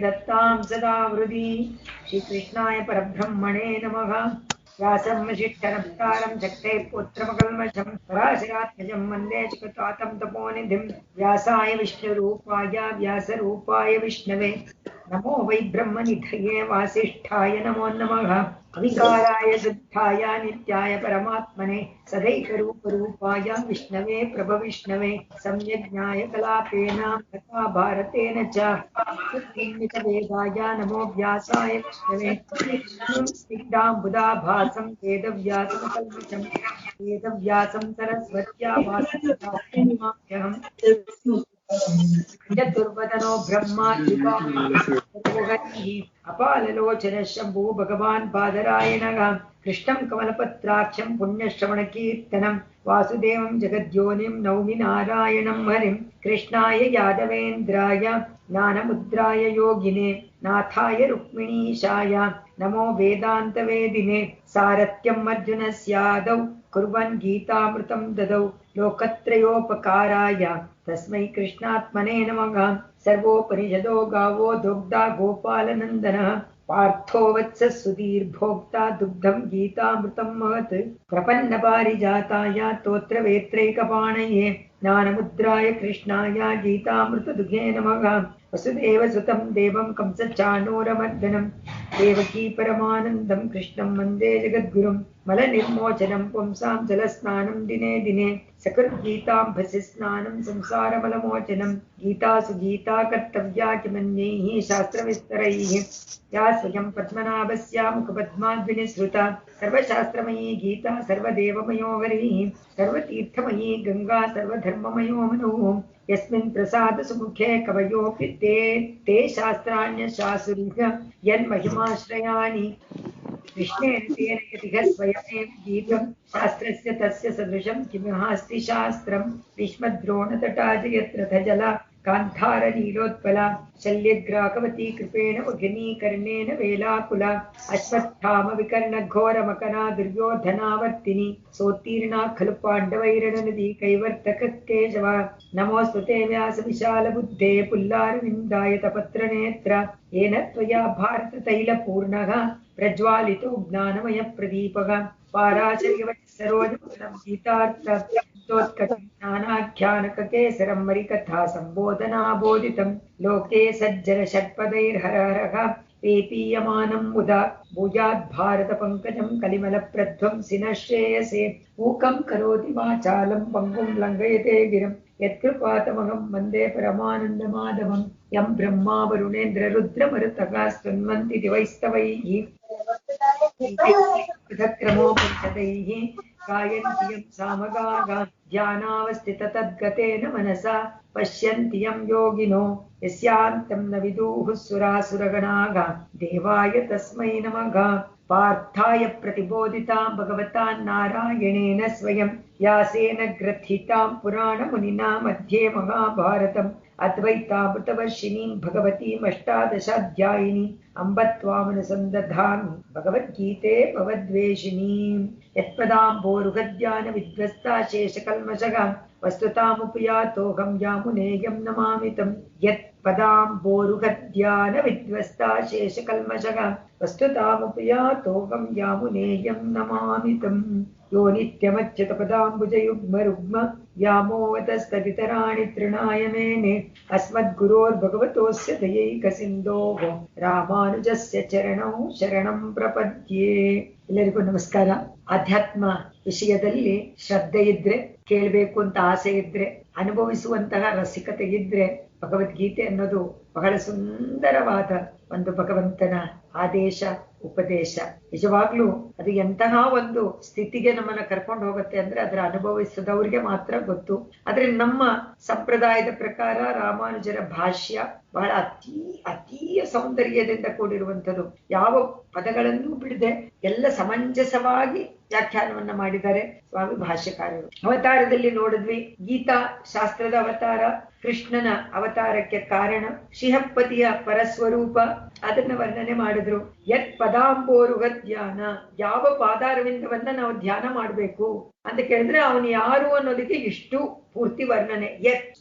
दत्तां सदा हृदि श्रीकृष्णाय परब्रह्मणे नमः। व्यासं वसिष्ठनप्तारं शक्तेः पुत्रमकल्मषं पराशरात्मजं वन्दे जगत्तातं तपोनिधिं व्यासाय विष्णुरूपाय व्यासरूपाय विष्णवे नमो वै ब्रह्मनिधये वासिष्ठाय नमो नमः। अविकाराय शुद्धाय नित्याय परमात्मने सदैकरूपरूपाय विष्णवे प्रभविष्णवे सम्यग्ज्ञाय कलापेन कथा भारतेन च वेदाय नमो व्यासाय विष्णवे स्निग्धाम्बुदाभासं वेदव्यासमकल्मषं वेदव्यासं सरस्वत्या वासुदेवाख्यहम् चतुर्वदनो ब्रह्मा अपाललोचन शम्भो भगवान् बादरायणः कृष्णं कमलपत्राक्षं पुण्यश्रवणकीर्तनं वासुदेवं जगद्योनिं नौमि नारायणं हरिं कृष्णाय यादवेन्द्राय ज्ञानमुद्राय योगिने नाथाय रुक्मिणीशाय नमो वेदान्तवेदिने सारथ्यम् अर्जुनस्यादौ कुर्वन् गीतामृतं ददौ लोकत्रयोपकाराय तस्मै कृष्णात्मने नमः। सर्वोपनिषदो गावो दुग्धा गोपालनन्दनः पार्थो वत्सः सुधीर्भोक्ता दुग्धं गीतामृतं महत् प्रपन्नपारिजाताय स्तोत्रवेत्रैकपाणये ज्ञानमुद्राय कृष्णाय गीतामृतदुघे नमः। वसुदेवसुतं देवं कंसचाणूरमर्दनं देवकी परमानन्दं कृष्णं वन्दे जगद्गुरुं मलनिर्मोचनं पुंसां जलस्नानं दिने दिने सकृद्गीताम्भसि स्नानं संसारमलमोचनं गीतासु गीता कर्तव्या किमन्यैः शास्त्रविस्तरैः या स्वयं पद्मनाभस्य मुखपद्माद्विनिसृता सर्वशास्त्रमयी गीता सर्वदेवमयो हरिः सर्वतीर्थमयी गङ्गा सर्वधर्ममयो मनुः यस्मिन् प्रसादसुमुखे कवयोऽपि ते शास्त्राण्यशासुरिह यन्महिमाश्रयाणि कृष्णेन तेन यतिः स्वयमेव गीतं शास्त्रस्य तस्य सदृशं किमस्ति शास्त्रं भीष्मद्रोणतटा जयद्रथजला कान्धारनीलोत्पला शल्यग्राहवती कृपेण भगिनी कर्णेन वेलाकुला अश्वत्थामविकर्णघोरमकना दुर्योधनावर्तिनी सोत्तीर्णा खलु पाण्डवैरणनदी कैवर्तककेशव नमोऽस्तुते व्यासविशालबुद्धे पुल्लारविन्दायतपत्रनेत्र येन त्वया भारततैलपूर्णः प्रज्वालितो ज्ञानमयप्रदीपः पाराचर्यवत्सरोजं गीतार्थोत्कटं ज्ञानाख्यानककेसरं मरिकथा सम्बोधनाबोधितं लोके सज्जन षट्पदैर्हरहरः पेपीयमानं मुदा भुजाद्भारतपङ्कजं कलिमलप्रध्वंसिनः श्रेयसे मूकं करोति वाचालं पङ्गुं लङ्घयते गिरं यत्कृपातमहं वन्दे परमानन्दमाधवं यं ब्रह्मा वरुणेन्द्ररुद्रमरुतः स्तुन्वन्ति दिवैस्तवैः पृथक्क्रमोपनिषदैः गायन्ति यं सामगाः ध्यानावस्थिततद्गतेन मनसा पश्यन्ति यं योगिनो यस्यान्तं न विदुः सुरासुरगणाः देवाय तस्मै नमः। पार्थाय प्रतिबोधितां भगवता नारायणेन स्वयं व्यासेन ग्रथितां पुराणमुनिना मध्ये महाभारतम् अद्वैतामृतवर्षिणीं भगवतीमष्टादशाध्यायिनीं अम्ब त्वामनुसन्दधामि भगवद्गीते भवद्वेषिणीं यत्पदाम्भोरुहध्यानविध्वस्ता शेषकल्मषः वस्तुतामुपयातोऽहं यामुनेयं नमामि तं यत्पदाम्भोरुहध्यानविध्वस्ता शेषकल्मषः वस्तुतामुपयातोऽहं यामुनेयं नमामि तं यो नित्यमच्युतपदाम्बुजयुग्मरुग्म व्यामोहतस्तदितराणि तृणाय मेने अस्मद्गुरोर्भगवतोऽस्य दयैकसिन्धोः रामानुजस्य चरणौ शरणं प्रपद्ये। ಎಲ್ಲರಿಗೂ ನಮಸ್ಕಾರ. ಆಧ್ಯಾತ್ಮ ವಿಷಯದಲ್ಲಿ ಶ್ರದ್ಧೆ ಇದ್ರೆ, ಕೇಳಬೇಕು ಅಂತ ಆಸೆ ಇದ್ರೆ, ಅನುಭವಿಸುವಂತಹ ರಸಿಕತೆ ಇದ್ರೆ ಭಗವದ್ಗೀತೆ ಅನ್ನೋದು ಬಹಳ ಸುಂದರವಾದ ಒಂದು ಭಗವಂತನ ಆದೇಶ ಉಪದೇಶ. ನಿಜವಾಗ್ಲೂ ಅದು ಎಂತಹ ಒಂದು ಸ್ಥಿತಿಗೆ ನಮ್ಮನ್ನ ಕರ್ಕೊಂಡು ಹೋಗುತ್ತೆ ಅಂದ್ರೆ ಅದರ ಅನುಭವಿಸಿದವ್ರಿಗೆ ಮಾತ್ರ ಗೊತ್ತು. ಆದ್ರೆ ನಮ್ಮ ಸಂಪ್ರದಾಯದ ಪ್ರಕಾರ ರಾಮಾನುಜರ ಭಾಷ್ಯ ಬಹಳ ಅತೀಯ ಸೌಂದರ್ಯದಿಂದ ಕೂಡಿರುವಂಥದ್ದು. ಯಾವ ಪದಗಳನ್ನು ಬಿಡದೆ ಎಲ್ಲ ಸಮಂಜಸವಾಗಿ ವ್ಯಾಖ್ಯಾನವನ್ನ ಮಾಡಿದ್ದಾರೆ ಸ್ವಾಮಿ ಭಾಷ್ಯಕಾರರು. ಅವತಾರದಲ್ಲಿ ನೋಡಿದ್ವಿ, ಗೀತಾ ಶಾಸ್ತ್ರದ ಅವತಾರ, ಕೃಷ್ಣನ ಅವತಾರಕ್ಕೆ ಕಾರಣ, ಶ್ರೀಹಪ್ಪತಿಯ ಪರಸ್ವರೂಪ, ಅದನ್ನ ವರ್ಣನೆ ಮಾಡಿದ್ರು. ಯತ್ ಪದಾಂಬೋರುಹ ಧ್ಯಾನ, ಯಾವ ಪಾದಾರವಿಂದವನ್ನ ನಾವು ಧ್ಯಾನ ಮಾಡಬೇಕು ಅಂತ ಕೇಳಿದ್ರೆ ಅವನು ಯಾರು ಅನ್ನೋದಕ್ಕೆ ಇಷ್ಟು ಪೂರ್ತಿ ವರ್ಣನೆ.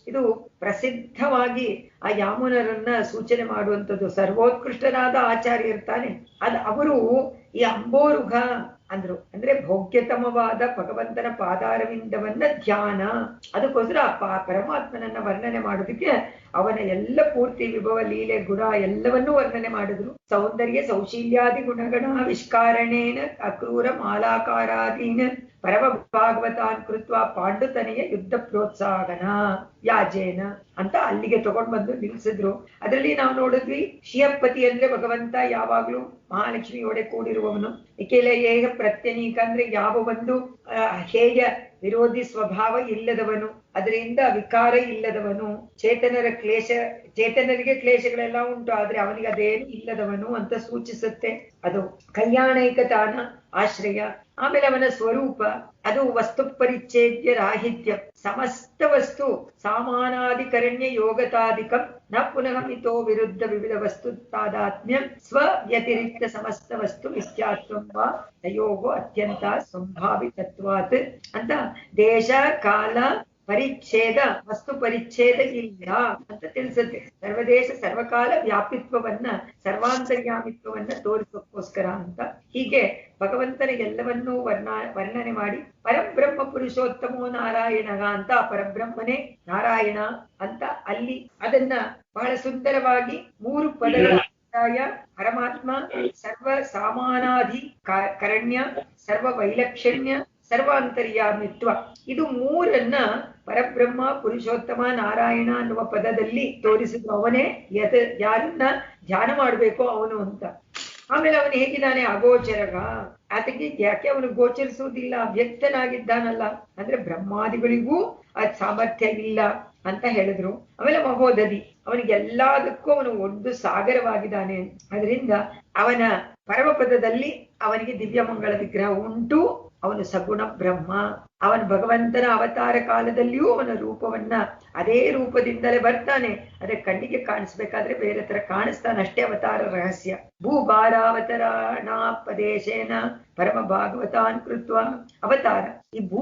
ಇದು ಪ್ರಸಿದ್ಧವಾಗಿ ಆ ಯಾಮುನರನ್ನ ಸೂಚನೆ ಮಾಡುವಂಥದ್ದು. ಸರ್ವೋತ್ಕೃಷ್ಟರಾದ ಆಚಾರ್ಯ ಇರ್ತಾನೆ, ಅವರು ಈ ಅಂಬೋರುಘ ಅಂದ್ರು. ಅಂದ್ರೆ ಭೋಗ್ಯತಮವಾದ ಭಗವಂತನ ಪಾದಾರವಿಂದವನ್ನ ಧ್ಯಾನ, ಅದಕ್ಕೋಸ್ಕರ ಆ ಪರಮಾತ್ಮನನ್ನ ವರ್ಣನೆ ಮಾಡೋದಕ್ಕೆ ಅವನ ಎಲ್ಲ ಪೂರ್ತಿ ವಿಭವ ಲೀಲೆ ಗುಣ ಎಲ್ಲವನ್ನೂ ವರ್ಣನೆ ಮಾಡಿದ್ರು. ಸೌಂದರ್ಯ ಸೌಶೀಲ್ಯಾದಿ ಗುಣಗಣ ವಿಷ್ಕಾರಣೇನ ಅಕ್ರೂರ ಮಾಲಾಕಾರಾದೀನ ಪರಮ ಭಾಗವತಾನ್ ಕೃತ್ವ ಪಾಂಡುತನೆಯ ಯುದ್ಧ ಪ್ರೋತ್ಸಾಹನ ಯಾಜೇನ ಅಂತ ಅಲ್ಲಿಗೆ ತಗೊಂಡ್ ಬಂದು ನಿಲ್ಸಿದ್ರು. ಅದರಲ್ಲಿ ನಾವು ನೋಡಿದ್ವಿ, ಶಿಯಪತಿ ಅಂದ್ರೆ ಭಗವಂತ ಯಾವಾಗ್ಲೂ ಮಹಾಲಕ್ಷ್ಮಿಯೊಡೆ ಕೂಡಿರುವವನು. ಏಹ ಪ್ರತ್ಯನೀಕ ಅಂದ್ರೆ ಯಾವ ಒಂದು ಹೇಯ ವಿರೋಧಿ ಸ್ವಭಾವ ಇಲ್ಲದವನು, ಅದರಿಂದ ವಿಕಾರ ಇಲ್ಲದವನು. ಚೇತನರಿಗೆ ಕ್ಲೇಶಗಳೆಲ್ಲ ಉಂಟು, ಆದ್ರೆ ಅವನಿಗೆ ಅದೇನು ಇಲ್ಲದವನು ಅಂತ ಸೂಚಿಸುತ್ತೆ. ಅದು ಕಲ್ಯಾಣೈಕತಾನ ಆಶ್ರಯ. ಆಮೇಲೆ ಅವನ ಸ್ವರೂಪ ಅದು ವಸ್ತು ಪರಿಚ್ಛೇದ್ಯ ರಾಹಿತ್ಯ, ಸಮಸ್ತ ವಸ್ತು ಸಾಮಾನಾಧಿಕರಣ್ಯ ಯೋಗತಾಧಿಕಂ ನ ಪುನಃ ಮಿತೋ ವಿರುದ್ಧ ವಿವಿಧ ವಸ್ತು ತಾದಾತ್ಮ್ಯಂ ಸ್ವ ವ್ಯತಿರಿಕ್ತ ಸಮಸ್ತ ವಸ್ತು ಮಿಥ್ಯಾತ್ವಂ ವಾ ತಯೋಗೋ ಅತ್ಯಂತ ಸಂಭಾವಿತತ್ವಾತ್ ಅಂತ ದೇಶ ಕಾಲ ಪರಿಚ್ಛೇದ ವಸ್ತು ಪರಿಚ್ಛೇದ ಇಲ್ಲ ಅಂತ ತಿಳಿಸುತ್ತೆ. ಸರ್ವದೇಶ ಸರ್ವಕಾಲ ವ್ಯಾಪಿತ್ವವನ್ನ ಸರ್ವಾಂತರ್ಯಾಮಿತ್ವವನ್ನ ತೋರಿಸೋಕ್ಕೋಸ್ಕರ ಅಂತ ಹೀಗೆ ಭಗವಂತನ ಎಲ್ಲವನ್ನೂ ವರ್ಣನೆ ಮಾಡಿ ಪರಬ್ರಹ್ಮ ಪುರುಷೋತ್ತಮೋ ನಾರಾಯಣ ಅಂತ ಪರಬ್ರಹ್ಮನೇ ನಾರಾಯಣ ಅಂತ ಅಲ್ಲಿ ಅದನ್ನ ಬಹಳ ಸುಂದರವಾಗಿ 3 ಪದಗಳ ಪರಮಾತ್ಮ ಸರ್ವ ಸಾಮಾನಾಧಿ ಕರಣ್ಯ ಸರ್ವ ವೈಲಕ್ಷಣ್ಯ ಸರ್ವಾಂತರ್ಯಾಮಿತ್ವ, ಇದು 3 ಪರಬ್ರಹ್ಮ ಪುರುಷೋತ್ತಮ ನಾರಾಯಣ ಅನ್ನುವ ಪದದಲ್ಲಿ ತೋರಿಸಿದ್ರು. ಅವನೇ ಯಾರನ್ನ ಧ್ಯಾನ ಮಾಡ್ಬೇಕೋ ಅವನು ಅಂತ. ಆಮೇಲೆ ಅವನು ಹೇಗಿದ್ದಾನೆ? ಅಗೋಚರಗ. ಆತಗೆ ಯಾಕೆ ಅವನು ಗೋಚರಿಸುವುದಿಲ್ಲ? ಅವ್ಯಕ್ತನಾಗಿದ್ದಾನಲ್ಲ, ಅಂದ್ರೆ ಬ್ರಹ್ಮಾದಿಗಳಿಗೂ ಅದ್ ಸಾಮರ್ಥ್ಯ ಇಲ್ಲ ಅಂತ ಹೇಳಿದ್ರು. ಆಮೇಲೆ ಮಹೋದಧಿ, ಅವನಿಗೆ ಎಲ್ಲದಕ್ಕೂ ಅವನು ಒಂದು ಸಾಗರವಾಗಿದ್ದಾನೆ. ಅದರಿಂದ ಅವನ ಪರಮಪದದಲ್ಲಿ ಅವನಿಗೆ ದಿವ್ಯ ಮಂಗಳ ವಿಗ್ರಹ ಉಂಟು. ಅವನು ಸಗುಣ ಬ್ರಹ್ಮ. ಅವನ ಭಗವಂತನ ಅವತಾರ ಕಾಲದಲ್ಲಿಯೂ ಅವನ ರೂಪವನ್ನ ಅದೇ ರೂಪದಿಂದಲೇ ಬರ್ತಾನೆ. ಅದೇ ಕಣ್ಣಿಗೆ ಕಾಣಿಸ್ಬೇಕಾದ್ರೆ ಬೇರೆ ತರ ಕಾಣಿಸ್ತಾನಷ್ಟೇ. ಅವತಾರ ರಹಸ್ಯ. ಭೂಭಾರಾವತರಣಾಪದೇಶೇನ ಪರಮ ಭಾಗವತಾನ್ ಕೃತ್ವ ಅವತಾರ. ಈ ಭೂ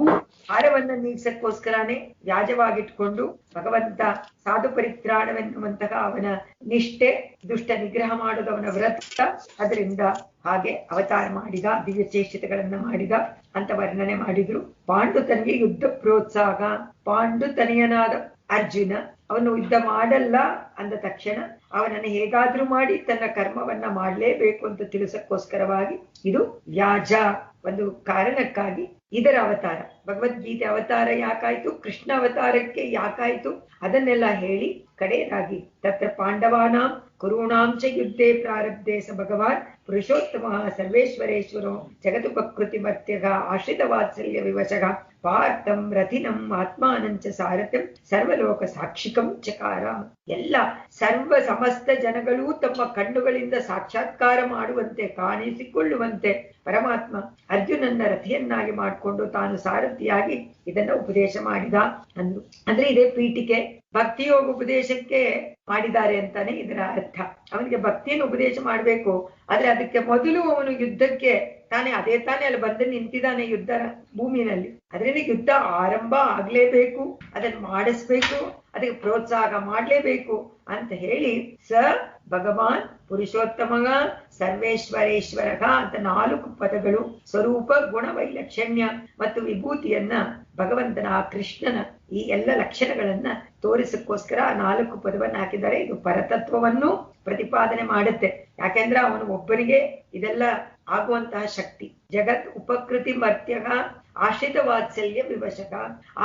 ಭಾರವನ್ನ ನೀಗ್ಸಕ್ಕೋಸ್ಕರನೇ ವ್ಯಾಜವಾಗಿಟ್ಕೊಂಡು ಭಗವಂತ ಸಾಧು ಪರಿತ್ರಾಣವೆನ್ನುವಂತಹ ಅವನ ನಿಷ್ಠೆ, ದುಷ್ಟ ನಿಗ್ರಹ ಮಾಡೋದು ಅವನ ವ್ರತ. ಅದರಿಂದ ಹಾಗೆ ಅವತಾರ ಮಾಡಿದ, ದಿವ್ಯ ಚೇಷ್ಟಿತಗಳನ್ನ ಮಾಡಿದ ಅಂತ ವರ್ಣನೆ ಮಾಡಿದ್ರು. ಪಾಂಡು ತನಗೆ ಯುದ್ಧ ಪ್ರೋತ್ಸಾಹ. ಪಾಂಡು ತನೆಯನಾದ ಅರ್ಜುನ ಅವನು ಯುದ್ಧ ಮಾಡಲ್ಲ ಅಂದ ತಕ್ಷಣ ಅವನನ್ನು ಹೇಗಾದ್ರೂ ಮಾಡಿ ತನ್ನ ಕರ್ಮವನ್ನ ಮಾಡ್ಲೇಬೇಕು ಅಂತ ತಿಳಿಸಕ್ಕೋಸ್ಕರವಾಗಿ ಇದು ವ್ಯಾಜ ಒಂದು ಕಾರಣಕ್ಕಾಗಿ ಇದರ ಅವತಾರ. ಭಗವದ್ಗೀತೆ ಅವತಾರ ಯಾಕಾಯ್ತು, ಕೃಷ್ಣ ಅವತಾರಕ್ಕೆ ಯಾಕಾಯ್ತು, ಅದನ್ನೆಲ್ಲ ಹೇಳಿ ಕಡೆಯದಾಗಿ ತತ್ರ ಪಾಂಡವಾನಾಂ ಕುರುಣಾಂಚ ಯುದ್ಧೇ ಪ್ರಾರಬ್ಧೆ ಸ ಭಗವಾನ್ ಪುರುಷೋತ್ತಮ ಸರ್ವೇಶ್ವರೇಶ್ವರೋ ಜಗದುಪಕೃತಿ ಮರ್ತ್ಯಗ ಆಶ್ರಿತ ವಾತ್ಸಲ್ಯ ವಿವಶಗ ಪಾರ್ಥಂ ರಥಿನಂ ಆತ್ಮಾನಂಚ ಸಾರಥ್ಯಂ ಸರ್ವಲೋಕ ಸಾಕ್ಷಿಕಂ ಚಕಾರ. ಎಲ್ಲ ಸರ್ವ ಸಮಸ್ತ ಜನಗಳೂ ತಮ್ಮ ಕಣ್ಣುಗಳಿಂದ ಸಾಕ್ಷಾತ್ಕಾರ ಮಾಡುವಂತೆ, ಕಾಣಿಸಿಕೊಳ್ಳುವಂತೆ ಪರಮಾತ್ಮ ಅರ್ಜುನನ್ನ ರಥಿಯನ್ನಾಗಿ ಮಾಡಿಕೊಂಡು ತಾನು ಸಾರಥಿಯಾಗಿ ಇದನ್ನ ಉಪದೇಶ ಮಾಡಿದ ಅಂದ್ರು. ಅಂದ್ರೆ ಇದೇ ಪೀಠಿಕೆ ಭಕ್ತಿಯೋಗ ಉಪದೇಶಕ್ಕೆ ಮಾಡಿದ್ದಾರೆ ಅಂತಾನೆ ಇದರ ಅರ್ಥ. ಅವನಿಗೆ ಭಕ್ತಿಯನ್ನು ಉಪದೇಶ ಮಾಡ್ಬೇಕು, ಆದ್ರೆ ಅದಕ್ಕೆ ಮೊದಲು ಅವನು ಯುದ್ಧಕ್ಕೆ ತಾನೇ ಅಲ್ಲಿ ಬಂದು ನಿಂತಿದ್ದಾನೆ ಯುದ್ಧ ಭೂಮಿನಲ್ಲಿ. ಅದರಿಂದ ಯುದ್ಧ ಆರಂಭ ಆಗ್ಲೇಬೇಕು, ಅದನ್ನು ಮಾಡಿಸ್ಬೇಕು, ಅದಕ್ಕೆ ಪ್ರೋತ್ಸಾಹ ಮಾಡ್ಲೇಬೇಕು ಅಂತ ಹೇಳಿ ಸ ಭಗವಾನ್ ಪುರುಷೋತ್ತಮಗ ಸರ್ವೇಶ್ವರೇಶ್ವರಗ ಅಂತ 4 ಪದಗಳು ಸ್ವರೂಪ ಗುಣ ವೈಲಕ್ಷಣ್ಯ ಮತ್ತು ವಿಭೂತಿಯನ್ನ ಭಗವಂತನ ಆ ಕೃಷ್ಣನ ಈ ಎಲ್ಲ ಲಕ್ಷಣಗಳನ್ನ ತೋರಿಸಕ್ಕೋಸ್ಕರ 4 ಪದವನ್ನ ಹಾಕಿದ್ದಾರೆ. ಇದು ಪರತತ್ವವನ್ನು ಪ್ರತಿಪಾದನೆ ಮಾಡುತ್ತೆ. ಯಾಕೆಂದ್ರೆ ಅವನು ಒಬ್ಬನಿಗೆ ಇದೆಲ್ಲ ಆಗುವಂತಹ ಶಕ್ತಿ. ಜಗತ್ ಉಪಕೃತಿ ಮರ್ತ್ಯಗ ಆಶ್ರಿತ ವಾತ್ಸಲ್ಯ ವಿವಶಕ.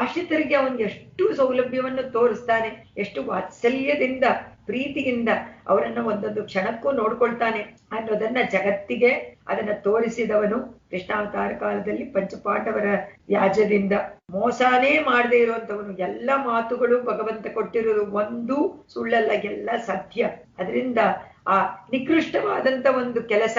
ಆಶ್ರಿತರಿಗೆ ಅವನು ಎಷ್ಟು ಸೌಲಭ್ಯವನ್ನು ತೋರಿಸ್ತಾನೆ, ಎಷ್ಟು ವಾತ್ಸಲ್ಯದಿಂದ ಪ್ರೀತಿಯಿಂದ ಅವರನ್ನ ಒಂದೊಂದು ಕ್ಷಣಕ್ಕೂ ನೋಡ್ಕೊಳ್ತಾನೆ ಅನ್ನೋದನ್ನ ಜಗತ್ತಿಗೆ ಅದನ್ನ ತೋರಿಸಿದವನು. ಕೃಷ್ಣಾವತಾರ ಕಾಲದಲ್ಲಿ ಪಂಚಪಾಂಡವರ ವ್ಯಾಜದಿಂದ ಮೋಸನೇ ಮಾಡದೇ ಇರುವಂತವನು. ಎಲ್ಲ ಮಾತುಗಳು ಭಗವಂತ ಕೊಟ್ಟಿರೋದು ಒಂದು ಸುಳ್ಳಲ್ಲ, ಎಲ್ಲ ಸತ್ಯ. ಅದರಿಂದ ಆ ನಿಕೃಷ್ಟವಾದಂತ ಒಂದು ಕೆಲಸ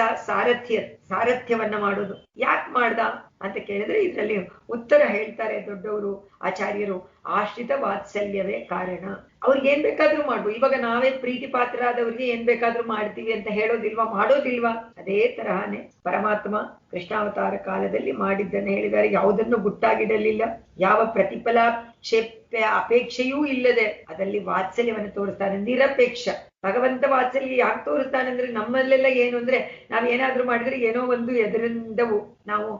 ಸಾರಥ್ಯವನ್ನ ಮಾಡೋದು ಯಾಕೆ ಮಾಡ್ದ ಅಂತ ಕೇಳಿದ್ರೆ ಇದರಲ್ಲಿ ಉತ್ತರ ಹೇಳ್ತಾರೆ ದೊಡ್ಡವರು ಆಚಾರ್ಯರು. ಆಶ್ರಿತ ವಾತ್ಸಲ್ಯವೇ ಕಾರಣ. ಅವ್ರಿಗೆ ಏನ್ ಬೇಕಾದ್ರೂ ಮಾಡು. ಇವಾಗ ನಾವೇ ಪ್ರೀತಿ ಪಾತ್ರರಾದವ್ರಿಗೆ ಏನ್ ಬೇಕಾದ್ರೂ ಮಾಡ್ತೀವಿ ಅಂತ ಹೇಳೋದಿಲ್ವಾ, ಮಾಡೋದಿಲ್ವಾ? ಅದೇ ತರಹನೇ ಪರಮಾತ್ಮ ಕೃಷ್ಣಾವತಾರ ಕಾಲದಲ್ಲಿ ಮಾಡಿದ್ದನ್ನು ಹೇಳಿದ್ದಾರೆ. ಯಾವುದನ್ನು ಗುಟ್ಟಾಗಿಡಲಿಲ್ಲ, ಯಾವ ಪ್ರತಿಫಲಾಕ್ಷೇಪ ಅಪೇಕ್ಷೆಯೂ ಇಲ್ಲದೆ ಅದರಲ್ಲಿ ವಾತ್ಸಲ್ಯವನ್ನು ತೋರಿಸ್ತಾನೆ. ನಿರಪೇಕ್ಷ ಭಗವಂತ ವಾತ್ಸಲ್ಯ ಯಾಕೆ ತೋರಿಸ್ತಾನೆ ಅಂದ್ರೆ, ನಮ್ಮಲ್ಲೆಲ್ಲ ಏನು ಅಂದ್ರೆ, ನಾವ್ ಏನಾದ್ರೂ ಮಾಡಿದ್ರೆ ಏನೋ ಒಂದು ಎದರಿಂದವು ನಾವು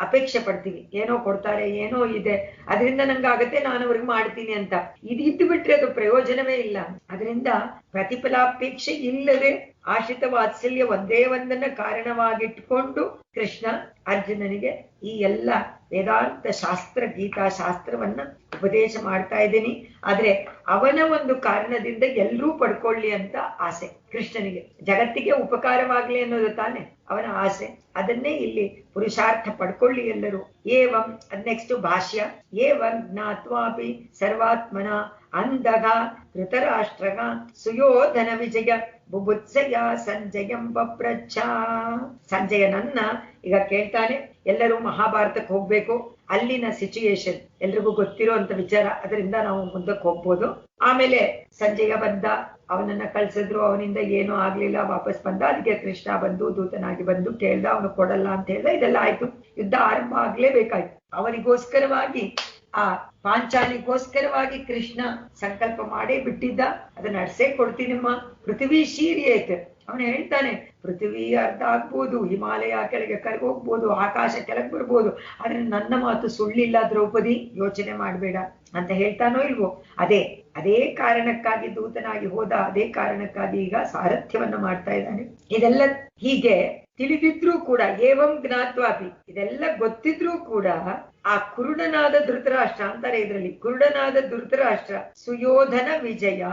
ಅಪೇಕ್ಷೆ ಪಡ್ತೀವಿ. ಏನೋ ಕೊಡ್ತಾರೆ, ಏನೋ ಇದೆ, ಅದರಿಂದ ನಂಗಾಗತ್ತೆ, ನಾನು ಅವ್ರಿಗೆ ಮಾಡ್ತೀನಿ ಅಂತ. ಇದ್ದು ಬಿಟ್ರೆ ಅದು ಪ್ರಯೋಜನವೇ ಇಲ್ಲ. ಅದರಿಂದ ಪ್ರತಿಫಲಾಪೇಕ್ಷೆ ಇಲ್ಲದೆ ಆಶ್ರಿತ ವಾತ್ಸಲ್ಯ ಒಂದೇ ಒಂದನ್ನ ಕಾರಣವಾಗಿಟ್ಕೊಂಡು ಕೃಷ್ಣ ಅರ್ಜುನನಿಗೆ ಈ ಎಲ್ಲ ವೇದಾಂತ ಶಾಸ್ತ್ರ ಗೀತಾ ಶಾಸ್ತ್ರವನ್ನ ಉಪದೇಶ ಮಾಡ್ತಾ ಇದ್ದೀನಿ. ಆದ್ರೆ ಅವನ ಒಂದು ಕಾರಣದಿಂದ ಎಲ್ಲರೂ ಪಡ್ಕೊಳ್ಳಿ ಅಂತ ಆಸೆ ಕೃಷ್ಣನಿಗೆ, ಜಗತ್ತಿಗೆ ಉಪಕಾರವಾಗ್ಲಿ ಅನ್ನೋದು ತಾನೆ ಅವನ ಆಸೆ. ಅದನ್ನೇ ಇಲ್ಲಿ ಪುರುಷಾರ್ಥ ಪಡ್ಕೊಳ್ಳಿ ಎಲ್ಲರೂ. ಏವಂ ನೆಕ್ಸ್ಟ್ ಭಾಷ್ಯ. ಏವಂ ಜ್ಞಾತ್ವಾಪಿ ಸರ್ವಾತ್ಮನ ಅಂಧಗ ಧೃತರಾಷ್ಟ್ರಗ ಸುಯೋಧನ ವಿಜಯ ಬುಭುತ್ಸಯ ಸಂಜಯಂ ಬಪ್ರಚ್ಛ. ಸಂಜಯನನ್ನ ಈಗ ಕೇಳ್ತಾನೆ, ಎಲ್ಲರೂ ಮಹಾಭಾರತಕ್ಕೆ ಹೋಗ್ಬೇಕು, ಅಲ್ಲಿನ ಸಿಚುಯೇಷನ್ ಎಲ್ರಿಗೂ ಗೊತ್ತಿರೋ ಅಂತ ವಿಚಾರ, ಅದರಿಂದ ನಾವು ಮುಂದಕ್ಕೆ ಹೋಗ್ಬೋದು. ಆಮೇಲೆ ಸಂಜಯ ಬಂದ, ಅವನನ್ನ ಕಳ್ಸಿದ್ರು, ಅವನಿಂದ ಏನೂ ಆಗ್ಲಿಲ್ಲ, ವಾಪಸ್ ಬಂದ. ಅದಕ್ಕೆ ಕೃಷ್ಣ ಬಂದು ದೂತನಾಗಿ ಬಂದು ಕೇಳ್ದ, ಅವನು ಕೊಡಲ್ಲ ಅಂತ ಹೇಳ್ದ. ಇದೆಲ್ಲ ಆಯ್ತು, ಯುದ್ಧ ಆರಂಭ ಆಗ್ಲೇಬೇಕಾಯ್ತು. ಅವನಿಗೋಸ್ಕರವಾಗಿ ಆ ಪಾಂಚಾಲಿಗೋಸ್ಕರವಾಗಿ ಕೃಷ್ಣ ಸಂಕಲ್ಪ ಮಾಡೇ ಬಿಟ್ಟಿದ್ದ, ಅದನ್ನ ನಡ್ಸೇ ಕೊಡ್ತೀನಮ್ಮ. ಪೃಥ್ವಿ ಶೀರಿ ಐತೆ, ಅವನು ಹೇಳ್ತಾನೆ, ಪೃಥ್ವಿ ಅರ್ಧ ಆಗ್ಬೋದು, ಹಿಮಾಲಯ ಕೆಳಗೆ ಕರಗೋಗ್ಬೋದು, ಆಕಾಶ ಕೆಳಗೆ ಬರ್ಬೋದು, ಆದ್ರೆ ನನ್ನ ಮಾತು ಸುಳ್ಳಿಲ್ಲ ದ್ರೌಪದಿ, ಯೋಚನೆ ಮಾಡ್ಬೇಡ ಅಂತ ಹೇಳ್ತಾನೋ ಇಲ್ವೋ? ಅದೇ ಕಾರಣಕ್ಕಾಗಿ ದೂತನಾಗಿ ಹೋದ, ಅದೇ ಕಾರಣಕ್ಕಾಗಿ ಈಗ ಸಾರಥ್ಯವನ್ನ ಮಾಡ್ತಾ ಇದ್ದಾನೆ. ಇದೆಲ್ಲ ಹೀಗೆ ತಿಳಿದಿದ್ರೂ ಕೂಡ, ಏವಂ ಜ್ಞಾತ್ವಾಪಿ, ಇದೆಲ್ಲ ಗೊತ್ತಿದ್ರೂ ಕೂಡ ಆ ಕುರುಡನಾದ ಧೃತರಾಷ್ಟ್ರ ಅಂತಾರೆ ಇದರಲ್ಲಿ, ಕುರುಡನಾದ ಧೃತರಾಷ್ಟ್ರ ಸುಯೋಧನ ವಿಜಯ,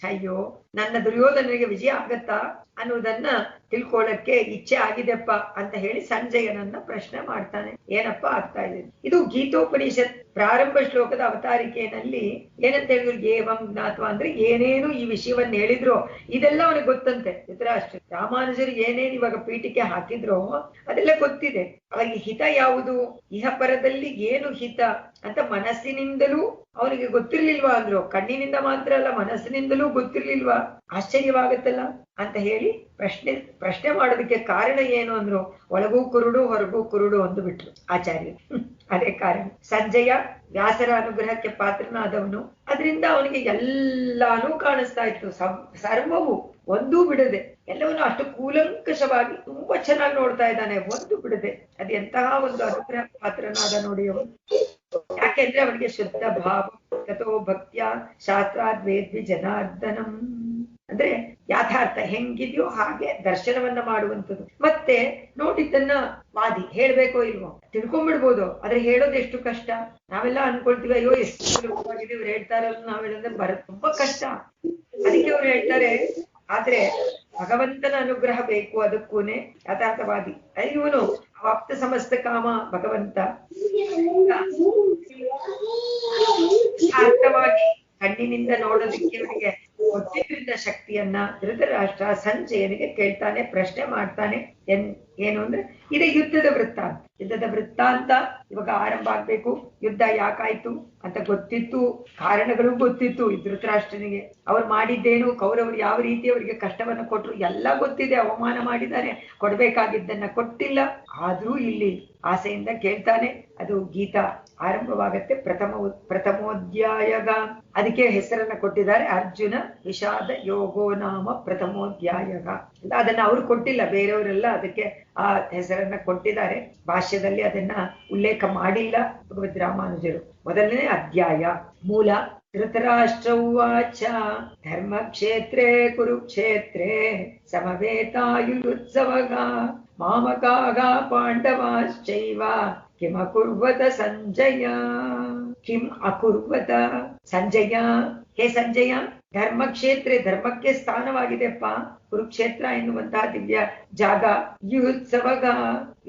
ಅಯ್ಯೋ ನನ್ನ ದುರ್ಯೋಧನಿಗೆ ವಿಜಯ ಆಗತ್ತಾ ಅನ್ನೋದನ್ನ ತಿಳ್ಕೊಳ್ಳಕ್ಕೆ ಇಚ್ಛೆ ಆಗಿದೆಪ್ಪ ಅಂತ ಹೇಳಿ ಸಂಜಯನನ್ನ ಪ್ರಶ್ನೆ ಮಾಡ್ತಾನೆ. ಏನಪ್ಪ ಆಗ್ತಾ ಇದೆ? ಇದು ಗೀತೋಪನಿಷತ್ ಪ್ರಾರಂಭ ಶ್ಲೋಕದ ಅವತಾರಿಕೆಯಲ್ಲಿ ಏನಂತ ಹೇಳಿದ್ರು, ಏವಂ ಜ್ಞಾತ್ವ ಅಂದ್ರೆ ಏನೇನು ಈ ವಿಷಯವನ್ನ ಹೇಳಿದ್ರು ಇದೆಲ್ಲ ಅವನಿಗೆ ಗೊತ್ತಂತೆ ಧೃತರಾಷ್ಟ್ರ. ರಾಮಾನುಜರು ಏನೇನು ಇವಾಗ ಪೀಠಿಕೆ ಹಾಕಿದ್ರು ಅದೆಲ್ಲ ಗೊತ್ತಿದೆ. ಅವರಿಗೆ ಹಿತ ಯಾವುದು, ಇಹಪರದಲ್ಲಿ ಏನು ಹಿತ ಅಂತ ಮನಸ್ಸಿನಿಂದಲೂ ಅವನಿಗೆ ಗೊತ್ತಿರ್ಲಿಲ್ವಾ ಅಂದ್ರು. ಕಣ್ಣಿನಿಂದ ಮಾತ್ರ ಅಲ್ಲ, ಮನಸ್ಸಿನಿಂದಲೂ ಗೊತ್ತಿರ್ಲಿಲ್ವಾ? ಆಶ್ಚರ್ಯವಾಗತ್ತಲ್ಲ ಅಂತ ಹೇಳಿ ಪ್ರಶ್ನೆ ಮಾಡೋದಕ್ಕೆ ಕಾರಣ ಏನು ಅಂದ್ರು, ಒಳಗೂ ಕುರುಡು ಹೊರಗೂ ಕುರುಡು ಅಂದು ಬಿಟ್ರು ಆಚಾರ್ಯ. ಅದೇ ಕಾರಣ. ಸಂಜಯ ವ್ಯಾಸರ ಅನುಗ್ರಹಕ್ಕೆ ಪಾತ್ರನಾದವನು, ಅದರಿಂದ ಅವನಿಗೆ ಎಲ್ಲಾನು ಕಾಣಿಸ್ತಾ ಇತ್ತು, ಸರ್ವವು ಒಂದೂ ಬಿಡದೆ ಎಲ್ಲವನ್ನೂ ಅಷ್ಟು ಕೂಲಂಕಷವಾಗಿ ತುಂಬಾ ಚೆನ್ನಾಗಿ ನೋಡ್ತಾ ಇದ್ದಾನೆ, ಒಂದು ಬಿಡದೆ. ಅದು ಎಂತಹ ಒಂದು ಅನುಗ್ರಹ ಪಾತ್ರನಾದ ನೋಡಿ ಅವನು. ಯಾಕೆಂದ್ರೆ ಅವನಿಗೆ ಶುದ್ಧ ಭಾವ ತಥೋ ಭಕ್ತ್ಯ ಶಾಸ್ತ್ರಾದ್ ವೇದ್ವಿ ಜನಾರ್ದನಂ ಅಂದ್ರೆ ಯಾಥಾರ್ಥ ಹೆಂಗಿದೆಯೋ ಹಾಗೆ ದರ್ಶನವನ್ನ ಮಾಡುವಂಥದ್ದು. ಮತ್ತೆ ನೋಡಿದ್ದನ್ನ ವಾದಿ ಹೇಳ್ಬೇಕೋ ಇಲ್ವೋ ತಿಳ್ಕೊಂಡ್ಬಿಡ್ಬೋದು, ಆದ್ರೆ ಹೇಳೋದು ಎಷ್ಟು ಕಷ್ಟ. ನಾವೆಲ್ಲ ಅನ್ಕೊಳ್ತೀವಿ, ಅಯ್ಯೋ ಎಷ್ಟು ಸುಲಭವಾಗಿದೆ ಇವ್ರು ಹೇಳ್ತಾರಲ್ಲ, ನಾವ್ ಹೇಳಿದ್ರೆ ತುಂಬಾ ಕಷ್ಟ. ಅದಕ್ಕೆ ಅವ್ರು ಹೇಳ್ತಾರೆ, ಆದ್ರೆ ಭಗವಂತನ ಅನುಗ್ರಹ ಬೇಕು, ಅದಕ್ಕೂನೆ ಯಥಾರ್ಥವಾದಿ. ಇವನು ಅವಾಪ್ತ ಸಮಸ್ತ ಕಾಮ ಭಗವಂತ ಅರ್ಥವಾಗಿ ಕಣ್ಣಿನಿಂದ ನೋಡೋದಕ್ಕೆ ಇವನಿಗೆ ಗೊತ್ತಿದ್ದ ಶಕ್ತಿಯನ್ನ ಧೃತರಾಷ್ಟ್ರ ಸಂಜಯನಿಗೆ ಕೇಳ್ತಾನೆ, ಪ್ರಶ್ನೆ ಮಾಡ್ತಾನೆ. ಏನು ಅಂದ್ರೆ ಇದೇ ಯುದ್ಧದ ವೃತ್ತಾಂತ ಇವಾಗ ಆರಂಭ ಆಗ್ಬೇಕು. ಯುದ್ಧ ಯಾಕಾಯ್ತು ಅಂತ ಗೊತ್ತಿತ್ತು, ಕಾರಣಗಳು ಗೊತ್ತಿತ್ತು ಈ ಧೃತರಾಷ್ಟ್ರನಿಗೆ. ಅವ್ರು ಮಾಡಿದ್ದೇನು, ಕೌರವರು ಯಾವ ರೀತಿ ಅವರಿಗೆ ಕಷ್ಟವನ್ನ ಕೊಟ್ರು ಎಲ್ಲ ಗೊತ್ತಿದೆ. ಅವಮಾನ ಮಾಡಿದ್ದಾನೆ, ಕೊಡ್ಬೇಕಾಗಿದ್ದನ್ನ ಕೊಟ್ಟಿಲ್ಲ. ಆದ್ರೂ ಇಲ್ಲಿ ಆಸೆಯಿಂದ ಕೇಳ್ತಾನೆ. ಅದು ಗೀತಾ ಆರಂಭವಾಗತ್ತೆ. ಪ್ರಥಮೋಧ್ಯಾಯಗ, ಅದಕ್ಕೆ ಹೆಸರನ್ನ ಕೊಟ್ಟಿದ್ದಾರೆ ಅರ್ಜುನ ವಿಷಾದ ಯೋಗೋ ನಾಮ ಪ್ರಥಮೋಧ್ಯಾಯಗ. ಅದನ್ನ ಅವ್ರು ಕೊಟ್ಟಿಲ್ಲ, ಬೇರೆಯವರೆಲ್ಲ ಅದಕ್ಕೆ ಆ ಹೆಸರನ್ನ ಕೊಟ್ಟಿದ್ದಾರೆ. ಭಾಷ್ಯದಲ್ಲಿ ಅದನ್ನ ಉಲ್ಲೇಖ ಮಾಡಿಲ್ಲ ಭಗವದ್ ರಾಮಾನುಜರು. ಮೊದಲನೇ ಅಧ್ಯಾಯ ಮೂಲ. ಧೃತರಾಷ್ಟ್ರ ಉವಾಚ ಧರ್ಮಕ್ಷೇತ್ರೇ ಕುರುಕ್ಷೇತ್ರೇ ಸಮವೇತಾಯುತ್ಸವಗ ಮಾಮಕಾಗ ಪಾಂಡವಾಶ್ಚೈವ ಕಿಂ ಅಕುರ್ವತ ಸಂಜಯ. ಕಿಂ ಅಕುರ್ವತ ಸಂಜಯ. ಹೇ ಸಂಜಯ, ಧರ್ಮಕ್ಷೇತ್ರ ಧರ್ಮಕ್ಕೆ ಸ್ಥಾನವಾಗಿದೆಪ್ಪ. ಕುರುಕ್ಷೇತ್ರ ಎನ್ನುವಂತಹ ದಿವ್ಯ ಜಾಗ. ಯುತ್ಸವಗ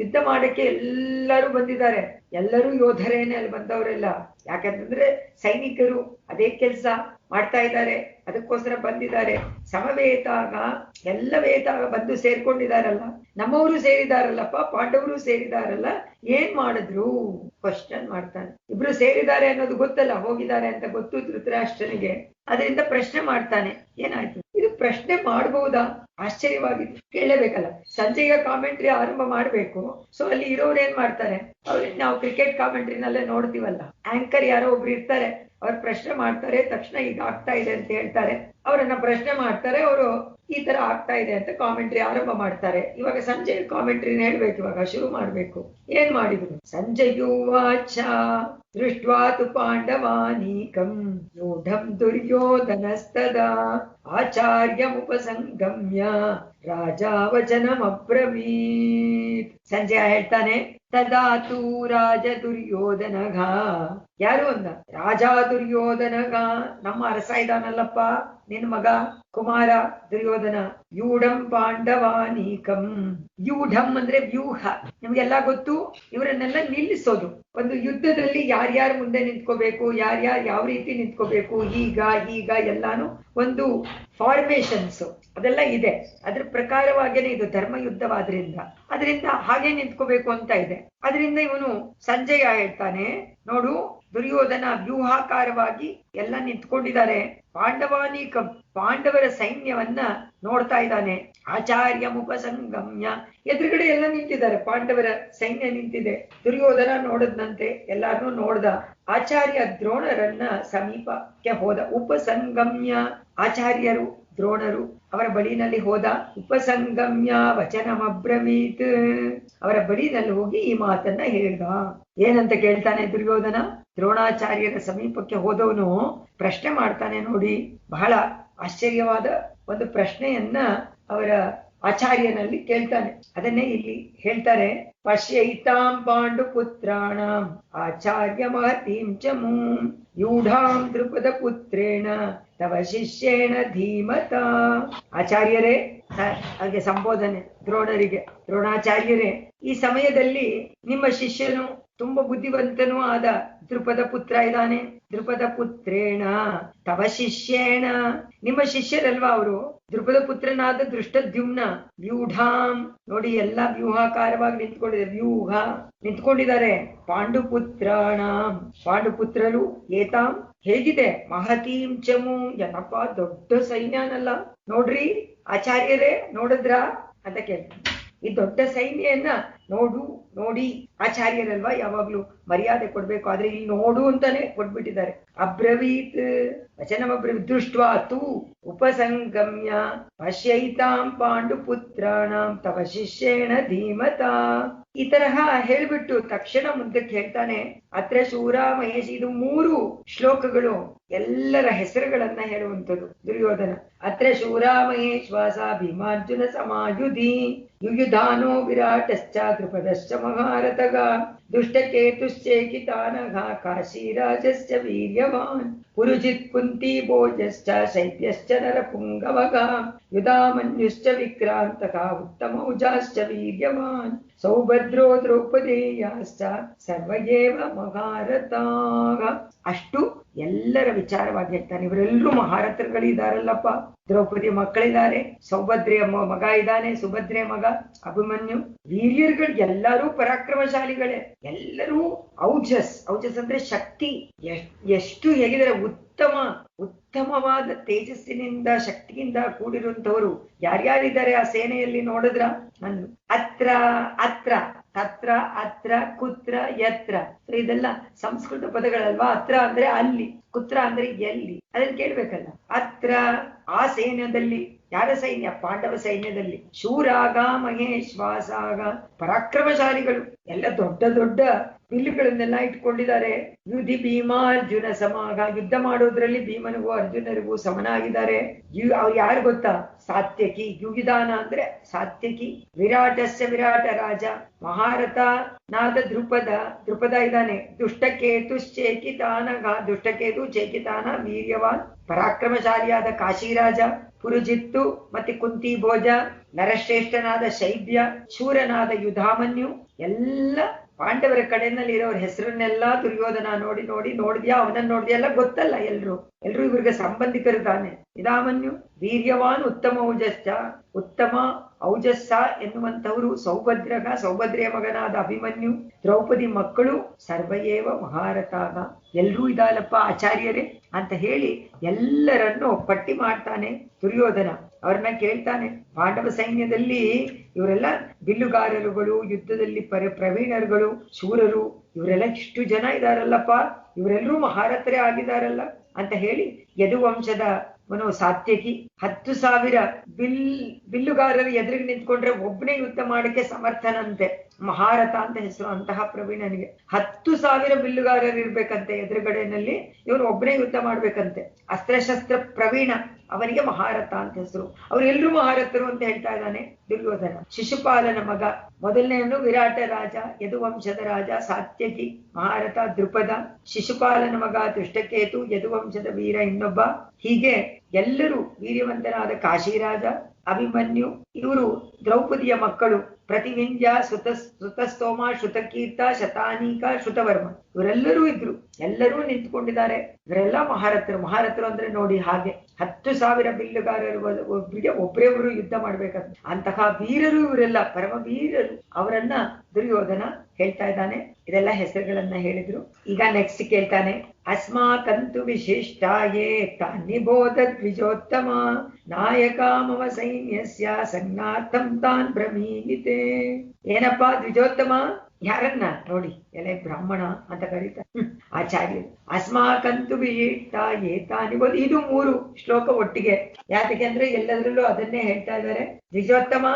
ಯುದ್ಧ ಮಾಡಕ್ಕೆ ಎಲ್ಲರೂ ಬಂದಿದ್ದಾರೆ. ಎಲ್ಲರೂ ಯೋಧರೇನೆ ಅಲ್ಲಿ ಬಂದವರೆಲ್ಲ. ಯಾಕಂತಂದ್ರೆ ಸೈನಿಕರು ಅದೇ ಕೆಲಸ ಮಾಡ್ತಾ ಇದ್ದಾರೆ, ಅದಕ್ಕೋಸ್ಕರ ಬಂದಿದ್ದಾರೆ. ಸಮವೇತಾಗ ಎಲ್ಲ ವೇತಾಗ ಬಂದು ಸೇರ್ಕೊಂಡಿದಾರಲ್ಲ, ನಮ್ಮವರು ಸೇರಿದಾರಲ್ಲಪ್ಪ, ಪಾಂಡವರು ಸೇರಿದಾರಲ್ಲ, ಏನ್ ಮಾಡಿದ್ರು ಕ್ವಶನ್ ಮಾಡ್ತಾನೆ. ಇಬ್ರು ಸೇರಿದ್ದಾರೆ ಅನ್ನೋದು ಗೊತ್ತಲ್ಲ, ಹೋಗಿದ್ದಾರೆ ಅಂತ ಗೊತ್ತು ಧೃತರಾಷ್ಟ್ರನಿಗೆ. ಅದರಿಂದ ಪ್ರಶ್ನೆ ಮಾಡ್ತಾನೆ, ಏನಾಯ್ತು ಇದು ಪ್ರಶ್ನೆ ಮಾಡಬಹುದಾ? ಆಶ್ಚರ್ಯವಾಗಿತ್ತು, ಕೇಳಲೇಬೇಕಲ್ಲ. ಸಂಜೆಯ ಕಾಮೆಂಟ್ರಿ ಆರಂಭ ಮಾಡ್ಬೇಕು. ಸೊ ಅಲ್ಲಿ ಇರೋರು ಏನ್ ಮಾಡ್ತಾರೆ, ಅವ್ರಿಗೆ ನಾವು ಕ್ರಿಕೆಟ್ ಕಾಮೆಂಟ್ರಿನಲ್ಲೇ ನೋಡ್ತೀವಲ್ಲ, ಆಂಕರ್ ಯಾರೋ ಒಬ್ರು ಇರ್ತಾರೆ, ಅವ್ರು ಪ್ರಶ್ನೆ ಮಾಡ್ತಾರೆ, ತಕ್ಷಣ ಈಗ ಆಗ್ತಾ ಇದೆ ಅಂತ ಹೇಳ್ತಾರೆ. ಅವರನ್ನ ಪ್ರಶ್ನೆ ಮಾಡ್ತಾರೆ, ಅವರು ಈ ತರ ಆಗ್ತಾ ಇದೆ ಅಂತ ಕಾಮೆಂಟ್ರಿ ಆರಂಭ ಮಾಡ್ತಾರೆ. ಇವಾಗ ಸಂಜೆ ಕಾಮೆಂಟ್ರಿನ ಹೇಳ್ಬೇಕು, ಇವಾಗ ಶುರು ಮಾಡ್ಬೇಕು. ಏನ್ ಮಾಡಿದ್ರು? ಸಂಜಯುವಾಚ ದೃಷ್ಟ್ವಾ ತು ಪಾಂಡವಾನೀಕಂ ಯೂಢಂ ದುರ್ಯೋಧನಸ್ತದಾ ಆಚಾರ್ಯಮುಪಸಂಗಮ್ಯ ರಾಜಾ ವಚನಮಬ್ರವೀತ್. ಸಂಜಯ ಹೇಳ್ತಾನೆ, ತದಾತು ರಾಜ ದುರ್ಯೋಧನಗ, ಯಾರು ಅಂದ? ರಾಜ ದುರ್ಯೋಧನಗ, ನಮ್ಮ ಅರಸ ಇದಾನಲ್ಲಪ್ಪ, ನಿನ್ ಮಗ ಕುಮಾರ ದುರ್ಯೋಧನ. ಯೂಢಂ ಪಾಂಡವಾನೀಕಂ, ಯೂಢಂ ಅಂದ್ರೆ ವ್ಯೂಹ, ನಿಮ್ಗೆಲ್ಲ ಗೊತ್ತು. ಇವರನ್ನೆಲ್ಲ ನಿಲ್ಲಿಸೋದು, ಒಂದು ಯುದ್ಧದಲ್ಲಿ ಯಾರ್ಯಾರು ಮುಂದೆ ನಿಂತ್ಕೋಬೇಕು, ಯಾರ್ಯಾರು ಯಾವ ರೀತಿ ನಿಂತ್ಕೋಬೇಕು, ಈಗ ಎಲ್ಲಾನು ಒಂದು ಫಾರ್ಮೇಶನ್ಸ್ ಅದೆಲ್ಲ ಇದೆ. ಅದ್ರ ಪ್ರಕಾರವಾಗೇನೆ ಇದು ಧರ್ಮ ಯುದ್ಧವಾದ್ರಿಂದ ಹಾಗೆ ನಿಂತ್ಕೋಬೇಕು ಅಂತ ಇದೆ. ಅದರಿಂದ ಇವನು ಸಂಜಯ ಹೇಳ್ತಾನೆ, ನೋಡು ದುರ್ಯೋಧನ ವ್ಯೂಹಾಕಾರವಾಗಿ ಎಲ್ಲ ನಿಂತ್ಕೊಂಡಿದ್ದಾರೆ. ಪಾಂಡವಾನೀಕಂ, ಪಾಂಡವರ ಸೈನ್ಯವನ್ನ ನೋಡ್ತಾ ಇದ್ದಾನೆ. ಆಚಾರ್ಯ ಮುಪಸಂಗಮ್ಯ, ಎದುರುಗಡೆ ಎಲ್ಲ ನಿಂತಿದ್ದಾರೆ, ಪಾಂಡವರ ಸೈನ್ಯ ನಿಂತಿದೆ. ದುರ್ಯೋಧನ ನೋಡದ್ನಂತೆ, ಎಲ್ಲಾರನ್ನೂ ನೋಡ್ದ. ಆಚಾರ್ಯ ದ್ರೋಣರನ್ನ ಸಮೀಪಕ್ಕೆ ಹೋದ. ಉಪಸಂಗಮ್ಯ, ಆಚಾರ್ಯರು ದ್ರೋಣರು ಅವರ ಬಳಿನಲ್ಲಿ ಹೋದ. ಉಪಸಂಗಮ್ಯ ವಚನಮಬ್ರವೀತ್, ಅವರ ಬಳಿನಲ್ಲಿ ಹೋಗಿ ಈ ಮಾತನ್ನ ಹೇಳ್ದ. ಏನಂತ ಕೇಳ್ತಾನೆ ದುರ್ಯೋಧನ? ದ್ರೋಣಾಚಾರ್ಯರ ಸಮೀಪಕ್ಕೆ ಹೋದವನು ಪ್ರಶ್ನೆ ಮಾಡ್ತಾನೆ ನೋಡಿ, ಬಹಳ ಆಶ್ಚರ್ಯವಾದ ಒಂದು ಪ್ರಶ್ನೆಯನ್ನ ಅವರ ಆಚಾರ್ಯನಲ್ಲಿ ಕೇಳ್ತಾನೆ. ಅದನ್ನೇ ಇಲ್ಲಿ ಹೇಳ್ತಾರೆ. ಪಶ್ಯೈತಾಂ ಪಾಂಡು ಪುತ್ರಾಣಂ ಆಚಾರ್ಯ ಮಹತೀಂ ಚ ಮೂಂ ಯೂಢಾಂ ದ್ರುಪದ ಪುತ್ರೇಣ ತವ ಶಿಷ್ಯೇಣ ಧೀಮತ. ಆಚಾರ್ಯರೇ, ಹಾಗೆ ಸಂಬೋಧನೆ ದ್ರೋಣರಿಗೆ. ದ್ರೋಣಾಚಾರ್ಯರೇ, ಈ ಸಮಯದಲ್ಲಿ ನಿಮ್ಮ ಶಿಷ್ಯನು ತುಂಬಾ ಬುದ್ಧಿವಂತನೂ ಆದ ದ್ರುಪದ ಪುತ್ರ ಇದ್ದಾನೆ. ದ್ರುಪದ ಪುತ್ರೇಣ ತವ ಶಿಷ್ಯೇಣ, ನಿಮ್ಮ ಶಿಷ್ಯರಲ್ವಾ ಅವರು. ದ್ರುಪದ ಪುತ್ರನಾದ ದೃಷ್ಟದ್ಯುಮ್ನ. ವ್ಯೂಢಾಂ, ನೋಡಿ ಎಲ್ಲ ವ್ಯೂಹಾಕಾರವಾಗಿ ವ್ಯೂಹ ನಿಂತ್ಕೊಂಡಿದ್ದಾರೆ. ಪಾಂಡುಪುತ್ರಾಣ, ಪಾಂಡುಪುತ್ರರು. ಏತಾಂ, ಹೇಗಿದೆ? ಮಹತೀಂ ಚಮು, ಏನಪ್ಪ ದೊಡ್ಡ ಸೈನ್ಯನಲ್ಲ ನೋಡ್ರಿ ಆಚಾರ್ಯರೇ, ನೋಡಿದ್ರ ಅಂತ ಕೇಳ್ತಾರೆ. ಈ ದೊಡ್ಡ ಸೈನ್ಯನ್ನ ನೋಡಿ ಆಚಾರ್ಯರಲ್ವಾ, ಯಾವಾಗ್ಲೂ ಮರ್ಯಾದೆ ಕೊಡ್ಬೇಕು, ಆದ್ರೆ ಇಲ್ಲಿ ನೋಡು ಅಂತಾನೆ ಕೊಟ್ಬಿಟ್ಟಿದ್ದಾರೆ. ಅಬ್ರವೀತ್ ವಚನಮಬ್ರವೀತ್ ದೃಷ್ಟ್ವಾ ತು ಉಪಸಂಗಮ್ಯ ಪಶ್ಯೈತಾಂ ಪಾಂಡುಪುತ್ರಾಣಂ ತವ ಶಿಷ್ಯೇಣ ಧೀಮತ. ಈ ತರಹ ಹೇಳ್ಬಿಟ್ಟು ತಕ್ಷಣ ಮುಂದಕ್ಕೆ ಹೇಳ್ತಾನೆ, ಅತ್ರ ಶೂರ ಮಹೇಶ್. ಇದು 3 ಶ್ಲೋಕಗಳು ಎಲ್ಲರ ಹೆಸರುಗಳನ್ನ ಹೇಳುವಂಥದ್ದು ದುರ್ಯೋಧನ. ಅತ್ರ ಶೂರ ಮಹೇಶ್ವಾಸ ಭೀಮಾರ್ಜುನ ಸಮಾಯುಧಿ ಯುಯುಧಾನೋ ವಿರಾಟಶ್ಚ ದ್ರುಪದಶ್ಚ ಮಹಾರಥಗ ದುಷ್ಟಕೇತುಶ್ಚೇಕಿತಾನಘ ಕಾಶೀರಾಜಶ್ಚ ವೀರ್ಯವಾನ್ ಪುರುಜಿತ್ ಕುಂತಿ ಭೋಜಶ್ಚ ಶೈತ್ಯಶ್ಚ ನರಪುಂಗವಗ ಯುಧಾಮನ್ಯುಶ್ಚ ವಿಕ್ರಾಂತಕ ಉತ್ತಮೌಜಾಶ್ಚ ವೀರ್ಯವಾನ್ ಸೌಭದ್ರೋ ದ್ರೌಪದೇಯಾಶ್ಚ ಸರ್ವಯೇವ ಮಹಾರಥಾಗ. ಅಷ್ಟು ಎಲ್ಲರ ವಿಚಾರವಾಗಿ ಹೇಳ್ತಾನೆ. ಇವರೆಲ್ಲರೂ ಮಹಾರಥರುಗಳಿದಾರಲ್ಲಪ್ಪ. ದ್ರೌಪದಿ ಮಕ್ಕಳಿದ್ದಾರೆ, ಸೌಭದ್ರೆಯ ಮಗ ಇದ್ದಾನೆ, ಸುಭದ್ರೆ ಮಗ ಅಭಿಮನ್ಯು. ವೀರ್ಯರುಗಳು ಎಲ್ಲರೂ ಪರಾಕ್ರಮಶಾಲಿಗಳೇ, ಎಲ್ಲರೂ ಔಜಸ್ ಅಂದ್ರೆ ಶಕ್ತಿ. ಎಷ್ಟು ಹೇಗಿದರೆ ಉತ್ತಮವಾದ ತೇಜಸ್ಸಿನಿಂದ ಶಕ್ತಿಯಿಂದ ಕೂಡಿರುವಂತವರು ಯಾರ್ಯಾರಿದ್ದಾರೆ ಆ ಸೇನೆಯಲ್ಲಿ ನೋಡಿದ್ರ? ಅತ್ರ ತತ್ರ ಅತ್ರ ಕುತ್ರ ಯತ್ರ, ಇದೆಲ್ಲ ಸಂಸ್ಕೃತ ಪದಗಳಲ್ವಾ. ಅತ್ರ ಅಂದ್ರೆ ಅಲ್ಲಿ, ಕುತ್ರ ಅಂದ್ರೆ ಎಲ್ಲಿ, ಅದನ್ನ ಕೇಳ್ಬೇಕಲ್ಲ. ಅತ್ರ ಆ ಸೈನ್ಯದಲ್ಲಿ, ಯಾರ ಸೈನ್ಯ? ಪಾಂಡವ ಸೈನ್ಯದಲ್ಲಿ. ಶೂರಾಗ ಮಹೇಶ್ವಾಸಾಗ, ಪರಾಕ್ರಮಶಾಲಿಗಳು, ಎಲ್ಲ ದೊಡ್ಡ ದೊಡ್ಡ ಬಿಲ್ಲುಗಳನ್ನೆಲ್ಲ ಇಟ್ಕೊಂಡಿದ್ದಾರೆ. ಯುಧಿ ಭೀಮಾರ್ಜುನ ಸಮಾಗ, ಯುದ್ಧ ಮಾಡೋದ್ರಲ್ಲಿ ಭೀಮನಿಗೂ ಅರ್ಜುನರಿಗೂ ಸಮನಾಗಿದ್ದಾರೆ. ಅವ್ರು ಯಾರು ಗೊತ್ತಾ? ಸಾತ್ಯಕಿ. ಯುಗಿದಾನ ಅಂದ್ರೆ ಸಾತ್ಯಕಿ. ವಿರಾಟಸ್ಯ ವಿರಾಟ ರಾಜ, ಮಹಾರಥ ನಾದ ದ್ರುಪದ ಇದ್ದಾನೆ. ದುಷ್ಟಕೇತುಶ್ಚೇಕಿತಾನಗ, ದುಷ್ಟಕೇತು ಚೇಕಿತಾನ ವೀರ್ಯವಾನ್ ಪರಾಕ್ರಮಶಾಲಿಯಾದ ಕಾಶಿರಾಜ. ಪುರುಜಿತ್ತು ಮತ್ತೆ ಕುಂತಿ ಭೋಜ, ನರಶ್ರೇಷ್ಠನಾದ ಶೈಬ್ಯ, ಶೂರನಾದ ಯುಧಾಮನ್ಯು, ಎಲ್ಲ ಪಾಂಡವರ ಕಡೆಯಲ್ಲಿ ಇರೋರ ಹೆಸರನ್ನೆಲ್ಲ ದುರ್ಯೋಧನ ನೋಡಿ ನೋಡಿ ನೋಡಿದ್ಯಾ, ಅವನನ್ನ ನೋಡಿದ್ಯಾ ಎಲ್ಲ ಗೊತ್ತಲ್ಲ. ಎಲ್ರು ಇವ್ರಿಗೆ ಸಂಬಂಧಿಕರು ತಾನೆ. ಇದಾಮನ್ಯು ವೀರ್ಯವಾನ್ ಉತ್ತಮ ಔಜಸ್ಸ, ಉತ್ತಮ ಔಜಸ್ಸ ಎನ್ನುವಂತವರು ಸೌಭದ್ರೆಯ ಮಗನಾದ ಅಭಿಮನ್ಯು, ದ್ರೌಪದಿ ಮಕ್ಕಳು ಸರ್ವಯೇವ ಮಹಾರಥಾಗ, ಎಲ್ರೂ ಇದಾಲಪ್ಪ ಆಚಾರ್ಯರೇ ಅಂತ ಹೇಳಿ ಎಲ್ಲರನ್ನು ಪಟ್ಟಿ ಮಾಡ್ತಾನೆ ದುರ್ಯೋಧನ. ಅವ್ರನ್ನ ಕೇಳ್ತಾನೆ, ಪಾಂಡವ ಸೈನ್ಯದಲ್ಲಿ ಇವರೆಲ್ಲ ಬಿಲ್ಲುಗಾರರುಗಳು, ಯುದ್ಧದಲ್ಲಿ ಪ್ರವೀಣರುಗಳು, ಶೂರರು, ಇವರೆಲ್ಲ ಇಷ್ಟು ಜನ ಇದಾರಲ್ಲಪ್ಪ, ಇವರೆಲ್ಲರೂ ಮಹಾರಥರೇ ಆಗಿದಾರಲ್ಲ ಅಂತ ಹೇಳಿ ಯದುವಂಶದ ಸಾತ್ಯಕಿ 10,000 ಬಿಲ್ಲುಗಾರರು ಎದುರಿಗೆ ನಿಂತ್ಕೊಂಡ್ರೆ ಒಬ್ಬನೇ ಯುದ್ಧ ಮಾಡಕ್ಕೆ ಸಮರ್ಥನಂತೆ. ಮಹಾರಥ ಅಂತ ಹೆಸರು ಅಂತಹ ಪ್ರವೀಣನಿಗೆ. 10,000 ಬಿಲ್ಲುಗಾರರು ಇರ್ಬೇಕಂತೆ ಎದುರುಗಡೆನಲ್ಲಿ, ಇವನು ಒಬ್ಬನೇ ಯುದ್ಧ ಮಾಡ್ಬೇಕಂತೆ. ಅಸ್ತ್ರಶಸ್ತ್ರ ಪ್ರವೀಣ, ಅವನಿಗೆ ಮಹಾರಥ ಅಂತ ಹೆಸರು. ಅವ್ರೆಲ್ರೂ ಮಹಾರಥರು ಅಂತ ಹೇಳ್ತಾ ಇದ್ದಾನೆ ದುರ್ಯೋಧನ. ಶಿಶುಪಾಲನ ಮಗ ಮೊದಲನೆಯವನು ವಿರಾಟ ರಾಜ, ಯದುವಂಶದ ರಾಜ ಸಾತ್ಯಕಿ, ಮಹಾರಥ ದೃಪದ. ಶಿಶುಪಾಲನ ಮಗ ದುಷ್ಟಕೇತು, ಯದುವಂಶದ ವೀರ ಇನ್ನೊಬ್ಬ. ಹೀಗೆ ಎಲ್ಲರೂ ವೀರ್ಯವಂತನಾದ ಕಾಶಿರಾಜ, ಅಭಿಮನ್ಯು, ಇವರು ದ್ರೌಪದಿಯ ಮಕ್ಕಳು ಪ್ರತಿವಿಂಧ್ಯ, ಶ್ರುತಸ್ತೋಮ, ಶ್ರುತಕೀರ್ತ, ಶತಾನೀಕ, ಶ್ರುತವರ್ಮ, ಇವರೆಲ್ಲರೂ ಇದ್ರು. ಎಲ್ಲರೂ ನಿಂತ್ಕೊಂಡಿದ್ದಾರೆ. ಇವರೆಲ್ಲ ಮಹಾರಥರು ಅಂದ್ರೆ ನೋಡಿ ಹಾಗೆ 10,000 ಬಿಲ್ಲುಗಾರರು ಒಬ್ಬರೇ ಯುದ್ಧ ಮಾಡ್ಬೇಕಂತ. ಅಂತಹ ವೀರರು ಇವರೆಲ್ಲ, ಪರಮ ವೀರರು. ಅವರನ್ನ ದುರ್ಯೋಧನ ಹೇಳ್ತಾ ಇದ್ದಾನೆ. ಇದೆಲ್ಲ ಹೆಸರುಗಳನ್ನ ಹೇಳಿದ್ರು. ಈಗ ನೆಕ್ಸ್ಟ್ ಕೇಳ್ತಾನೆ, ಅಸ್ಮಾಕಂತು ವಿಶಿಷ್ಟಾಯೇ ತಾನ್ನಿಬೋಧ ದ್ವಿಜೋತ್ತಮ ನಾಯಕ ಮಮ ಸೈನ್ಯಸ್ಯ ಸಂಜ್ಞಾರ್ಥಂ ತಾನ್ ಬ್ರಹೀಮಿತೆ. ಏನಪ್ಪಾ ದ್ವಿಜೋತ್ತಮ, ಯಾರನ್ನ ನೋಡಿ ಎಲೆ ಬ್ರಾಹ್ಮಣ ಅಂತ ಕರೀತಾರೆ ಆಚಾರ್ಯರು. ಅಸ್ಮಾಕಂತು ವಿಶಿಷ್ಟ ಏತಾನಿಬೋದು, ಇದು 3 ಶ್ಲೋಕ ಒಟ್ಟಿಗೆ. ಯಾತಕ್ಕೆ ಅಂದ್ರೆ ಎಲ್ಲದರಲ್ಲೂ ಅದನ್ನೇ ಹೇಳ್ತಾ ಇದ್ದಾರೆ. ದ್ವಿಜೋತ್ತಮ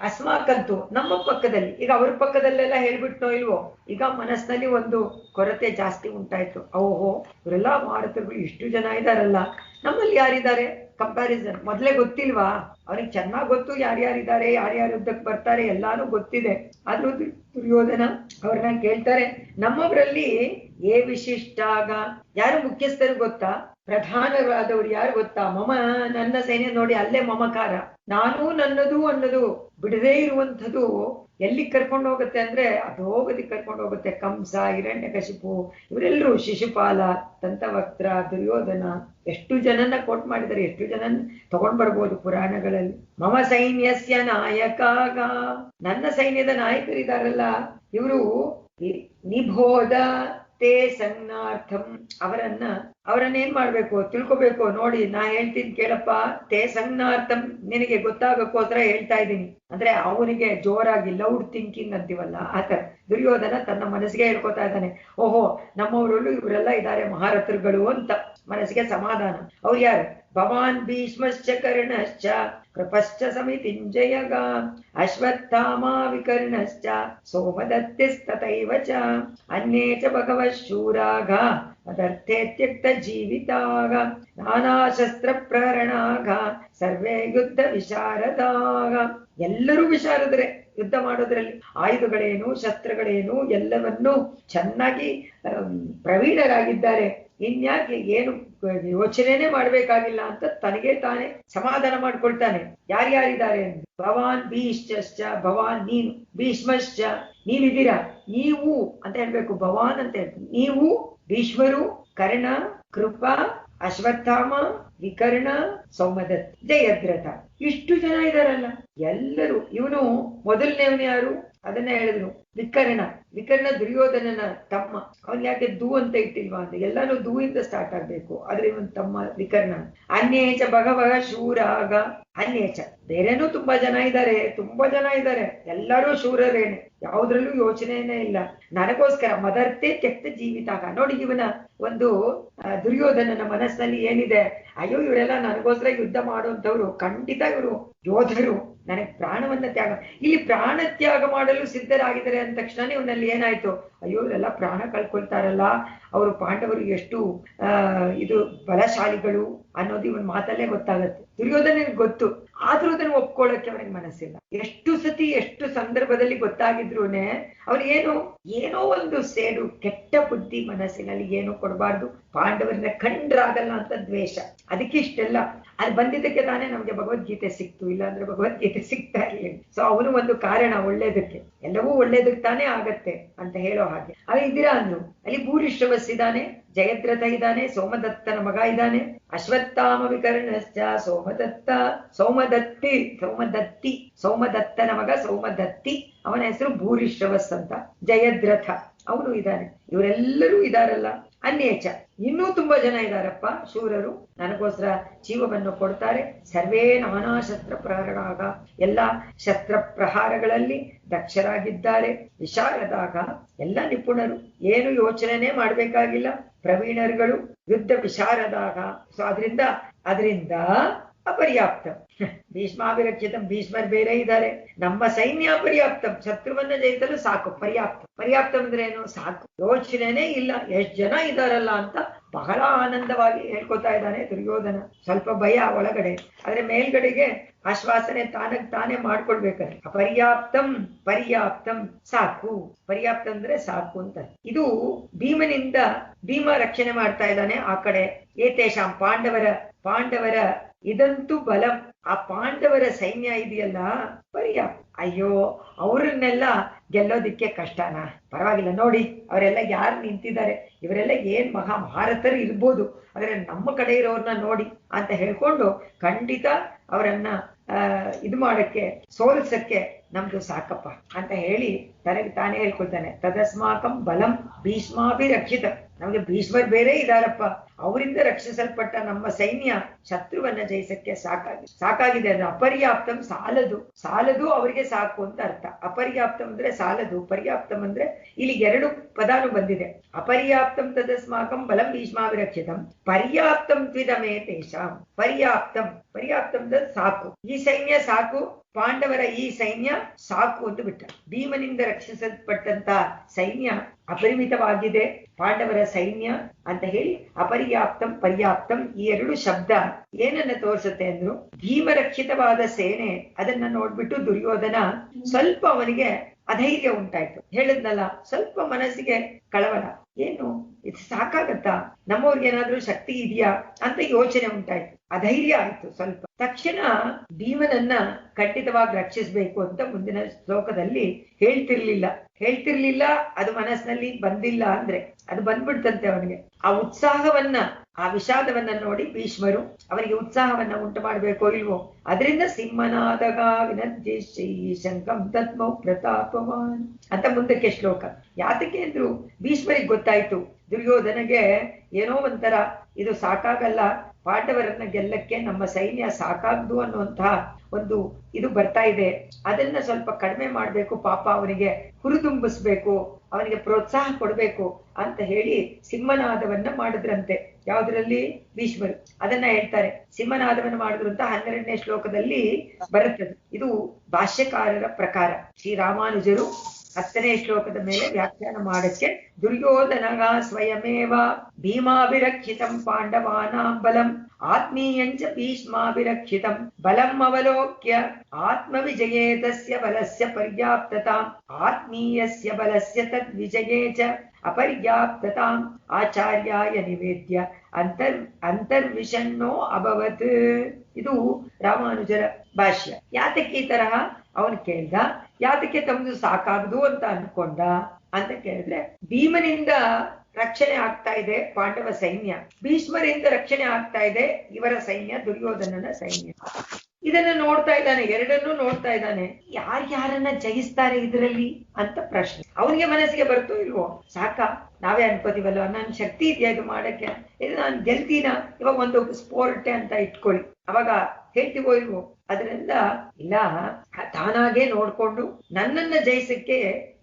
ಅಸ್ಮಾಕಂತು, ನಮ್ಮ ಪಕ್ಕದಲ್ಲಿ. ಈಗ ಅವ್ರ ಪಕ್ಕದಲ್ಲೆಲ್ಲ ಹೇಳ್ಬಿಟ್ನೋ ಇಲ್ವೋ, ಈಗ ಮನಸ್ಸಿನಲ್ಲಿ ಒಂದು ಕೊರತೆ ಜಾಸ್ತಿ ಉಂಟಾಯ್ತು. ಓಹೋ, ಇವರೆಲ್ಲ ಭಾರತಗಳು ಇಷ್ಟು ಜನ ಇದಾರಲ್ಲ, ನಮ್ಮಲ್ಲಿ ಯಾರಿದ್ದಾರೆ ಕಂಪ್ಯಾರಿಸನ್. ಮೊದ್ಲೇ ಗೊತ್ತಿಲ್ವಾ ಅವ್ರಿಗೆ? ಚೆನ್ನಾಗ್ ಗೊತ್ತು ಯಾರ್ಯಾರಿದ್ದಾರೆ, ಯಾರ್ಯಾರು ಯುದ್ಧಕ್ಕೆ ಬರ್ತಾರೆ, ಎಲ್ಲಾನು ಗೊತ್ತಿದೆ. ಆದ್ರೂ ದುರ್ಯೋಧನ ಅವ್ರನ್ನ ಕೇಳ್ತಾರೆ, ನಮ್ಮವರಲ್ಲಿ ವಿಶಿಷ್ಟಾಗ ಯಾರು ಮುಖ್ಯಸ್ಥರು ಗೊತ್ತಾ? ಪ್ರಧಾನರಾದವ್ರು ಯಾರು ಗೊತ್ತಾ? ನನ್ನ ಸೈನ್ಯ ನೋಡಿ, ಅಲ್ಲೇ ಮಮಕಾರ, ನಾನು ನನ್ನದು ಅನ್ನೋದು ಬಿಡದೇ ಇರುವಂಥದ್ದು ಎಲ್ಲಿ ಕರ್ಕೊಂಡು ಹೋಗುತ್ತೆ ಅಂದ್ರೆ ಅಧೋಗತಿ ಕರ್ಕೊಂಡು ಹೋಗುತ್ತೆ. ಕಂಸ, ಹಿರಣ್ಯಕಶಿಪು, ಇವರೆಲ್ಲರೂ, ಶಿಶುಪಾಲ, ದಂತವಕ್ತ್ರ, ದುರ್ಯೋಧನ, ಎಷ್ಟು ಜನನ ಕೋಟ್ ಮಾಡಿದ್ದಾರೆ, ಎಷ್ಟು ಜನನ್ ತಗೊಂಡ್ ಬರ್ಬೋದು ಪುರಾಣಗಳಲ್ಲಿ. ಮಮ ಸೈನ್ಯಸ್ಯ ನಾಯಕಾಗ, ನನ್ನ ಸೈನ್ಯದ ನಾಯಕರಿದಾರಲ್ಲ ಇವರು ನಿಬೋಧ ತೇ ಸಂಜ್ಞಾರ್ಥಂ, ಅವರನ್ನೇನ್ ಮಾಡ್ಬೇಕು ತಿಳ್ಕೊಬೇಕು. ನೋಡಿ ನಾ ಹೇಳ್ತೀನಿ ಕೇಳಪ್ಪ, ತೇ ಸಂಜ್ಞಾರ್ಥಂ, ನಿನಗೆ ಗೊತ್ತಾಗಕ್ಕೋಸ್ಕರ ಹೇಳ್ತಾ ಇದ್ದೀನಿ. ಅಂದ್ರೆ ಅವನಿಗೆ ಜೋರಾಗಿ ಲೌಡ್ ಥಿಂಕಿಂಗ್ ಅಂತೀವಲ್ಲ ಆತರ. ದುರ್ಯೋಧನ ತನ್ನ ಮನಸ್ಸಿಗೆ ಹೇಳ್ಕೊತಾ ಇದ್ದಾನೆ, ಓಹೋ ನಮ್ಮವರಲ್ಲೂ ಇವರೆಲ್ಲ ಇದ್ದಾರೆ ಮಹಾರಥರುಗಳು ಅಂತ ಮನಸ್ಸಿಗೆ ಸಮಾಧಾನ. ಅವ್ರು ಯಾರು? ಭವಾನ್ ಭೀಷ್ಮಶ್ಚ ಕರ್ಣಶ್ಚ ಕೃಪಶ್ಚ ಸಮಿತಿಂಜಯಗ ಅಶ್ವತ್ಥಾಮ ವಿಕರ್ಣಶ್ಚ ಸೋಮದತ್ತಿಸ್ತತೈವ ಚ ಅನ್ಯೇ ಚ ಭಗವಃ ಶೂರಾಗ ಅದರ್ಥೇ ತ್ಯಕ್ತ ಜೀವಿತಾಗ ನಾನಾ ಶಸ್ತ್ರ ಪ್ರಹರಣಾಗ ಸರ್ವೇ ಯುದ್ಧ ವಿಶಾರದಾಗ. ಎಲ್ಲರೂ ವಿಶಾರದ್ರೆ ಯುದ್ಧ ಮಾಡೋದ್ರಲ್ಲಿ. ಆಯುಧಗಳೇನು, ಶಸ್ತ್ರಗಳೇನು ಎಲ್ಲವನ್ನೂ ಚೆನ್ನಾಗಿ ಪ್ರವೀಣರಾಗಿದ್ದಾರೆ. ಇನ್ಯಾಕೆ ಏನು ಯೋಚನೆನೇ ಮಾಡ್ಬೇಕಾಗಿಲ್ಲ ಅಂತ ತನಗೆ ತಾನೇ ಸಮಾಧಾನ ಮಾಡ್ಕೊಳ್ತಾನೆ. ಯಾರ್ಯಾರಿದ್ದಾರೆ? ಭವಾನ್ ಭೀಷ್ಮಶ್ಚ, ಭವಾನ್ ನೀನು, ಭೀಷ್ಮಶ್ಚ ನೀವಿದ್ದೀರಾ, ನೀವು ಅಂತ ಹೇಳ್ಬೇಕು, ಭವಾನ್ ಅಂತ ಹೇಳ್ಬೇಕು. ನೀವು, ಭೀಷ್ಮರು, ಕರ್ಣ, ಕೃಪ, ಅಶ್ವತ್ಥಾಮ, ವಿಕರ್ಣ, ಸೌಮದತ್, ಜಯದ್ರಥ, ಇಷ್ಟು ಜನ ಇದಾರಲ್ಲ ಎಲ್ಲರೂ. ಇವನು ಮೊದಲನೇವನು ಯಾರು? ಅದನ್ನ ಹೇಳಿದ್ರು, ವಿಕರ್ಣ ದುರ್ಯೋಧನನ ತಮ್ಮ. ಅವನ್ ಯಾಕೆ ದೂ ಅಂತ ಇಟ್ಟಿಲ್ವಾ ಅಂತ, ಎಲ್ಲಾನು ದೂ ಇಂದ ಸ್ಟಾರ್ಟ್ ಆಗ್ಬೇಕು. ಆದ್ರೆ ಇವನ್ ತಮ್ಮ ವಿಕರ್ಣ. ಅನ್ಯೇಚ ಭಗವಃ ಶೂರಾಗ, ಅನ್ಯೇಚ ಬೇರೆನೂ ತುಂಬಾ ಜನ ಇದ್ದಾರೆ, ಎಲ್ಲರೂ ಶೂರರೇನೆ, ಯಾವುದ್ರಲ್ಲೂ ಯೋಚನೆನೇ ಇಲ್ಲ. ನನಗೋಸ್ಕರ ಮದರ್ಥೆ ತ್ಯಕ್ತ ಜೀವಿತಾಗ. ನೋಡಿ ಇವನ ಒಂದು ದುರ್ಯೋಧನನ ಮನಸ್ಸಿನಲ್ಲಿ ಏನಿದೆ, ಅಯ್ಯೋ ಇವರೆಲ್ಲ ನನಗೋಸ್ಕರ ಯುದ್ಧ ಮಾಡುವಂತವ್ರು, ಖಂಡಿತ ಇವರು ಯೋಧರು, ನನಗೆ ಪ್ರಾಣವನ್ನ ತ್ಯಾಗ. ಇಲ್ಲಿ ಪ್ರಾಣ ತ್ಯಾಗ ಮಾಡಲು ಸಿದ್ಧರಾಗಿದ್ದಾರೆ ಅಂದ ತಕ್ಷಣ ಇವನಲ್ಲಿ ಏನಾಯ್ತು, ಅಯ್ಯೋ ಇವರೆಲ್ಲ ಪ್ರಾಣ ಕಳ್ಕೊಳ್ತಾರಲ್ಲ, ಅವರು ಪಾಂಡವರು ಎಷ್ಟು ಇದು ಬಲಶಾಲಿಗಳು ಅನ್ನೋದು ಇವನ್ ಮಾತಲ್ಲೇ ಗೊತ್ತಾಗತ್ತೆ. ದುರ್ಯೋಧನಿಗೆ ಗೊತ್ತು ಆದ್ರೂ ಅದನ್ನು ಒಪ್ಕೊಳ್ಳೋಕೆ ಅವನಿಗೆ ಮನಸ್ಸಿಲ್ಲ. ಎಷ್ಟು ಸತಿ ಎಷ್ಟು ಸಂದರ್ಭದಲ್ಲಿ ಗೊತ್ತಾಗಿದ್ರೂನೆ ಅವನಿಗೇನು ಏನೋ ಒಂದು ಸೇಡು, ಕೆಟ್ಟ ಬುದ್ಧಿ ಮನಸ್ಸಿನಲ್ಲಿ ಏನು ಕೊಡಬಾರ್ದು, ಪಾಂಡವರನ್ನ ಕಂಡ್ರಾಗಲ್ಲ ಅಂತ ದ್ವೇಷ. ಅದಕ್ಕೆ ಇಷ್ಟೆಲ್ಲ ಅದು ಬಂದಿದ್ದಕ್ಕೆ ತಾನೇ ನಮ್ಗೆ ಭಗವದ್ಗೀತೆ ಸಿಕ್ತು, ಇಲ್ಲ ಅಂದ್ರೆ ಭಗವದ್ಗೀತೆ ಸಿಗ್ತಾ ಇರ್ಲಿಲ್ಲ. ಸೊ ಅವನು ಒಂದು ಕಾರಣ ಒಳ್ಳೇದಕ್ಕೆ, ಎಲ್ಲವೂ ಒಳ್ಳೇದಕ್ಕೆ ತಾನೇ ಆಗತ್ತೆ ಅಂತ ಹೇಳೋ ಹಾಗೆ. ಅವ ಇದ್ದೀರಾ ಅಂದ್ರು. ಅಲ್ಲಿ ಭೂರಿಶ್ರವಸ್ ಇದ್ದಾನೆ, ಜಯದ್ರಥ ಇದ್ದಾನೆ, ಸೋಮದತ್ತನ ಮಗ ಇದ್ದಾನೆ, ಅಶ್ವತ್ಥಾಮ ವಿಕರ್ಣಶ್ಚ ಸೋಮದತ್ತನ ಮಗ ಸೋಮದತ್ತಿ, ಅವನ ಹೆಸರು ಭೂರಿಶ್ರವಸ್ ಅಂತ. ಜಯದ್ರಥ ಅವನು ಇದ್ದಾನೆ. ಇವರೆಲ್ಲರೂ ಇದಾರಲ್ಲ. ಅನ್ಯೇಚ ಇನ್ನೂ ತುಂಬಾ ಜನ ಇದಾರಪ್ಪ ಶೂರರು, ನನಗೋಸ್ಕರ ಜೀವವನ್ನು ಕೊಡ್ತಾರೆ. ಸರ್ವೇ ನಾನಾ ಶಸ್ತ್ರ ಪ್ರಹಾರದಾಗ, ಎಲ್ಲ ಶಸ್ತ್ರ ಪ್ರಹಾರಗಳಲ್ಲಿ ದಕ್ಷರಾಗಿದ್ದಾರೆ. ವಿಶಾರದಾಗ ಎಲ್ಲ ನಿಪುಣರು, ಏನು ಯೋಚನೆ ಮಾಡ್ಬೇಕಾಗಿಲ್ಲ, ಪ್ರವೀಣರುಗಳು. ಯುದ್ಧ ವಿಶಾರದಾಗ, ಸೊ ಅದರಿಂದ ಅಪರ್ಯಾಪ್ತ. ಭೀಷ್ಮಾಭಿರಕ್ಷಿತಂ, ಭೀಷ್ಮರ್ ಬೇರೆ ಇದ್ದಾರೆ. ನಮ್ಮ ಸೈನ್ಯ ಅಪರ್ಯಾಪ್ತಂ, ಶತ್ರುವನ್ನ ಜಯಿಸಲು ಸಾಕು. ಪರ್ಯಾಪ್ತ ಅಂದ್ರೆ ಏನು? ಸಾಕು, ಯೋಚನೆನೇ ಇಲ್ಲ, ಎಷ್ಟ್ ಜನ ಇದಾರಲ್ಲ ಅಂತ ಬಹಳ ಆನಂದವಾಗಿ ಹೇಳ್ಕೊತಾ ಇದ್ದಾನೆ ದುರ್ಯೋಧನ. ಸ್ವಲ್ಪ ಭಯ ಒಳಗಡೆ, ಆದ್ರೆ ಮೇಲ್ಗಡೆಗೆ ಆಶ್ವಾಸನೆ ತಾನೇ ಮಾಡ್ಕೊಳ್ಬೇಕಾದ್ರೆ. ಪರ್ಯಾಪ್ತಂ ಸಾಕು, ಪರ್ಯಾಪ್ತ ಅಂದ್ರೆ ಸಾಕು ಅಂತ. ಇದು ಭೀಮ ರಕ್ಷಣೆ ಮಾಡ್ತಾ ಇದ್ದಾನೆ ಆ ಕಡೆ. ಏತೇಷಾಂ ಪಾಂಡವರ ಇದಂತೂ ಬಲಂ, ಆ ಪಾಂಡವರ ಸೈನ್ಯ ಇದೆಯಲ್ಲ ಪರ್ಯಾಪ್ತ. ಅಯ್ಯೋ, ಅವರನ್ನೆಲ್ಲ ಗೆಲ್ಲೋದಿಕ್ಕೆ ಕಷ್ಟನಾ? ಪರವಾಗಿಲ್ಲ ನೋಡಿ, ಅವರೆಲ್ಲ ಯಾರು ನಿಂತಿದ್ದಾರೆ, ಇವರೆಲ್ಲ ಏನ್ ಮಹಾಭಾರತರು ಇರ್ಬೋದು, ಆದ್ರೆ ನಮ್ಮ ಕಡೆ ಇರೋರ್ನ ನೋಡಿ ಅಂತ ಹೇಳ್ಕೊಂಡು ಖಂಡಿತ ಅವರನ್ನ ಇದು ಮಾಡಕ್ಕೆ, ಸೋಲಿಸಕ್ಕೆ ನಮ್ದು ಸಾಕಪ್ಪ ಅಂತ ಹೇಳಿ ತನಗೆ ತಾನೇ ಹೇಳ್ಕೊಳ್ತಾನೆ. ತದಸ್ಮಾಕಂ ಬಲಂ ಭೀಷ್ಮಾಭಿರಕ್ಷಿತ, ನಮ್ಗೆ ಭೀಷ್ಮರ್ ಬೇರೆ ಇದಾರಪ್ಪ, ಅವರಿಂದ ರಕ್ಷಿಸಲ್ಪಟ್ಟ ನಮ್ಮ ಸೈನ್ಯ ಶತ್ರುವನ್ನ ಜಯಿಸಕ್ಕೆ ಸಾಕಾಗಿದೆ. ಅದು ಅಪರ್ಯಾಪ್ತಂ, ಸಾಲದು ಅವರಿಗೆ ಸಾಕು ಅಂತ ಅರ್ಥ. ಅಪರ್ಯಾಪ್ತಂ ಅಂದ್ರೆ ಸಾಲದು, ಪರ್ಯಾಪ್ತಂ ಅಂದ್ರೆ ಇಲ್ಲಿ ಎರಡು ಪದಾನು ಬಂದಿದೆ. ಅಪರ್ಯಾಪ್ತಂ ತದಸ್ಮಾಕಂ ಬಲಂ ಭೀಷ್ಮಾಭಿರಕ್ಷಿತಂ, ಪರ್ಯಾಪ್ತಂ ತ್ವಿದಮೇ ತೇಷಾಂ. ಪರ್ಯಾಪ್ತಂ ಅಂದ್ರೆ ಸಾಕು, ಈ ಸೈನ್ಯ ಸಾಕು, ಪಾಂಡವರ ಈ ಸೈನ್ಯ ಸಾಕು ಅಂತ ಬಿಟ್ಟ. ಭೀಮನಿಂದ ರಕ್ಷಿಸಲ್ಪಟ್ಟಂತ ಸೈನ್ಯ ಅಪರಿಮಿತವಾಗಿದೆ ಪಾಂಡವರ ಸೈನ್ಯ ಅಂತ ಹೇಳಿ ಅಪರ್ಯಾಪ್ತಂ ಪರ್ಯಾಪ್ತಂ ಈ ಎರಡು ಶಬ್ದ ಏನನ್ನ ತೋರಿಸುತ್ತೆ ಅಂದ್ರು, ಭೀಮರಕ್ಷಿತವಾದ ಸೇನೆ. ಅದನ್ನ ನೋಡ್ಬಿಟ್ಟು ದುರ್ಯೋಧನ ಸ್ವಲ್ಪ ಅವನಿಗೆ ಅಧೈರ್ಯ ಉಂಟಾಯ್ತು. ಹೇಳಿದ್ನಲ್ಲ, ಸ್ವಲ್ಪ ಮನಸ್ಸಿಗೆ ಕಳವಳ, ಏನು ಇದು ಸಾಕಾಗತ್ತಾ, ನಮ್ಮವ್ರಿಗೇನಾದ್ರೂ ಶಕ್ತಿ ಇದೆಯಾ ಅಂತ ಯೋಚನೆ ಉಂಟಾಯ್ತು, ಅಧೈರ್ಯ ಆಯ್ತು ಸ್ವಲ್ಪ. ತಕ್ಷಣ ಭೀಮನನ್ನ ಖಂಡಿತವಾಗಿ ರಕ್ಷಿಸ್ಬೇಕು ಅಂತ ಮುಂದಿನ ಶ್ಲೋಕದಲ್ಲಿ ಹೇಳ್ತಿರ್ಲಿಲ್ಲ. ಅದು ಮನಸ್ಸಿನಲ್ಲಿ ಬಂದಿಲ್ಲ ಅಂದ್ರೆ ಅದು ಬಂದ್ಬಿಡ್ತಂತೆ ಅವನಿಗೆ. ಆ ಉತ್ಸಾಹವನ್ನ, ಆ ವಿಷಾದವನ್ನ ನೋಡಿ ಭೀಷ್ಮರು ಅವನಿಗೆ ಉತ್ಸಾಹವನ್ನ ಉಂಟು ಮಾಡ್ಬೇಕೋ ಇಲ್ವೋ, ಅದರಿಂದ ಸಿಂಹನಾದಗ ವಿನದ್ಯೈ ಶಂಕಂ ತತ್ಮೌ ಪ್ರತಾಪವಾನ್ ಅಂತ ಮುಂದಕ್ಕೆ ಶ್ಲೋಕ. ಯಾತಕ್ಕೆ ಅಂದ್ರು, ಭೀಷ್ಮರಿಗೆ ಗೊತ್ತಾಯ್ತು ದುರ್ಯೋಧನಗೆ ಏನೋ ಒಂಥರ ಇದು ಸಾಕಾಗಲ್ಲ, ಪಾಂಡವರನ್ನ ಗೆಲ್ಲಕ್ಕೆ ನಮ್ಮ ಸೈನ್ಯ ಸಾಕಾಗ್ದು ಅನ್ನುವಂತಹ ಒಂದು ಇದು ಬರ್ತಾ ಇದೆ. ಅದನ್ನ ಸ್ವಲ್ಪ ಕಡಿಮೆ ಮಾಡ್ಬೇಕು, ಪಾಪ ಅವನಿಗೆ ಹುರಿದುಂಬಿಸ್ಬೇಕು, ಅವನಿಗೆ ಪ್ರೋತ್ಸಾಹ ಕೊಡ್ಬೇಕು ಅಂತ ಹೇಳಿ ಸಿಂಹನಾದವನ್ನ ಮಾಡಿದ್ರಂತೆ. ಯಾವ್ದ್ರಲ್ಲಿ? ಭೀಷ್ಮರು ಅದನ್ನ ಹೇಳ್ತಾರೆ. ಸಿಂಹನಾದವನ್ನ ಮಾಡಿದ್ರು ಅಂತ 12ನೇ ಶ್ಲೋಕದಲ್ಲಿ ಬರುತ್ತದೆ. ಇದು ಭಾಷ್ಯಕಾರರ ಪ್ರಕಾರ. ಶ್ರೀರಾಮಾನುಜರು 10ನೇ ಶ್ಲೋಕದ ಮೇಲೆ ವ್ಯಾಖ್ಯಾನ ಮಾಡಕ್ಕೆ, ದುರ್ಯೋಧನಗ ಸ್ವಯಮೇವ ಭೀಮಾಭಿರಕ್ಷಿತಂ ಪಾಂಡವಾನಾಂ ಬಲಂ ಆತ್ಮೀಯಂಚ ಭೀಷ್ಮಾಭಿರಕ್ಷಿತಂ ಬಲಂ ಅವಲೋಕ್ಯ ಆತ್ಮವಿಜಯೇ ತಸ್ಯ ಬಲಸ್ಯ ಪರ್ಯಾಪ್ತತಾಂ ಆತ್ಮೀಯಸ್ಯ ಬಲಸ್ಯ ತದ್ವಿಜಯೇ ಚ ಅಪರ್ಯಾಪ್ತತಾಂ ಆಚಾರ್ಯಾಯ ನಿವೇದ್ಯ ಅಂತರ್ವಿಷಣ್ಣೋ ಅಭವತ್. ಇದು ರಾಮಾನುಜರ ಭಾಷ್ಯ. ಯಾತಕ್ಕೆ ಈ ತರಹ ಅವನು ಕೇಳ್ದ, ಯಾತಕ್ಕೆ ತಮ್ದು ಸಾಕಾಗದು ಅಂತ ಅನ್ಕೊಂಡ ಅಂತ ಕೇಳಿದ್ರೆ, ಭೀಮನಿಂದ ರಕ್ಷಣೆ ಆಗ್ತಾ ಇದೆ ಪಾಂಡವ ಸೈನ್ಯ, ಭೀಷ್ಮರಿಂದ ರಕ್ಷಣೆ ಆಗ್ತಾ ಇದೆ ಇವರ ಸೈನ್ಯ, ದುರ್ಯೋಧನನ ಸೈನ್ಯ. ಇದನ್ನ ನೋಡ್ತಾ ಇದ್ದಾನೆ, ಎರಡನ್ನೂ ನೋಡ್ತಾ ಇದ್ದಾನೆ. ಯಾರ್ಯಾರನ್ನ ಜಯಿಸ್ತಾರೆ ಇದರಲ್ಲಿ ಅಂತ ಪ್ರಶ್ನೆ ಅವನಿಗೆ ಮನಸ್ಸಿಗೆ ಬರ್ತೋ ಇಲ್ವೋ. ಸಾಕ, ನಾವೇ ಅನ್ಕೋತೀವಲ್ವ, ನನ್ ಶಕ್ತಿ ಇದೆಯಾ ಇದು ಮಾಡಕ್ಕೆ, ಇದು ನಾನು ಗೆಲ್ತೀನ, ಇವಾಗ ಒಂದು ಸ್ಪೋರ್ಟೆ ಅಂತ ಇಟ್ಕೊಳ್ಳಿ, ಅವಾಗ ಹೇಳ್ತೀವೋ ಇಲ್ವೋ. ಅದರಿಂದ ಇಲ್ಲ, ತಾನಾಗೆ ನೋಡ್ಕೊಂಡು ನನ್ನನ್ನ ಜಯಿಸಕ್ಕೆ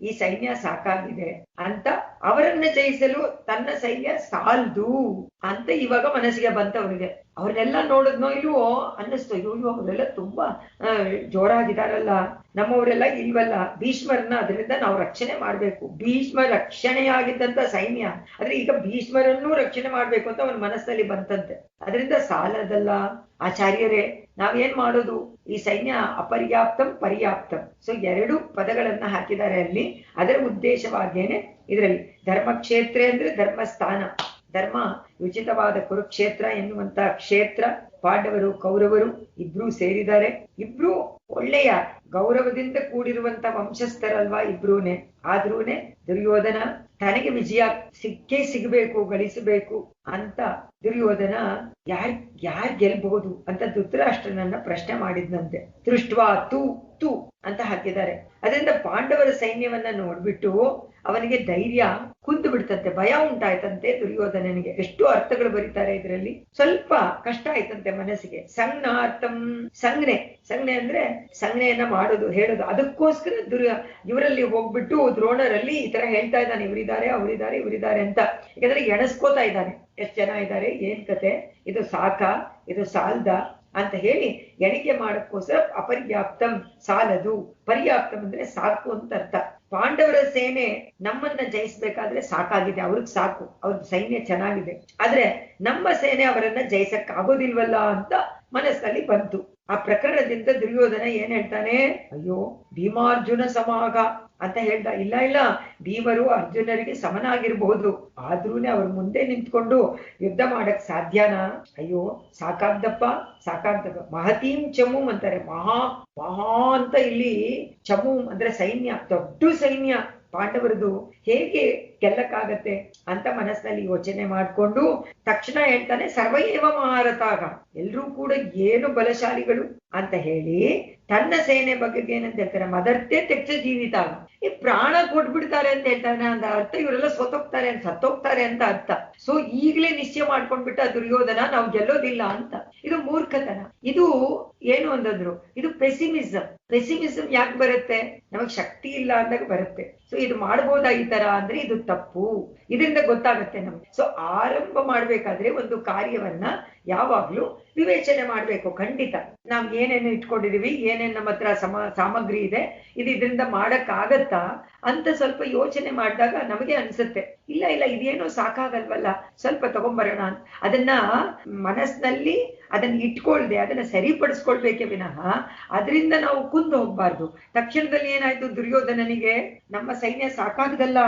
ಈ ಸೈನ್ಯ ಸಾಕಾಗಿದೆ ಅಂತ, ಅವರನ್ನ ಜಯಿಸಲು ತನ್ನ ಸೈನ್ಯ ಸಾಲ್ದು ಅಂತ ಇವಾಗ ಮನಸ್ಸಿಗೆ ಬಂತವನಿಗೆ. ಅವ್ರನ್ನೆಲ್ಲ ನೋಡಿದ್ನೋ ಇಲ್ವೋ ಅನ್ನಿಸ್ತು. ಅಯ್ಯೋ ಅವರೆಲ್ಲ ತುಂಬಾ ಜೋರಾಗಿದಾರಲ್ಲ, ನಮ್ಮವರೆಲ್ಲ ಇಲ್ವಲ್ಲ, ಭೀಷ್ಮರನ್ನ ಅದರಿಂದ ನಾವು ರಕ್ಷಣೆ ಮಾಡ್ಬೇಕು. ಭೀಷ್ಮ ರಕ್ಷಣೆಯಾಗಿದ್ದಂತ ಸೈನ್ಯ, ಆದ್ರೆ ಈಗ ಭೀಷ್ಮರನ್ನೂ ರಕ್ಷಣೆ ಮಾಡ್ಬೇಕು ಅಂತ ಅವನ ಮನಸ್ಸಲ್ಲಿ ಬಂತಂತೆ. ಅದರಿಂದ ಸಾಲದಲ್ಲ ಆಚಾರ್ಯರೇ, ನಾವೇನ್ ಮಾಡೋದು, ಈ ಸೈನ್ಯ ಅಪರ್ಯಾಪ್ತಂ ಪರ್ಯಾಪ್ತಂ. ಸೊ 2 ಪದಗಳನ್ನ ಹಾಕಿದ್ದಾರೆ ಅಲ್ಲಿ. ಅದರ ಉದ್ದೇಶವಾಗೇನೆ ಇದರಲ್ಲಿ ಧರ್ಮಕ್ಷೇತ್ರ ಅಂದ್ರೆ ಧರ್ಮಸ್ಥಾನ, ಧರ್ಮ ಉಚಿತವಾದ ಕುರುಕ್ಷೇತ್ರ ಎನ್ನುವಂತ ಕ್ಷೇತ್ರ. ಪಾಂಡವರು ಕೌರವರು ಇಬ್ರು ಸೇರಿದ್ದಾರೆ. ಇಬ್ರು ಒಳ್ಳೆಯ ಗೌರವದಿಂದ ಕೂಡಿರುವಂತ ವಂಶಸ್ಥರಲ್ವಾ ಇಬ್ರೂನೆ. ಆದ್ರೂನೆ ದುರ್ಯೋಧನ ತನಗೆ ವಿಜಯ ಸಿಗಬೇಕು, ಗಳಿಸಬೇಕು ಅಂತ ದುರ್ಯೋಧನ ಯಾರ್ ಗೆಲ್ಬಹುದು ಅಂತ ಧೃತರಾಷ್ಟ್ರನನ್ನ ಪ್ರಶ್ನೆ ಮಾಡಿದ್ನಂತೆ. ದೃಷ್ಟ್ವಾ ತೂ ತೂ ಅಂತ ಹಾಕಿದ್ದಾರೆ. ಅದರಿಂದ ಪಾಂಡವರ ಸೈನ್ಯವನ್ನ ನೋಡ್ಬಿಟ್ಟು ಅವನಿಗೆ ಧೈರ್ಯ ಕುಂದು ಬಿಡ್ತಂತೆ, ಭಯ ಉಂಟಾಯ್ತಂತೆ ದುರ್ಯೋಧನನಿಗೆ. ಎಷ್ಟು ಅರ್ಥಗಳು ಬರೀತಾರೆ ಇದರಲ್ಲಿ, ಸ್ವಲ್ಪ ಕಷ್ಟ ಆಯ್ತಂತೆ ಮನಸ್ಸಿಗೆ. ಸಂಜ್ಞಾರ್ಥಂ, ಸಂಜ್ಞೆ ಅಂದ್ರೆ ಸಂಜ್ಞೆಯನ್ನ ಮಾಡೋದು, ಹೇಳೋದು. ಅದಕ್ಕೋಸ್ಕರ ಇವರಲ್ಲಿ ಹೋಗ್ಬಿಟ್ಟು ದ್ರೋಣರಲ್ಲಿ ಈ ತರ ಹೇಳ್ತಾ ಇದ್ದಾನೆ, ಇವರಿದ್ದಾರೆ ಅವರಿದ್ದಾರೆ ಇವರಿದ್ದಾರೆ ಅಂತ. ಯಾಕಂದ್ರೆ ಎಣಸ್ಕೋತಾ ಇದ್ದಾನೆ, ಎಷ್ಟು ಜನ ಇದ್ದಾರೆ, ಏನ್ ಕತೆ, ಇದು ಸಾಕ, ಇದು ಸಾಲ್ದ ಅಂತ ಹೇಳಿ ಎಣಿಕೆ ಮಾಡಕ್ಕೋಸ್ಕರ ಅಪರ್ಯಾಪ್ತಂ ಸಾಲದು, ಪರ್ಯಾಪ್ತಂ ಅಂದ್ರೆ ಸಾಕು ಅಂತ ಅರ್ಥ. ಪಾಂಡವರ ಸೇನೆ ನಮ್ಮನ್ನ ಜಯಿಸ್ಬೇಕಾದ್ರೆ ಸಾಕಾಗಿದೆ, ಅವ್ರಿಗೆ ಸಾಕು, ಅವ್ರ ಸೈನ್ಯ ಚೆನ್ನಾಗಿದೆ. ಆದ್ರೆ ನಮ್ಮ ಸೇನೆ ಅವರನ್ನ ಜಯಿಸಕ್ ಆಗೋದಿಲ್ವಲ್ಲ ಅಂತ ಮನಸ್ಸಲ್ಲಿ ಬಂತು. ಆ ಪ್ರಕರಣದಿಂದ ದುರ್ಯೋಧನ ಏನ್ ಹೇಳ್ತಾನೆ, ಅಯ್ಯೋ ಭೀಮಾರ್ಜುನ ಸಮಾಗ ಅಂತ ಹೇಳ್ದ. ಇಲ್ಲ ಭೀಮರು ಅರ್ಜುನರಿಗೆ ಸಮನಾಗಿರ್ಬಹುದು, ಆದ್ರೂನೆ ಅವ್ರ ಮುಂದೆ ನಿಂತ್ಕೊಂಡು ಯುದ್ಧ ಮಾಡಕ್ ಸಾಧ್ಯನಾ? ಅಯ್ಯೋ ಸಾಕಾಗ್ದಪ್ಪ. ಮಹತೀಂ ಚಮೂಮ್ ಅಂತಾರೆ, ಮಹಾ ಅಂತ. ಇಲ್ಲಿ ಚಮೂಮ್ ಅಂದ್ರೆ ಸೈನ್ಯ, ದೊಡ್ಡ ಸೈನ್ಯ ಪಾಂಡವರದು, ಹೇಗೆ ಗೆಲ್ಲಕ್ಕಾಗತ್ತೆ ಅಂತ ಮನಸ್ಸಿನಲ್ಲಿ ಯೋಚನೆ ಮಾಡ್ಕೊಂಡು ತಕ್ಷಣ ಹೇಳ್ತಾನೆ, ಸರ್ವಯೇವ ಮಹಾರಥಾಗ, ಎಲ್ರೂ ಕೂಡ ಏನು ಬಲಶಾಲಿಗಳು ಅಂತ ಹೇಳಿ ತನ್ನ ಸೇನೆ ಬಗ್ಗೆ ಏನಂತ ಹೇಳ್ತಾರೆ, ಮದರ್ತೆ ತೆಕ್ತ ಜೀವಿತಾಗ, ಈ ಪ್ರಾಣ ಕೊಟ್ಬಿಡ್ತಾರೆ ಅಂತ ಹೇಳ್ತಾನೆ. ಅಂತ ಅರ್ಥ ಇವರೆಲ್ಲ ಸತ್ತೋಗ್ತಾರೆ ಅಂತ ಅರ್ಥ. ಸೊ ಈಗಲೇ ನಿಶ್ಚಯ ಮಾಡ್ಕೊಂಡ್ಬಿಟ್ಟ ದುರ್ಯೋಧನ, ನಾವು ಗೆಲ್ಲೋದಿಲ್ಲ ಅಂತ. ಇದು ಮೂರ್ಖತನ. ಇದು ಏನು ಅಂತಂದ್ರು, ಇದು ಪೆಸಿಮಿಸಂ ಯಾಕೆ ಬರುತ್ತೆ, ನಮಗ್ ಶಕ್ತಿ ಇಲ್ಲ ಅಂದಾಗ ಬರುತ್ತೆ. ಸೊ ಇದು ಮಾಡ್ಬೋದಾ ಈ ತರ ಅಂದ್ರೆ ಇದು ತಪ್ಪು. ಇದರಿಂದ ಗೊತ್ತಾಗತ್ತೆ ನಮ್ಗೆ. ಸೊ ಆರಂಭ ಮಾಡ್ಬೇಕಾದ್ರೆ ಒಂದು ಕಾರ್ಯವನ್ನ ಯಾವಾಗ್ಲೂ ವಿವೇಚನೆ ಮಾಡ್ಬೇಕು. ಖಂಡಿತ ನಾವ್ ಏನೇನು ಇಟ್ಕೊಂಡಿದೀವಿ, ಏನೇನ್ ನಮ್ಮ ಹತ್ರ ಸಾಮಗ್ರಿ ಇದೆ, ಇದರಿಂದ ಮಾಡಕ್ ಆಗತ್ತಾ ಅಂತ ಸ್ವಲ್ಪ ಯೋಚನೆ ಮಾಡಿದಾಗ ನಮಗೆ ಅನ್ಸುತ್ತೆ, ಇಲ್ಲ ಇದೇನೋ ಸಾಕಾಗಲ್ವಲ್ಲ, ಸ್ವಲ್ಪ ತಗೊಂಬರೋಣ ಅಂತ. ಅದನ್ನ ಮನಸ್ಸಿನಲ್ಲಿ ಅದನ್ನ ಇಟ್ಕೊಳ್ದೆ ಅದನ್ನ ಸರಿಪಡಿಸ್ಕೊಳ್ಬೇಕೆ ವಿನಃ ಅದರಿಂದ ನಾವು ಕುಂದು ಹೋಗ್ಬಾರ್ದು. ತಕ್ಷಣದಲ್ಲಿ ಏನಾಯ್ತು, ದುರ್ಯೋಧನನಿಗೆ ನಮ್ಮ ಸೈನ್ಯ ಸಾಕಾಗದಲ್ಲ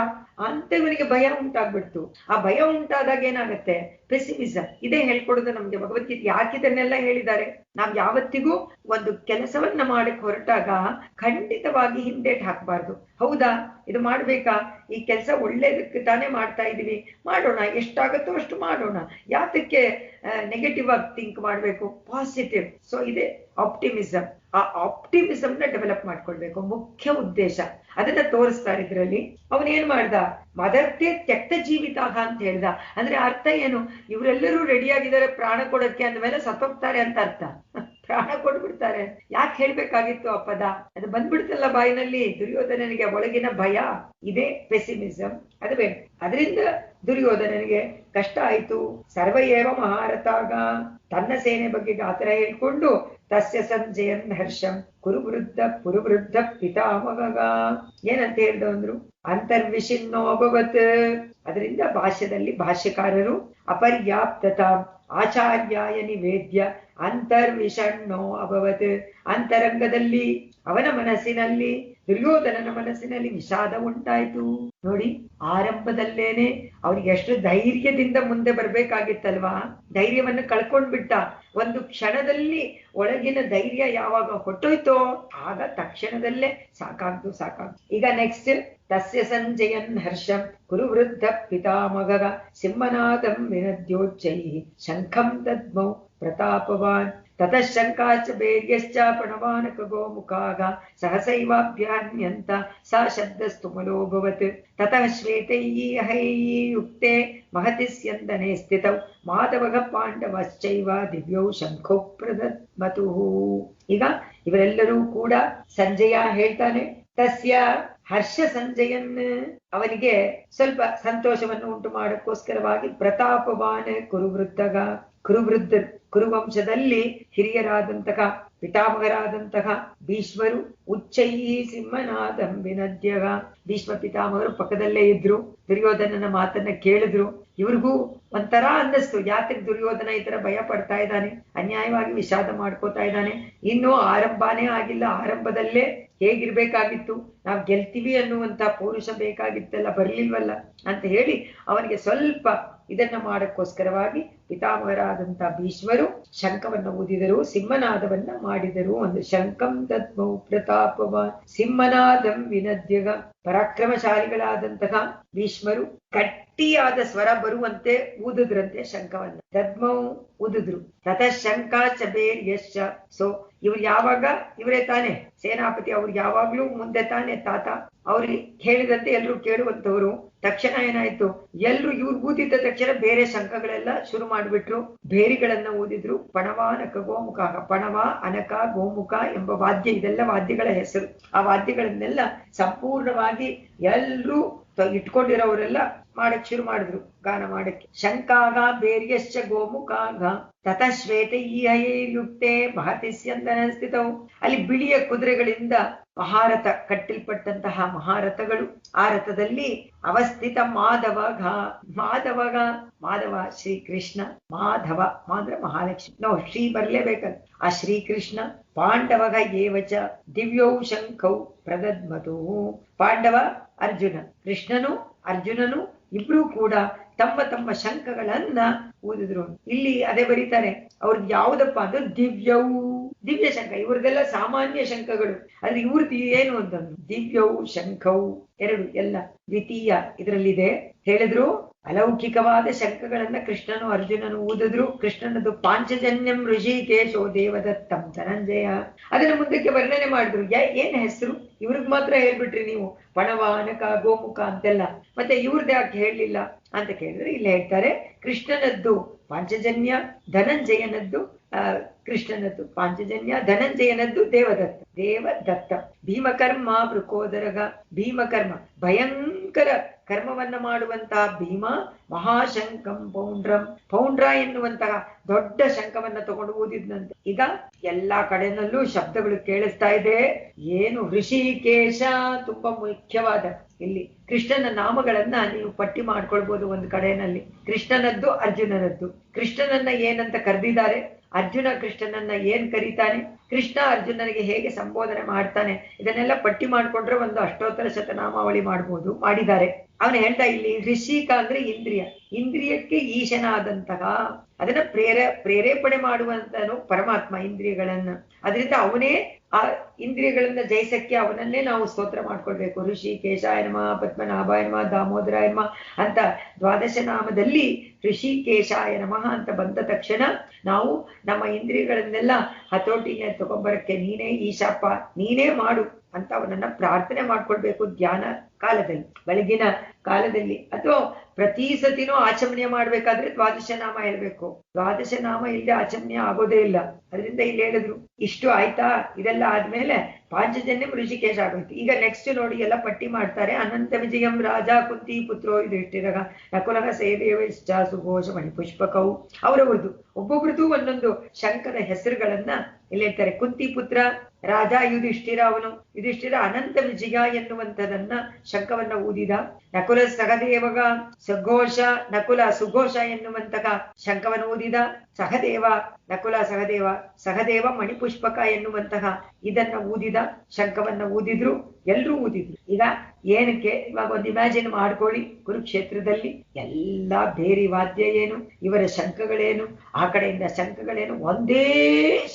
ಅಂತ ಇವನಿಗೆ ಭಯ ಉಂಟಾಗ್ಬಿಡ್ತು. ಆ ಭಯ ಉಂಟಾದಾಗ ಏನಾಗತ್ತೆ, ಪೆಸಿಮಿಸಂ. ಇದೇ ಹೇಳ್ಕೊಡೋದು ನಮ್ಗೆ ಭಗವದ್ಗೀತೆ. ಯಾಕಿದನ್ನೆಲ್ಲ ಹೇಳಿದ್ದಾರೆ, ನಾವ್ ಯಾವತ್ತಿಗೂ ಒಂದು ಕೆಲಸವನ್ನ ಮಾಡಕ್ ಹೊರಟಾಗ ಖಂಡಿತವಾಗಿ ಹಿಂದೇಟ್ ಹಾಕ್ಬಾರ್ದು. ಹೌದಾ, ಇದು ಮಾಡ್ಬೇಕಾ, ಈ ಕೆಲಸ ಒಳ್ಳೇದಕ್ಕೆ ತಾನೇ ಮಾಡ್ತಾ ಇದೀವಿ, ಮಾಡೋಣ, ಎಷ್ಟಾಗತ್ತೋ ಅಷ್ಟು ಮಾಡೋಣ. ಯಾತಕ್ಕೆ ನೆಗೆಟಿವ್ ಆಗಿ ಥಿಂಕ್ ಮಾಡ್ಬೇಕು, ಪಾಸಿಟಿವ್. ಸೊ ಇದೆ ಆಪ್ಟಿಮಿಸಂ. ಆ ಆಪ್ಟಿಮಿಸಂನ ಡೆವಲಪ್ ಮಾಡ್ಕೊಳ್ಬೇಕು, ಮುಖ್ಯ ಉದ್ದೇಶ. ಅದನ್ನ ತೋರಿಸ್ತಾರೆ ಇದ್ರಲ್ಲಿ. ಅವನೇನ್ ಮಾಡ್ದ, ಮದರ್ತೆ ತ್ಯಕ್ತ ಜೀವಿತಾಗ ಅಂತ ಹೇಳ್ದ. ಅಂದ್ರೆ ಅರ್ಥ ಏನು, ಇವರೆಲ್ಲರೂ ರೆಡಿ ಆಗಿದ್ದಾರೆ ಪ್ರಾಣ ಕೊಡಕ್ಕೆ ಅಂದ್ಮೇಲೆ ಸತ್ತೋಗ್ತಾರೆ ಅಂತ ಅರ್ಥ. ಪ್ರಾಣ ಕೊಟ್ಬಿಡ್ತಾರೆ. ಯಾಕೆ ಹೇಳ್ಬೇಕಾಗಿತ್ತು ಆ ಪದ, ಅದು ಬಂದ್ಬಿಡ್ತಲ್ಲ ಬಾಯಿನಲ್ಲಿ. ದುರ್ಯೋಧನನಿಗೆ ಒಳಗಿನ ಭಯ, ಇದೇ ಪೆಸಿಮಿಸಂ. ಅದು ಬೇಡ. ಅದರಿಂದ ದುರ್ಯೋಧನನಿಗೆ ಕಷ್ಟ ಆಯ್ತು. ಸರ್ವಯೇವ ಮಹಾರಥಾಗ, ತನ್ನ ಸೇನೆ ಬಗ್ಗೆ ಗಾತ್ರ ಹೇಳ್ಕೊಂಡು ತಸ್ಯ ಸಂಜಯನ್ ಹರ್ಷಂ ಕುರುವೃದ್ಧ ಪಿತಾಮಗ ಏನಂತ ಹೇಳ್ದ ಅಂದ್ರು, ಅಂತರ್ವಿಷಿನ್ನೋ ಅಭವತ್. ಅದರಿಂದ ಭಾಷ್ಯದಲ್ಲಿ ಭಾಷ್ಯಕಾರರು ಅಪರ್ಯಾಪ್ತತ ಆಚಾರ್ಯಾಯ ನಿವೇದ್ಯ ಅಂತರ್ವಿಷಣ್ಣೋ ಅಭವತ್. ಅಂತರಂಗದಲ್ಲಿ ಅವನ ಮನಸ್ಸಿನಲ್ಲಿ, ದುರ್ಯೋಧನನ ಮನಸ್ಸಿನಲ್ಲಿ ವಿಷಾದ ಉಂಟಾಯ್ತು. ನೋಡಿ, ಆರಂಭದಲ್ಲೇನೆ ಅವನಿಗೆ ಎಷ್ಟು ಧೈರ್ಯದಿಂದ ಮುಂದೆ ಬರ್ಬೇಕಾಗಿತ್ತಲ್ವಾ, ಧೈರ್ಯವನ್ನು ಕಳ್ಕೊಂಡ್ಬಿಟ್ಟ. ಒಂದು ಕ್ಷಣದಲ್ಲಿ ಒಳಗಿನ ಧೈರ್ಯ ಯಾವಾಗ ಹೊಟ್ಟೋಯ್ತೋ ಆಗ ತಕ್ಷಣದಲ್ಲೇ ಸಾಕಾಗ್ದು. ಈಗ ನೆಕ್ಸ್ಟ್, ತಸ್ಯ ಸಂಜಯನ್ ಹರ್ಷಂ ಕುರುವೃದ್ಧ ಪಿತಾಮಗ ಸಿಂಹನಾದಂ ವಿನದ್ಯೋಚ್ಚೈ ಶಂಖಂ ದದ್ಮೌ ಪ್ರತಾಪವಾನ್ ತತಃ ಶಂಕಾಚ ಬೇರ್ಯಶ್ಚ ಪ್ರಣವಾನಕ ಗೋಮುಖಾಗ ಸಹಸೈವಾಭ್ಯಾನ್ಯಂತ ಸಾ ಶಬ್ದಸ್ತುಮಲೋಭವತ್ ತತಃ ಶ್ವೇತೈಯುಕ್ತೆ ಮಹತಿ ಸ್ಯಂದನೆ ಸ್ಥಿತೌ ಮಾಧವಗ ಪಾಂಡವಶ್ಚೈವ ದಿವ್ಯೌ ಶಂಖೌ ಪ್ರದದ್ಮತು. ಈಗ ಇವರೆಲ್ಲರೂ ಕೂಡ ಸಂಜಯ ಹೇಳ್ತಾನೆ, ತಸ್ಯ ಹರ್ಷ ಸಂಜಯನ್, ಅವನಿಗೆ ಸ್ವಲ್ಪ ಸಂತೋಷವನ್ನು ಉಂಟು ಮಾಡಕ್ಕೋಸ್ಕರವಾಗಿ ಪ್ರತಾಪವಾನ್ ಕುರುವೃದ್ಧಗ, ಕುರುವೃದ್ಧರು, ಕುರುವಂಶದಲ್ಲಿ ಹಿರಿಯರಾದಂತಹ ಪಿತಾಮಹರಾದಂತಹ ಭೀಷ್ಮರು ಉಚ್ಚೈ ಸಿಂಹನಾದಂ ವಿನದ್ಯಗ. ಭೀಷ್ಮ ಪಿತಾಮಹರು ಪಕ್ಕದಲ್ಲೇ ಇದ್ರು, ದುರ್ಯೋಧನನ ಮಾತನ್ನ ಕೇಳಿದ್ರು. ಇವ್ರಿಗೂ ಒಂಥರ ಅನ್ನಿಸ್ತು, ಯಾತಕ್ ದುರ್ಯೋಧನ ಈ ತರ ಭಯ ಪಡ್ತಾ ಇದ್ದಾನೆ, ಅನ್ಯಾಯವಾಗಿ ವಿಷಾದ ಮಾಡ್ಕೋತಾ ಇದ್ದಾನೆ, ಇನ್ನೂ ಆರಂಭನೇ ಆಗಿಲ್ಲ, ಆರಂಭದಲ್ಲೇ ಹೇಗಿರ್ಬೇಕಾಗಿತ್ತು, ನಾವ್ ಗೆಲ್ತೀವಿ ಅನ್ನುವಂತ ಪೌರುಷ ಬೇಕಾಗಿತ್ತಲ್ಲ, ಬರ್ಲಿಲ್ವಲ್ಲ ಅಂತ ಹೇಳಿ ಅವನಿಗೆ ಸ್ವಲ್ಪ ಇದನ್ನ ಮಾಡಕ್ಕೋಸ್ಕರವಾಗಿ ಪಿತಾಮಹರಾದಂತ ಭೀಷ್ಮರು ಶಂಖವನ್ನ ಊದಿದರು, ಸಿಂಹನಾದವನ್ನ ಮಾಡಿದರು. ಒಂದು ಶಂಖಂ ದದ್ಮೌ ಪ್ರತಾಪವಾನ್ ಸಿಂಹನಾದಂ ವಿನದ್ಯಗ. ಪರಾಕ್ರಮಶಾಲಿಗಳಾದಂತಹ ಭೀಷ್ಮರು ಗಟ್ಟಿಯಾದ ಸ್ವರ ಬರುವಂತೆ ಊದಿದ್ರಂತೆ ಶಂಖವನ್ನ. ದದ್ಮೌ ಊದಿದ್ರು. ತತಃ ಶಂಖಾಚ ಬೇರ್ಯಶ್ಚ. ಸೊ ಇವ್ರು ಯಾವಾಗ, ಇವರೇ ತಾನೆ ಸೇನಾಪತಿ, ಅವ್ರು ಯಾವಾಗ್ಲೂ ಮುಂದೆ ತಾನೆ ತಾತ, ಅವ್ರಿಗೆ ಹೇಳಿದಂತೆ ಎಲ್ರು ಕೇಳುವಂತವ್ರು. ತಕ್ಷಣ ಏನಾಯ್ತು, ಎಲ್ರು ಇವ್ರು ಊದಿದ್ದ ತಕ್ಷಣ ಬೇರೆ ಶಂಖಗಳೆಲ್ಲ ಶುರು ಮಾಡ್ಬಿಟ್ರು, ಬೇರಿಗಳನ್ನ ಊದಿದ್ರು. ಪಣವ ಅನಕ ಗೋಮುಖ. ಪಣವ, ಅನಕ, ಗೋಮುಖ ಎಂಬ ವಾದ್ಯ, ಇದೆಲ್ಲ ವಾದ್ಯಗಳ ಹೆಸರು. ಆ ವಾದ್ಯಗಳನ್ನೆಲ್ಲ ಸಂಪೂರ್ಣವಾಗಿ ಎಲ್ರೂ ಇಟ್ಕೊಂಡಿರೋರೆಲ್ಲ ಮಾಡಕ್ ಶುರು ಮಾಡಿದ್ರು, ಗಾನ ಮಾಡಕ್ಕೆ. ಶಂಕಾಗ ಬೇರ್ಯಶ್ಚ ಗೋಮುಖಾಗ ತತಃ ಶ್ವೇತ ಈಹೈರ್ಯುಕ್ತೆ ಮಹತಿ ಸ್ಯಂದನ ಸ್ಥಿತವು. ಅಲ್ಲಿ ಬಿಳಿಯ ಕುದುರೆಗಳಿಂದ ಮಹಾರಥ ಕಟ್ಟಿಲ್ಪಟ್ಟಂತಹ ಮಹಾರಥಗಳು, ಆ ರಥದಲ್ಲಿ ಅವಸ್ಥಿತ ಮಾಧವಗ. ಮಾಧವಗ, ಮಾಧವ ಶ್ರೀಕೃಷ್ಣ, ಮಾಧವ ಅಂದ್ರೆ ಮಹಾಲಕ್ಷ್ಮಿ, ನಾವು ಶ್ರೀ ಬರ್ಲೇಬೇಕಲ್ಲ, ಆ ಶ್ರೀಕೃಷ್ಣ. ಪಾಂಡವಗ ಏವಚ ದಿವ್ಯೌ ಶಂಖೌ ಪ್ರದದ್ಮತು. ಪಾಂಡವ ಅರ್ಜುನ, ಕೃಷ್ಣನು ಅರ್ಜುನನು ಇಬ್ರು ಕೂಡ ತಮ್ಮ ತಮ್ಮ ಶಂಖಗಳನ್ನ ಊದಿದ್ರು. ಇಲ್ಲಿ ಅದೇ ಬರೀತಾರೆ, ಅವ್ರದ್ದು ಯಾವ್ದಪ್ಪ ಅಂದ್ರೆ ದಿವ್ಯವು, ದಿವ್ಯ ಶಂಖ. ಇವ್ರದೆಲ್ಲ ಸಾಮಾನ್ಯ ಶಂಖಗಳು, ಆದ್ರೆ ಇವ್ರದ್ದು ಏನು ಅಂತಂದ್ರು ದಿವ್ಯವು ಶಂಖವು ಎರಡು ಎಲ್ಲ ದ್ವಿತೀಯ ಇದರಲ್ಲಿದೆ. ಹೇಳಿದ್ರು ಅಲೌಕಿಕವಾದ ಶಂಖಗಳನ್ನ ಕೃಷ್ಣನು ಅರ್ಜುನನು ಊದಿದ್ರು. ಕೃಷ್ಣನದು ಪಾಂಚಜನ್ಯಂ ಋಷಿಕೇಶೋ ದೇವದತ್ತಂ ಧನಂಜಯ. ಅದನ್ನ ಮುಂದಕ್ಕೆ ವರ್ಣನೆ ಮಾಡಿದ್ರು. ಏನ್ ಹೆಸರು ಇವ್ರಿಗೆ ಮಾತ್ರ ಹೇಳ್ಬಿಟ್ರಿ ನೀವು, ಪಣವ, ಅನಕ, ಗೋಮುಖ ಅಂತೆಲ್ಲ, ಮತ್ತೆ ಇವ್ರದ್ದು ಯಾಕೆ ಹೇಳಲಿಲ್ಲ ಅಂತ ಕೇಳಿದ್ರೆ ಇಲ್ಲಿ ಹೇಳ್ತಾರೆ, ಕೃಷ್ಣನದ್ದು ಪಾಂಚಜನ್ಯ, ಧನಂಜಯನದ್ದು ಕೃಷ್ಣನದ್ದು ಪಾಂಚಜನ್ಯ, ಧನಂಜಯನದ್ದು ದೇವದತ್ತ. ದೇವದತ್ತ ಭೀಮಕರ್ಮ ವೃಕೋದರಗ. ಭೀಮಕರ್ಮ ಭಯಂಕರ ಕರ್ಮವನ್ನ ಮಾಡುವಂತಹ ಭೀಮ. ಮಹಾಶಂಕಂ ಪೌಂಡ್ರಂ. ಪೌಂಡ್ರ ಎನ್ನುವಂತಹ ದೊಡ್ಡ ಶಂಖವನ್ನ ತಗೊಂಡು ಊದಿದ್ನಂತೆ. ಈಗ ಎಲ್ಲಾ ಕಡೆನಲ್ಲೂ ಶಬ್ದಗಳು ಕೇಳಿಸ್ತಾ ಇದೆ. ಏನು ಋಷಿಕೇಶ, ತುಂಬಾ ಮುಖ್ಯವಾದ ಇಲ್ಲಿ ಕೃಷ್ಣನ ನಾಮಗಳನ್ನ ನೀವು ಪಟ್ಟಿ ಮಾಡ್ಕೊಳ್ಬಹುದು ಒಂದು ಕಡೆಯಲ್ಲಿ. ಕೃಷ್ಣನದ್ದು ಅರ್ಜುನನದ್ದು. ಕೃಷ್ಣನನ್ನ ಏನಂತ ಕರೆದಿದ್ದಾರೆ, ಅರ್ಜುನ ಕೃಷ್ಣನನ್ನ ಏನ್ ಕರೀತಾನೆ, ಕೃಷ್ಣ ಅರ್ಜುನನಿಗೆ ಹೇಗೆ ಸಂಬೋಧನೆ ಮಾಡ್ತಾನೆ, ಇದನ್ನೆಲ್ಲ ಪಟ್ಟಿ ಮಾಡ್ಕೊಂಡ್ರೆ ಒಂದು ಅಷ್ಟೋತ್ತರ ಶತನಾಮಾವಳಿ ಮಾಡ್ಬೋದು, ಮಾಡಿದ್ದಾರೆ. ಅವನು ಹೇಳ್ತಾ ಇಲ್ಲಿ ಋಷಿಕ ಅಂದ್ರೆ ಇಂದ್ರಿಯ, ಇಂದ್ರಿಯಕ್ಕೆ ಈಶನಾದಂತಹ, ಅದನ್ನ ಪ್ರೇರೇಪಣೆ ಮಾಡುವಂತನು ಪರಮಾತ್ಮ ಇಂದ್ರಿಯಗಳನ್ನ. ಅದರಿಂದ ಅವನೇ ಆ ಇಂದ್ರಿಯಗಳನ್ನ ಜಯಿಸಕ್ಕೆ ಅವನನ್ನೇ ನಾವು ಸ್ತೋತ್ರ ಮಾಡ್ಕೊಳ್ಬೇಕು. ಋಷಿಕೇಶಾಯ ನಮಃ, ಪದ್ಮನಾಭಾಯ ನಮಃ, ದಾಮೋದರಾಯ ನಮಃ ಅಂತ ದ್ವಾದಶ ನಾಮದಲ್ಲಿ ಋಷಿಕೇಶಾಯ ನಮಃ ಅಂತ ಬಂದ ತಕ್ಷಣ ನಾವು ನಮ್ಮ ಇಂದ್ರಿಯಗಳನ್ನೆಲ್ಲ ಹತೋಟಿಗೆ ತಗೊಂಬರಕ್ಕೆ ನೀನೇ ಈಶಪ್ಪ, ನೀನೇ ಮಾಡು ಅಂತ ಅವನನ್ನ ಪ್ರಾರ್ಥನೆ ಮಾಡ್ಕೊಳ್ಬೇಕು. ಧ್ಯಾನ ಕಾಲದಲ್ಲಿ, ಬೆಳಗಿನ ಕಾಲದಲ್ಲಿ, ಅಥವಾ ಪ್ರತಿ ಸತಿನೂ ಆಚಮನೆ ಮಾಡ್ಬೇಕಾದ್ರೆ ದ್ವಾದಶ ನಾಮ ಹೇಳ್ಬೇಕು. ದ್ವಾದಶ ನಾಮ ಇಲ್ಲಿ ಆಚಮನೆ ಆಗೋದೇ ಇಲ್ಲ. ಅದರಿಂದ ಇಲ್ಲಿ ಹೇಳಿದ್ರು. ಇಷ್ಟು ಆಯ್ತಾ, ಇದೆಲ್ಲ ಆದ್ಮೇಲೆ ಪಾಂಚಜನ್ಯಂ ಋಷಿಕೇಶ ಆಗೋಯ್ತು. ಈಗ ನೆಕ್ಸ್ಟ್ ನೋಡಿ ಎಲ್ಲ ಪಟ್ಟಿ ಮಾಡ್ತಾರೆ. ಅನಂತ ವಿಜಯಂ ರಾಜ ಕುಂತಿ ಪುತ್ರೋ ಯುಧಿಷ್ಠಿರಃ ನಕುಲಃ ಸಹದೇವಶ್ಚ ಸುಘೋಷ ಮಣಿಪುಷ್ಪಕವು. ಅವರವ್ರದ್ದು ಒಬ್ಬೊಬ್ರದ್ದು ಒಂದೊಂದು ಶಂಕರ ಹೆಸರುಗಳನ್ನ ಇಲ್ಲಿ ಹೇಳ್ತಾರೆ. ಕುಂತಿ ಪುತ್ರ ರಾಜ ಯುಧಿಷ್ಠಿರ, ಅವನು ಯುಧಿಷ್ಠಿರ ಅನಂತ ವಿಜಯ ಎನ್ನುವಂಥದನ್ನ ಶಂಖವನ್ನ ಊದಿದ. ನಕುಲ ಸಹದೇವಗ ಸುಘೋಷ, ನಕುಲ ಸುಘೋಷ ಎನ್ನುವಂತಹ ಶಂಖವನ್ನು ಊದಿದ. ಸಹದೇವ, ನಕುಲ ಸಹದೇವ, ಸಹದೇವ ಮಣಿಪುಷ್ಪಕ ಎನ್ನುವಂತಹ ಇದನ್ನ ಊದಿದ, ಶಂಖವನ್ನ ಊದಿದ್ರು, ಎಲ್ರೂ ಊದಿದ್ರು. ಈಗ ಏನಕ್ಕೆ, ಇವಾಗ ಒಂದು ಇಮ್ಯಾಜಿನ್ ಮಾಡ್ಕೊಳ್ಳಿ, ಕುರುಕ್ಷೇತ್ರದಲ್ಲಿ ಎಲ್ಲಾ ಬೇರೆ ವಾದ್ಯ ಏನು, ಇವರ ಶಂಖಗಳೇನು, ಆ ಕಡೆಯಿಂದ ಶಂಖಗಳೇನು, ಒಂದೇ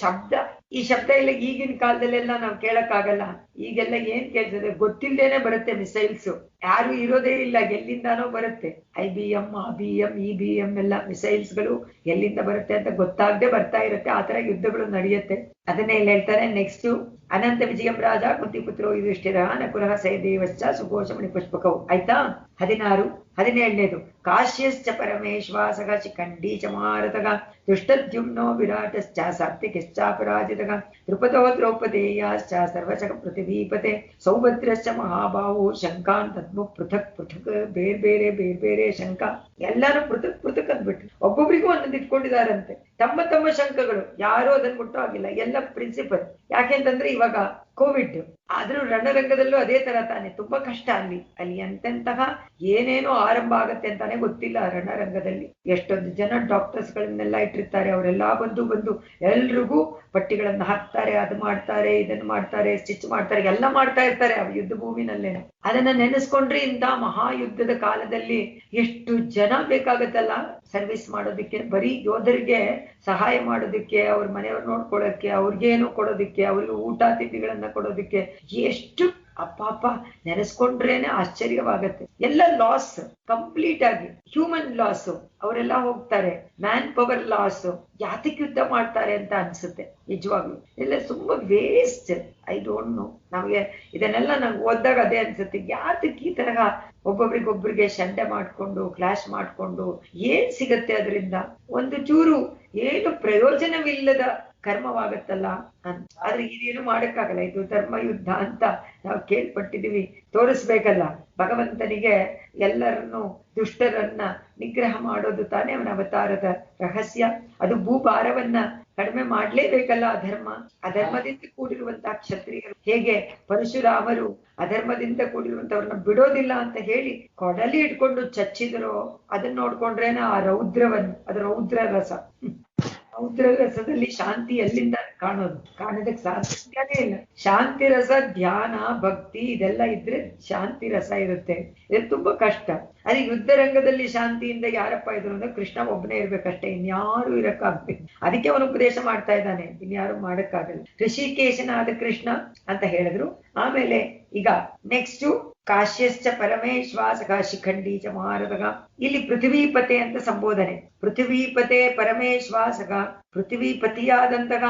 ಶಬ್ದ. ಈ ಶಬ್ದ ಎಲ್ಲ ಈಗಿನ ಕಾಲದಲ್ಲೆಲ್ಲ ನಾವು ಕೇಳಕ್ಕಾಗಲ್ಲ. ಈಗೆಲ್ಲ ಏನ್ ಕೇಳ್ತದೆ ಗೊತ್ತಿಲ್ಲದೇನೆ ಬರುತ್ತೆ. ಮಿಸೈಲ್ಸ್ ಯಾರು ಇರೋದೇ ಇಲ್ಲ, ಎಲ್ಲಿಂದಾನೋ ಬರುತ್ತೆ. IBM, ABM, EBM ಎಲ್ಲ ಮಿಸೈಲ್ಸ್ಗಳು ಎಲ್ಲಿಂದ ಬರುತ್ತೆ ಅಂತ ಗೊತ್ತಾಗದೆ ಬರ್ತಾ ಇರುತ್ತೆ. ಆತರ ಯುದ್ಧಗಳು ನಡೆಯುತ್ತೆ. ಅದನ್ನೇ ಇಲ್ಲಿ ಹೇಳ್ತಾರೆ. ನೆಕ್ಸ್ಟ್ ಅನಂತ ವಿಜಯಂ ರಾಜ ಕುಂತಿ ಪುತ್ರೋ ಯುಧಿಷ್ಠಿರಃ ನಕುಲಃ ಸಹದೇವಶ್ಚ ಸುಘೋಷ ಮಣಿಪುಷ್ಪಕವು. ಆಯ್ತಾ? 16, 17ನೇದು ಕಾಶ್ಯಶ್ಚ ಪರಮೇಶ್ವಾಸಗ ಶಿಖಂಡಿ ಚ ಮಾರತಗ ದುಷ್ಟದ್ಯುಮ್ನೋ ವಿರಾಟಶ್ಚ ಸಾತ್ವಿಕಶ್ಚಾಪರಾಜಿತಗ ದ್ರುಪದೋ ದ್ರೌಪದೇಯಾಶ್ಚ ಸರ್ವಶಕ ಪೃಥಿವೀಪತೆ ಸೌಭದ್ರಶ್ಚ ಮಹಾಬಾಹು ಶಂಕಾನ್ ತದ್ಮು ಪೃಥಕ್ ಪೃಥಕ್ ಬೇರೆ ಬೇರೆ ಬೇರೆ ಬೇರೆ ಶಂಕ ಎಲ್ಲಾನು ಪೃಥಕ್ ಪೃಥಕ್ ಅಂದ್ಬಿಟ್ಟು ಒಬ್ಬೊಬ್ರಿಗೂ ಒಂದೊಂದು ಇಟ್ಕೊಂಡಿದಾರಂತೆ ತಮ್ಮ ತಮ್ಮ ಶಂಕಗಳು. ಯಾರು ಅದನ್ನ ಮುಟ್ಟೋ ಆಗಿಲ್ಲ, ಎಲ್ಲ ಪ್ರಿನ್ಸಿಪಲ್. ಯಾಕೆಂತಂದ್ರೆ ಇವಾಗ ಕೋವಿಡ್ ಆದ್ರೂ ರಣರಂಗದಲ್ಲೂ ಅದೇ ತರ ತಾನೆ, ತುಂಬಾ ಕಷ್ಟ ಅಲ್ಲಿ ಎಂತೆಂತಹ ಏನೇನೋ ಆರಂಭ ಆಗತ್ತೆ ಅಂತಾನೆ ಗೊತ್ತಿಲ್ಲ. ರಣರಂಗದಲ್ಲಿ ಎಷ್ಟೊಂದು ಜನ ಡಾಕ್ಟರ್ಸ್ ಗಳನ್ನೆಲ್ಲ ಇಟ್ಟಿರ್ತಾರೆ, ಅವರೆಲ್ಲ ಬಂದು ಎಲ್ರಿಗೂ ಪಟ್ಟಿಗಳನ್ನ ಹಾಕ್ತಾರೆ, ಅದು ಮಾಡ್ತಾರೆ, ಇದನ್ನ ಮಾಡ್ತಾರೆ, ಸ್ಟಿಚ್ ಮಾಡ್ತಾರೆ, ಎಲ್ಲ ಮಾಡ್ತಾ ಇರ್ತಾರೆ ಆ ಯುದ್ಧ ಭೂಮಿನಲ್ಲೇನೆ. ಅದನ್ನ ನೆನೆಸ್ಕೊಂಡ್ರೆ ಇಂಥ ಮಹಾಯುದ್ಧದ ಕಾಲದಲ್ಲಿ ಎಷ್ಟು ಜನ ಬೇಕಾಗತ್ತಲ್ಲ ಸರ್ವಿಸ್ ಮಾಡೋದಕ್ಕೆ, ಬರೀ ಯೋಧರಿಗೆ ಸಹಾಯ ಮಾಡೋದಕ್ಕೆ, ಅವ್ರ ಮನೆಯವ್ರು ನೋಡ್ಕೊಳ್ಳೋಕೆ, ಅವ್ರಿಗೇನು ಕೊಡೋದಕ್ಕೆ, ಅವ್ರಿಗೆ ಊಟ ತಿಂಡಿಗಳನ್ನ ಕೊಡೋದಕ್ಕೆ ಎಷ್ಟು ಅಪ್ಪ ನೆನೆಸ್ಕೊಂಡ್ರೇನೆ ಆಶ್ಚರ್ಯವಾಗತ್ತೆ. ಎಲ್ಲ ಲಾಸ್ ಕಂಪ್ಲೀಟ್ ಆಗಿ, ಹ್ಯೂಮನ್ ಲಾಸ್. ಅವರೆಲ್ಲ ಹೋಗ್ತಾರೆ, ಮ್ಯಾನ್ ಪವರ್ ಲಾಸ್. ಯಾತಕ್ಕೆ ಯುದ್ಧ ಮಾಡ್ತಾರೆ ಅಂತ ಅನ್ಸುತ್ತೆ ನಿಜವಾಗ್ಲು. ಎಲ್ಲ ತುಂಬಾ ವೇಸ್ಟ್. I don't know. ನಮ್ಗೆ ಇದನ್ನೆಲ್ಲ ನಂಗೆ ಓದಿದಾಗ ಅದೇ ಅನ್ಸುತ್ತೆ, ಯಾತಕ್ಕೆ ಈ ತರಹ ಒಬ್ಬೊಬ್ರಿಗೊಬ್ರಿಗೆ ಶಂಡೆ ಮಾಡ್ಕೊಂಡು ಕ್ಲಾಶ್ ಮಾಡ್ಕೊಂಡು ಏನ್ ಸಿಗತ್ತೆ ಅದರಿಂದ? ಒಂದು ಚೂರು ಏನು ಪ್ರಯೋಜನವಿಲ್ಲದ ಕರ್ಮವಾಗತ್ತಲ್ಲ ಅಂತ. ಆದ್ರೆ ಇದೇನು ಮಾಡಕ್ಕಾಗಲ್ಲ, ಇದು ಧರ್ಮ ಯುದ್ಧ ಅಂತ ನಾವು ಕೇಳ್ಪಟ್ಟಿದೀವಿ. ತೋರಿಸ್ಬೇಕಲ್ಲ ಭಗವಂತನಿಗೆ ಎಲ್ಲರನ್ನು ದುಷ್ಟರನ್ನ ನಿಗ್ರಹ ಮಾಡೋದು ತಾನೇ ಅವನ ಅವತಾರದ ರಹಸ್ಯ. ಅದು ಭೂಭಾರವನ್ನ ಕಡಿಮೆ ಮಾಡ್ಲೇಬೇಕಲ್ಲ ಅಧರ್ಮದಿಂದ ಕೂಡಿರುವಂತಹ ಕ್ಷತ್ರಿಯರು ಹೇಗೆ ಪರಶುರಾಮರು ಅಧರ್ಮದಿಂದ ಕೂಡಿರುವಂತವ್ರನ್ನ ಬಿಡೋದಿಲ್ಲ ಅಂತ ಹೇಳಿ ಕೊಡಲಿ ಇಟ್ಕೊಂಡು ಚಚ್ಚಿದ್ರು. ಅದನ್ನ ನೋಡ್ಕೊಂಡ್ರೇನ ಆ ಅದು ರೌದ್ರ ರಸ. ರೌದ್ರ ರಸದಲ್ಲಿ ಶಾಂತಿ ಎಲ್ಲಿಂದ ಕಾಣೋದಕ್ಕೆ ಸಾಧ್ಯನೇ ಇಲ್ಲ. ಶಾಂತಿ ರಸ, ಧ್ಯಾನ, ಭಕ್ತಿ ಇದೆಲ್ಲ ಇದ್ರೆ ಶಾಂತಿ ರಸ ಇರುತ್ತೆ. ಇದು ತುಂಬಾ ಕಷ್ಟ. ಅದೇ ಯುದ್ಧ ರಂಗದಲ್ಲಿ ಶಾಂತಿಯಿಂದ ಯಾರಪ್ಪ ಇದ್ರು ಅಂದ್ರೆ ಕೃಷ್ಣ ಒಬ್ಬನೇ ಇರ್ಬೇಕಷ್ಟೇ, ಇನ್ಯಾರು ಇರಕ್ಕಾಗ್ಬೇಕು. ಅದಕ್ಕೆ ಅವನು ಉಪದೇಶ ಮಾಡ್ತಾ ಇದ್ದಾನೆ, ಇನ್ಯಾರು ಮಾಡಕ್ಕಾಗಲ್ಲ. ಋಷಿಕೇಶನಾದ ಕೃಷ್ಣ ಅಂತ ಹೇಳಿದ್ರು. ಆಮೇಲೆ ಈಗ ನೆಕ್ಸ್ಟ್ ಕಾಶ್ಯಶ್ಚ ಪರಮೇಶ್ವಾಸಕ ಶಿಖಂಡಿ ಚ ಮಹಾರಥಗ. ಇಲ್ಲಿ ಪೃಥ್ವೀಪತೆ ಅಂತ ಸಂಬೋಧನೆ. ಪೃಥ್ವೀಪತೆ ಪರಮೇಶ್ವಾಸಕ, ಪೃಥ್ವೀಪತಿಯಾದಂತಹ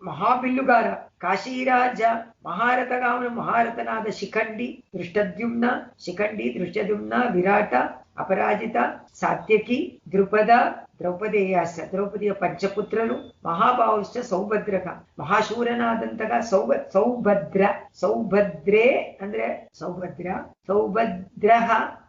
ಮಹಾಬಿಲ್ಲುಗಾರ ಕಾಶಿರಾಜ ಮಹಾರಥಗ. ಅವನು ಮಹಾರಥನಾದ ಶಿಖಂಡಿ ದೃಷ್ಟದ್ಯುಮ್ನ ವಿರಾಟ ಅಪರಾಜಿತ ಸತ್ಯಕಿ ದ್ರುಪದ ದ್ರೌಪದೇಯಾಸ, ದ್ರೌಪದಿಯ ಪಂಚಪುತ್ರರು, ಮಹಾಬಾಹುಶ್ಚ ಸೌಭದ್ರಕ, ಮಹಾಶೂರನಾದಂತಹ ಸೌಭದ್ರೇ ಅಂದ್ರೆ ಸೌಭದ್ರ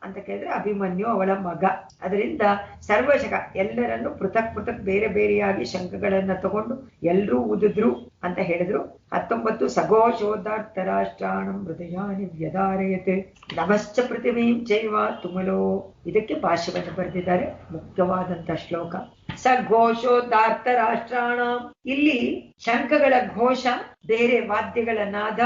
ಅಂತ ಕೇಳಿದ್ರೆ ಅಭಿಮನ್ಯು ಅವಳ ಮಗ. ಅದರಿಂದ ಸರ್ವಶಕ ಎಲ್ಲರನ್ನು ಪೃಥಕ್ ಬೇರೆ ಬೇರೆಯಾಗಿ ಶಂಖಗಳನ್ನ ತಗೊಂಡು ಎಲ್ರೂ ಊದಿದ್ರು ಅಂತ ಹೇಳಿದ್ರು. 19 ಸಘೋಷೋದಾರ್ತರಾಷ್ಟ್ರಾಣಂ ಹೃದಯಾನಿ ವ್ಯಧಾರಯತೆ ನಭಶ್ಚ ಪೃಥಿವೀಂ ಚೈವ ತುಮಲೋ. ಇದಕ್ಕೆ ಭಾಷ್ಯವನ್ನು ಬರೆದಿದ್ದಾರೆ, ಮುಖ್ಯವಾದಂತ ಶ್ಲೋಕ. ಸಘೋಷೋದಾರ್ಥ ರಾಷ್ಟ್ರಾಣ. ಇಲ್ಲಿ ಶಂಖಗಳ ಘೋಷ, ಬೇರೆ ವಾದ್ಯಗಳ ನಾದ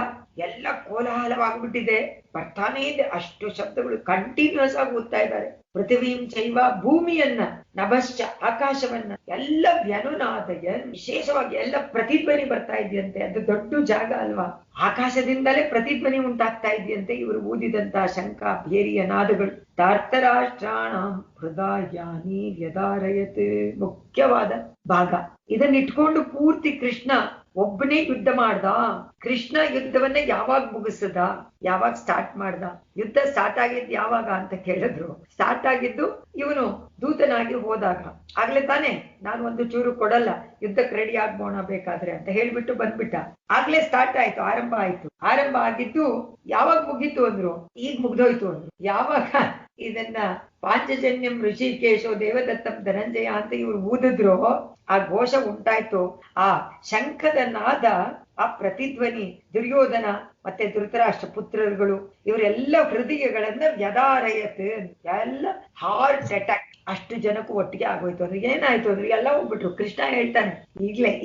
ಎಲ್ಲ ಕೋಲಾಹಲವಾಗ್ಬಿಟ್ಟಿದೆ, ಬರ್ತಾನೇ ಇದೆ. ಅಷ್ಟು ಶಬ್ದಗಳು ಕಂಟಿನ್ಯೂಸ್ ಆಗಿ ಓದ್ತಾ ಇದ್ದಾರೆ. ಪೃಥ್ವೀಂ ಚೈವ ಭೂಮಿಯನ್ನ, ನಭಶ್ಚ ಆಕಾಶವನ್ನ, ಎಲ್ಲ ವ್ಯನುನಾದ ವಿಶೇಷವಾಗಿ ಎಲ್ಲ ಪ್ರತಿಧ್ವನಿ ಬರ್ತಾ ಇದೆಯಂತೆ. ಅದು ದೊಡ್ಡ ಜಾಗ ಅಲ್ವಾ, ಆಕಾಶದಿಂದಲೇ ಪ್ರತಿಧ್ವನಿ ಉಂಟಾಗ್ತಾ ಇದೆಯಂತೆ ಇವರು ಊದಿದಂತಹ ಶಂಖ ಭೇರಿಯ ನಾದಗಳು. ಧಾರ್ತರಾಷ್ಟ್ರಾಣ ಹೃದಯಾನಿ ವ್ಯಧಾರಯತ್ ಮುಖ್ಯವಾದ ಭಾಗ. ಇದನ್ನಿಟ್ಕೊಂಡು ಪೂರ್ತಿ ಕೃಷ್ಣ ಒಬ್ಬನೇ ಯುದ್ಧ ಮಾಡ್ದ. ಕೃಷ್ಣ ಯುದ್ಧವನ್ನ ಯಾವಾಗ ಮುಗಿಸದ, ಯಾವಾಗ ಸ್ಟಾರ್ಟ್ ಮಾಡ್ದ? ಯುದ್ಧ ಸ್ಟಾರ್ಟ್ ಆಗಿದ್ದು ಯಾವಾಗ ಅಂತ ಕೇಳಿದ್ರು. ಸ್ಟಾರ್ಟ್ ಆಗಿದ್ದು ಇವನು ದೂತನಾಗಿ ಹೋದಾಗ. ಆಗ್ಲೇ ತಾನೆ ನಾನು ಒಂದು ಚೂರು ಕೊಡಲ್ಲ, ಯುದ್ಧಕ್ಕೆ ರೆಡಿ ಆಗ್ಬೋಣ ಬೇಕಾದ್ರೆ ಅಂತ ಹೇಳ್ಬಿಟ್ಟು ಬಂದ್ಬಿಟ್ಟ. ಆಗ್ಲೇ ಸ್ಟಾರ್ಟ್ ಆಯ್ತು, ಆರಂಭ ಆಗಿದ್ದು ಯಾವಾಗ ಮುಗೀತು ಅಂದ್ರು, ಈಗ ಮುಗ್ದೋಯ್ತು ಅಂದ್ರು. ಯಾವಾಗ ಇದನ್ನ ಪಾಂಚಜನ್ಯಂ ಋಷಿಕೇಶೋ ದೇವದತ್ತಂ ಧನಂಜಯ ಅಂತ ಇವ್ರು ಊದಿದ್ರು, ಆ ಘೋಷ ಉಂಟಾಯ್ತು. ಆ ಶಂಖದ ನಾದ, ಆ ಪ್ರತಿಧ್ವನಿ ದುರ್ಯೋಧನ ಮತ್ತೆ ಧೃತರಾಷ್ಟ್ರ ಪುತ್ರರುಗಳು ಇವರೆಲ್ಲ ಹೃದಯಗಳನ್ನ ವ್ಯಧಾರಯತ್, ಎಲ್ಲ ಹಾರ್ಟ್ ಅಟ್ಯಾಕ್ ಅಷ್ಟು ಜನಕ್ಕೂ ಒಟ್ಟಿಗೆ ಆಗೋಯ್ತು. ಅಂದ್ರೆ ಏನಾಯ್ತು ಅಂದ್ರೆ ಎಲ್ಲ ಹೋಗ್ಬಿಟ್ರು. ಕೃಷ್ಣ ಹೇಳ್ತಾನೆ,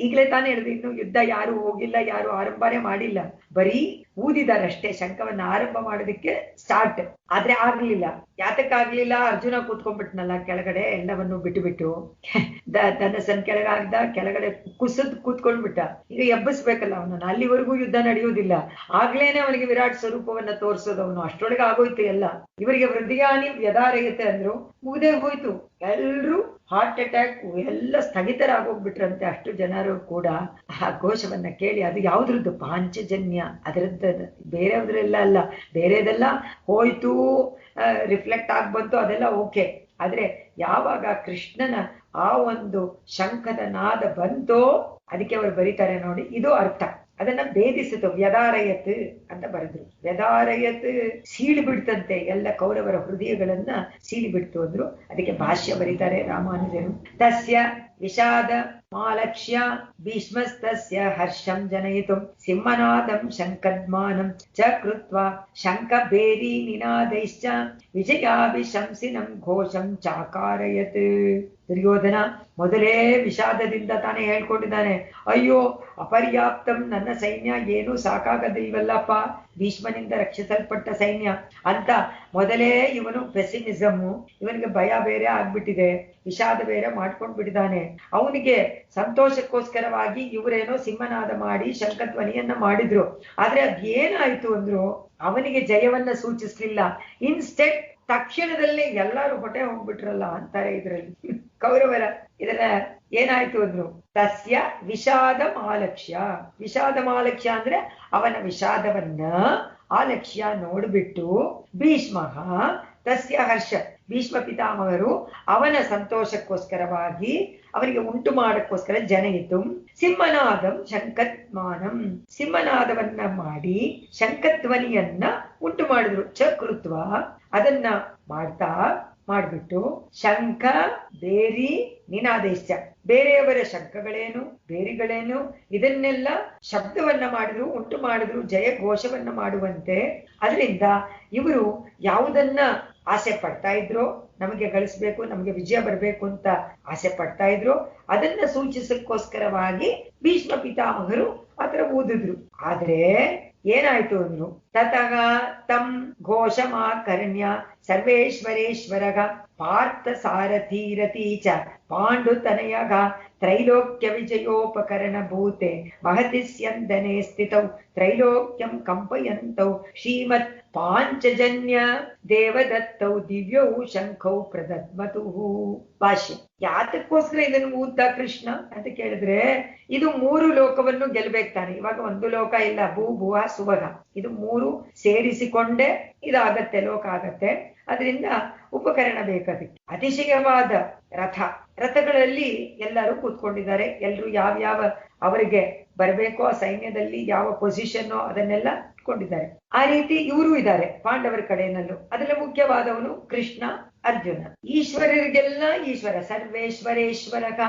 ಈಗ್ಲೇ ತಾನೇ ಹೇಳಿದ್ರು, ಇನ್ನು ಯುದ್ಧ ಯಾರು ಹೋಗಿಲ್ಲ, ಯಾರು ಆರಂಭನೇ ಮಾಡಿಲ್ಲ, ಬರೀ ಊದಿದಾರಷ್ಟೇ ಶಂಖವನ್ನ ಆರಂಭ ಮಾಡೋದಕ್ಕೆ ಸ್ಟಾರ್ಟ್. ಆದ್ರೆ ಆಗ್ಲಿಲ್ಲ. ಯಾತಕ್ಕಾಗ್ಲಿಲ್ಲ? ಅರ್ಜುನ ಕೂತ್ಕೊಂಡ್ಬಿಟ್ನಲ್ಲ ಕೆಳಗಡೆ, ಎಲ್ಲವನ್ನು ಬಿಟ್ಟು ಧನಸನ್ ಕೆಳಗಾಗ್ದ, ಕೆಳಗಡೆ ಕುಸದ್ ಕೂತ್ಕೊಂಡ್ಬಿಟ್ಟ. ಈಗ ಎಬ್ಬಿಸ್ಬೇಕಲ್ಲ ಅವನನ್ನು. ಅಲ್ಲಿವರೆಗೂ ಯುದ್ಧ ನಡೆಯುವುದಿಲ್ಲ. ಆಗ್ಲೇನೆ ಅವನಿಗೆ ವಿರಾಟ್ ಸ್ವರೂಪವನ್ನ ತೋರಿಸೋದು ಅವನು. ಅಷ್ಟೊಳಗೆ ಆಗೋಯ್ತು ಎಲ್ಲ. ಇವರಿಗೆ ಹೃದಯಾನಿ ವ್ಯಧಾರಯತೆ ಅಂದ್ರು, ಮುಗ್ದೇ ಹೋಯ್ತು. ಎಲ್ರೂ ಹಾರ್ಟ್ ಅಟ್ಯಾಕ್ ಎಲ್ಲ ಸ್ಥಗಿತರಾಗೋಗ್ಬಿಟ್ರಂತೆ. ಅಷ್ಟು ಜನರು ಕೂಡ ಆ ಘೋಷವನ್ನ ಕೇಳಿ, ಅದು ಯಾವ್ದ್ರದ್ದು? ಪಾಂಚಜನ್ಯ, ಅದರದ್ದು. ಬೇರೆಯವ್ದ್ರೆಲ್ಲ ಅಲ್ಲ. ಬೇರೆದೆಲ್ಲ ಹೋಯ್ತು, ರಿಫ್ಲೆಕ್ಟ್ ಆಗ್ಬಂತು, ಅದೆಲ್ಲ ಓಕೆ. ಆದ್ರೆ ಯಾವಾಗ ಕೃಷ್ಣನ ಆ ಒಂದು ಶಂಖದ ನಾದ ಬಂತೋ, ಅದಕ್ಕೆ ಅವರು ಬರೀತಾರೆ ನೋಡಿ, ಇದು ಅರ್ಥ. ಅದನ್ನ ಭೇದಿಸಿತು, ವ್ಯಧಾರಯತ್ ಅಂತ ಬರೆದ್ರು. ವ್ಯಧಾರಯತ್ ಸೀಳಿ ಬಿಡ್ತಂತೆ, ಎಲ್ಲ ಕೌರವರ ಹೃದಯಗಳನ್ನ ಸೀಳಿ ಬಿಡ್ತು ಅಂದ್ರು. ಅದಕ್ಕೆ ಭಾಷ್ಯ ಬರೀತಾರೆ ರಾಮಾನುಜರು. ತಸ್ಯ ವಿಷಾದ ಮಾಲಕ್ಷ್ಯ ಭೀಷ್ಮಸ್ತಸ್ಯ ಹರ್ಷಂ ಜನಯಿತು ಸಿಂಹನಾದಂ ಶಂಖದ್ಮಾನಂ ಚ ಕೃತ್ವಾ ಶಂಖಭೇರಿ ನಿನಾದೈಶ್ಚ ವಿಜಯಾಭಿಶಂಸಿನಂ ಘೋಷಂ ಚಾಕಾರಯತ್. ದುರ್ಯೋಧನ ಮೊದಲೇ ವಿಷಾದದಿಂದ ತಾನೇ ಹೇಳ್ಕೊಂಡಿದ್ದಾನೆ, ಅಯ್ಯೋ ಅಪರ್ಯಾಪ್ತಂ, ನನ್ನ ಸೈನ್ಯ ಏನೂ ಸಾಕಾಗದಿಲ್ವಲ್ಲಪ್ಪ, ಭೀಷ್ಮನಿಂದ ರಕ್ಷಿಸಲ್ಪಟ್ಟ ಸೈನ್ಯ ಅಂತ ಮೊದಲೇ ಇವನು ಪೆಸಿಮಿಸಮ್ಮು, ಇವನಿಗೆ ಭಯ ಬೇರೆ ಆಗ್ಬಿಟ್ಟಿದೆ, ವಿಷಾದ ಬೇರೆ ಮಾಡ್ಕೊಂಡ್ ಬಿಟ್ಟಿದ್ದಾನೆ. ಅವನಿಗೆ ಸಂತೋಷಕ್ಕೋಸ್ಕರವಾಗಿ ಇವರೇನೋ ಸಿಂಹನಾದ ಮಾಡಿ ಶಂಖಧ್ವನಿಯನ್ನ ಮಾಡಿದ್ರು. ಆದ್ರೆ ಅದೇನಾಯ್ತು ಅಂದ್ರು, ಅವನಿಗೆ ಜಯವನ್ನ ಸೂಚಿಸ್ಲಿಲ್ಲ. ಇನ್ಸ್ಟೆಡ್ ತಕ್ಷಣದಲ್ಲೇ ಎಲ್ಲರೂ ಹೊಟ್ಟೆ ಹೋಗ್ಬಿಟ್ರಲ್ಲ ಅಂತಾರೆ ಇದರಲ್ಲಿ ಕೌರವರ. ಇದರ ಏನಾಯ್ತು ಅಂದ್ರು, ತಸ್ಯ ವಿಷಾದ ಮಾಲಕ್ಷ್ಯ. ವಿಷಾದ ಮಾಲಕ್ಷ್ಯ ಅಂದ್ರೆ ಅವನ ವಿಷಾದವನ್ನ ಆಲಕ್ಷ್ಯ ನೋಡ್ಬಿಟ್ಟು, ಭೀಷ್ಮ ತಸ್ಯ ಹರ್ಷ, ಭೀಷ್ಮ ಪಿತಾಮಹರು ಅವನ ಸಂತೋಷಕ್ಕೋಸ್ಕರವಾಗಿ, ಅವನಿಗೆ ಉಂಟು ಮಾಡಕ್ಕೋಸ್ಕರ ಜನಯಿತು ಸಿಂಹನಾದಂ ಶಂಖದ್ಮಾನಂ, ಸಿಂಹನಾದವನ್ನ ಮಾಡಿ ಶಂಖಧ್ವನಿಯನ್ನ ಉಂಟು ಮಾಡಿದ್ರು. ಚಕೃತ್ವ, ಅದನ್ನ ಮಾಡ್ಬಿಟ್ಟು ಶಂಖ ಬೇರಿ ನಿನಾದೇಶ, ಬೇರೆಯವರ ಶಂಖಗಳೇನು ಬೇರಿಗಳೇನು ಇದನ್ನೆಲ್ಲ ಶಬ್ದವನ್ನ ಮಾಡಿದ್ರು, ಉಂಟು ಮಾಡಿದ್ರು, ಜಯ ಘೋಷವನ್ನ ಮಾಡುವಂತೆ. ಅದರಿಂದ ಇವರು ಯಾವುದನ್ನ ಆಸೆ ಪಡ್ತಾ ಇದ್ರು, ನಮಗೆ ಗಳಿಸ್ಬೇಕು, ನಮಗೆ ವಿಜಯ ಬರ್ಬೇಕು ಅಂತ ಆಸೆ ಪಡ್ತಾ ಇದ್ರು, ಅದನ್ನ ಸೂಚಿಸಕ್ಕೋಸ್ಕರವಾಗಿ ಭೀಷ್ಮ ಪಿತಾಮಹರು ಆತರ ಓದಿದ್ರು. ಆದ್ರೆ ಏನಾಯ್ತು ಅಂದ್ರು, ತತಃ ತಂ ಘೋಷಮಾಕರ್ಣ್ಯ ಸರ್ವೇಶ್ವರೇಶ್ವರಗ ಪಾರ್ಥ ಸಾರಥೀರತಿ ಚ ಪಾಂಡುತನಯಗ ತ್ರೈಲೋಕ್ಯ ವಿಜಯೋಪಕರಣ ಭೂತೆ ಮಹತಿ ಸ್ಯಂದನೆ ಸ್ಥಿತೌ ತ್ರೈಲೋಕ್ಯಂ ಕಂಪಯಂತೌ ಶ್ರೀಮತ್ ಪಾಂಚಜನ್ಯ ದೇವದತ್ತೌ ದಿವ್ಯೌ ಶಂಖೌ ಪ್ರದದ್ಮತು. ಭಾಷ್ಯ. ಯಾತಕ್ಕೋಸ್ಕರ ಇದನ್ನು ಊದ್ದ ಕೃಷ್ಣ ಅಂತ ಕೇಳಿದ್ರೆ, ಇದು 3 ಲೋಕವನ್ನು ಗೆಲ್ಬೇಕು ತಾನೆ. ಇವಾಗ ಒಂದು ಲೋಕ ಇಲ್ಲ, ಭೂ ಭುವ ಸುಭಗ, ಇದು 3 ಸೇರಿಸಿಕೊಂಡೇ ಇದಾಗತ್ತೆ, ಲೋಕ ಆಗತ್ತೆ. ಅದರಿಂದ ಉಪಕರಣ ಬೇಕದಕ್ಕೆ. ಅತಿಶಯವಾದ ರಥಗಳಲ್ಲಿ ಎಲ್ಲರೂ ಕೂತ್ಕೊಂಡಿದ್ದಾರೆ. ಎಲ್ಲರೂ ಯಾವ್ಯಾವ ಅವರಿಗೆ ಬರಬೇಕೋ ಆ ಸೈನ್ಯದಲ್ಲಿ ಯಾವ ಪೊಸಿಷನ್ ಅದನ್ನೆಲ್ಲ ಇಟ್ಕೊಂಡಿದ್ದಾರೆ. ಆ ರೀತಿ ಇವರು ಇದ್ದಾರೆ ಪಾಂಡವರ ಕಡೆಯಲ್ಲೂ. ಅದರಲ್ಲಿ ಮುಖ್ಯವಾದವನು ಕೃಷ್ಣ, ಅರ್ಜುನ. ಈಶ್ವರರಿಗೆಲ್ಲ ಈಶ್ವರ, ಸರ್ವೇಶ್ವರೇಶ್ವರಗ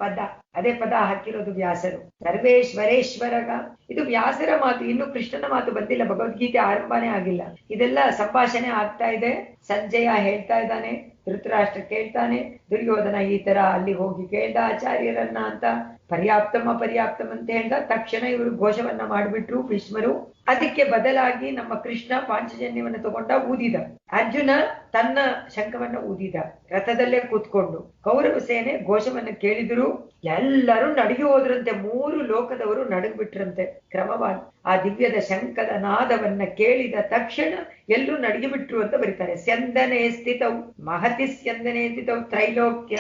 ಪದ, ಅದೇ ಪದ ಹಾಕಿರೋದು ವ್ಯಾಸರು. ಸರ್ವೇಶ್ವರೇಶ್ವರಗ, ಇದು ವ್ಯಾಸರ ಮಾತು, ಇನ್ನು ಕೃಷ್ಣನ ಮಾತು ಬಂದಿಲ್ಲ, ಭಗವದ್ಗೀತೆ ಆರಂಭನೇ ಆಗಿಲ್ಲ. ಇದೆಲ್ಲ ಸಂಭಾಷಣೆ ಆಗ್ತಾ ಇದೆ. ಸಂಜಯ ಹೇಳ್ತಾ ಇದ್ದಾನೆ, ಧೃತರಾಷ್ಟ್ರ ಕೇಳ್ತಾನೆ, ದುರ್ಯೋಧನ ಈ ತರ ಅಲ್ಲಿ ಹೋಗಿ ಕೇಳ್ದ ಆಚಾರ್ಯರನ್ನ ಅಂತ, ಪರ್ಯಾಪ್ತಂ ಅಪರ್ಯಾಪ್ತಂ ಅಂತ ಹೇಳ್ದ. ತಕ್ಷಣ ಇವರು ಘೋಷವನ್ನ ಮಾಡಿಬಿಟ್ರು ಭೀಷ್ಮರು. ಅದಕ್ಕೆ ಬದಲಾಗಿ ನಮ್ಮ ಕೃಷ್ಣ ಪಾಂಚಜನ್ಯವನ್ನ ತಗೊಂಡ, ಊದಿದ. ಅರ್ಜುನ ತನ್ನ ಶಂಖವನ್ನ ಊದಿದ ರಥದಲ್ಲೇ ಕೂತ್ಕೊಂಡು. ಕೌರವ ಸೇನೆ ಘೋಷವನ್ನ ಕೇಳಿದ್ರು, ಎಲ್ಲರೂ ನಡಗಿ ಹೋದ್ರಂತೆ. 3 ಲೋಕದವರು ನಡಗ್ಬಿಟ್ರಂತೆ ಕ್ರಮವಾಗಿ. ಆ ದಿವ್ಯದ ಶಂಖದ ನಾದವನ್ನ ಕೇಳಿದ ತಕ್ಷಣ ಎಲ್ಲರೂ ನಡಗಿಬಿಟ್ರು ಅಂತ ಬರೀತಾರೆ. ಸ್ಯಂದನೆ ಸ್ಥಿತವು ಮಹತಿ ಸ್ಯಂದನೆ ಸ್ಥಿತವು ತ್ರೈಲೋಕ್ಯ,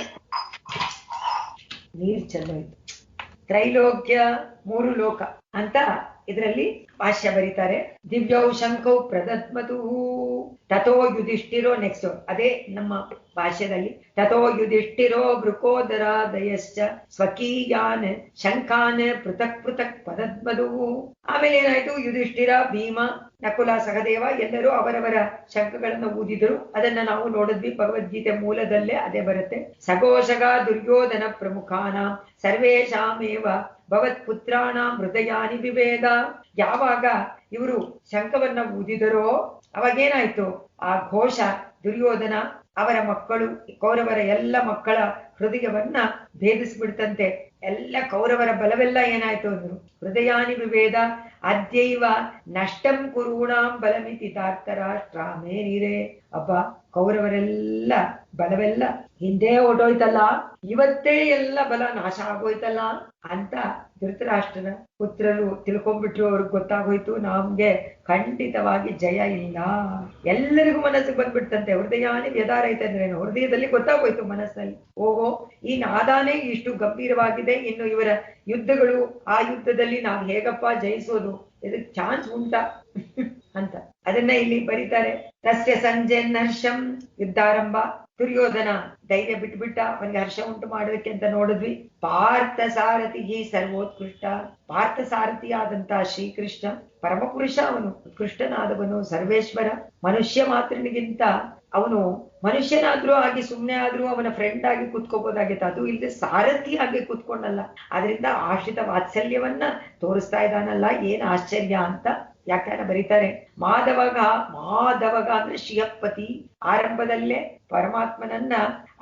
ನೀರ್ ಚೆಲ್ಲೋಯ್ತು, ತ್ರೈಲೋಕ್ಯ 3 ಲೋಕ ಅಂತ ಇದರಲ್ಲಿ ಭಾಷ್ಯ ಬರೀತಾರೆ. ದಿವ್ಯೌ ಶಂಖೌ ಪ್ರದದ್ಮತು ತಥೋ ಯುಧಿಷ್ಠಿರೋ, ನೆಕ್ಸ್ಟ್ ಅದೇ ನಮ್ಮ ಭಾಷ್ಯದಲ್ಲಿ, ತಥೋ ಯುಧಿಷ್ಠಿರೋ ವೃಕೋದರಾದಯಶ್ಚ ಸ್ವಕೀಯಾನ್ ಶಂಖಾನ್ ಪೃಥಕ್ ಪೃಥಕ್ ಪದದ್ಮದು. ಆಮೇಲೆ ಏನಾಯ್ತು, ಯುಧಿಷ್ಠಿರ, ಭೀಮ, ನಕುಲ, ಸಹದೇವ ಎಲ್ಲರೂ ಅವರವರ ಶಂಖಗಳನ್ನು ಊದಿದರು. ಅದನ್ನ ನಾವು ನೋಡಿದ್ವಿ ಭಗವದ್ಗೀತೆ ಮೂಲದಲ್ಲೇ ಅದೇ ಬರುತ್ತೆ. ಸಘೋಷಗ ದುರ್ಯೋಧನ ಪ್ರಮುಖಾನ ಸರ್ವೇಷಾಮೇವ ಭವತ್ ಪುತ್ರಾಣಾಂ ಹೃದಯಾನಿ ವಿವೇದ. ಯಾವಾಗ ಇವರು ಶಂಖವನ್ನ ಊದಿದರೋ ಅವಾಗೇನಾಯ್ತು, ಆ ಘೋಷ ದುರ್ಯೋಧನ ಅವರ ಮಕ್ಕಳು ಕೌರವರ ಎಲ್ಲ ಮಕ್ಕಳ ಹೃದಯವನ್ನ ಭೇದಿಸ್ಬಿಡ್ತಂತೆ. ಎಲ್ಲ ಕೌರವರ ಬಲವೆಲ್ಲ ಏನಾಯ್ತು ಅಂದ್ರು, ಹೃದಯಾನಿ ವಿವೇದ. ಅದ್ಯೈವ ನಷ್ಟಂ ಕುರುಣಾಂ ಬಲಮಿತಿ ಧಾರ್ತರಾಷ್ಟ್ರಾಮೇರಿರೇ. ಅಬ್ಬ ಕೌರವರೆಲ್ಲ ಬಲವೆಲ್ಲ ಹಿಂದೆ ಹೊರಟೋಯ್ತಲ್ಲ, ಇವತ್ತೇ ಎಲ್ಲ ಬಲ ನಾಶ ಆಗೋಯ್ತಲ್ಲ ಅಂತ ಧೃತರಾಷ್ಟ್ರನ ಪುತ್ರರು ತಿಳ್ಕೊಂಡ್ಬಿಟ್ರು. ಅವ್ರಿಗೆ ಗೊತ್ತಾಗೋಯ್ತು ನಮ್ಗೆ ಖಂಡಿತವಾಗಿ ಜಯ ಇಲ್ಲ. ಎಲ್ಲರಿಗೂ ಮನಸ್ಸಿಗೆ ಬಂದ್ಬಿಡ್ತಂತೆ. ಹೃದಯಾನಿ ವ್ಯದಾರೈತೆ ಅಂದ್ರೆ ಹೃದಯದಲ್ಲಿ ಗೊತ್ತಾಗೋಯ್ತು ಮನಸ್ಸಲ್ಲಿ, ಓಹೋ ಈ ನಾದಾನೇ ಇಷ್ಟು ಗಂಭೀರವಾಗಿದೆ, ಇನ್ನು ಇವರ ಯುದ್ಧಗಳು, ಆ ಯುದ್ಧದಲ್ಲಿ ನಾವು ಹೇಗಪ್ಪ ಜಯಿಸೋದು, ಇದಕ್ಕೆ ಚಾನ್ಸ್ ಉಂಟಾ ಅಂತ ಅದನ್ನ ಇಲ್ಲಿ ಬರೀತಾರೆ. ತಸ್ಯ ಸಂಜಯನ್ ಯುದ್ಧಾರಂಭ. ದುರ್ಯೋಧನ ಧೈರ್ಯ ಬಿಟ್ಬಿಟ್ಟ, ಅವನಿಗೆ ಹರ್ಷ ಉಂಟು ಮಾಡೋದಕ್ಕೆ ಅಂತ ನೋಡಿದ್ವಿ. ಪಾರ್ಥ ಸಾರಥಿ ಸರ್ವೋತ್ಕೃಷ್ಟ. ಪಾರ್ಥ ಸಾರಥಿಯಾದಂತಹ ಶ್ರೀಕೃಷ್ಣ ಪರಮಪುರುಷ, ಅವನು ಉತ್ಕೃಷ್ಟನಾದವನು, ಸರ್ವೇಶ್ವರ. ಮನುಷ್ಯ ಮಾತ್ರನಿಗಿಂತ ಅವನು ಮನುಷ್ಯನಾದ್ರೂ ಆಗಿ ಸುಮ್ನೆ ಆದ್ರೂ ಅವನ ಫ್ರೆಂಡ್ ಆಗಿ ಕೂತ್ಕೋಬಹುದಾಗಿತ್ತು, ಅದು ಇಲ್ಲದೆ ಸಾರಥಿ ಆಗಿ ಕೂತ್ಕೊಂಡಲ್ಲ. ಅದರಿಂದ ಆಶ್ರಿತ ವಾತ್ಸಲ್ಯವನ್ನ ತೋರಿಸ್ತಾ ಇದ್ದಾನಲ್ಲ, ಏನ್ ಆಶ್ಚರ್ಯ ಅಂತ ವ್ಯಾಖ್ಯಾನ ಬರೀತಾರೆ. ಮಾಧವಗ ಅಂದ್ರೆ ಶ್ರೀಯಪತಿ. ಆರಂಭದಲ್ಲೇ ಪರಮಾತ್ಮನನ್ನ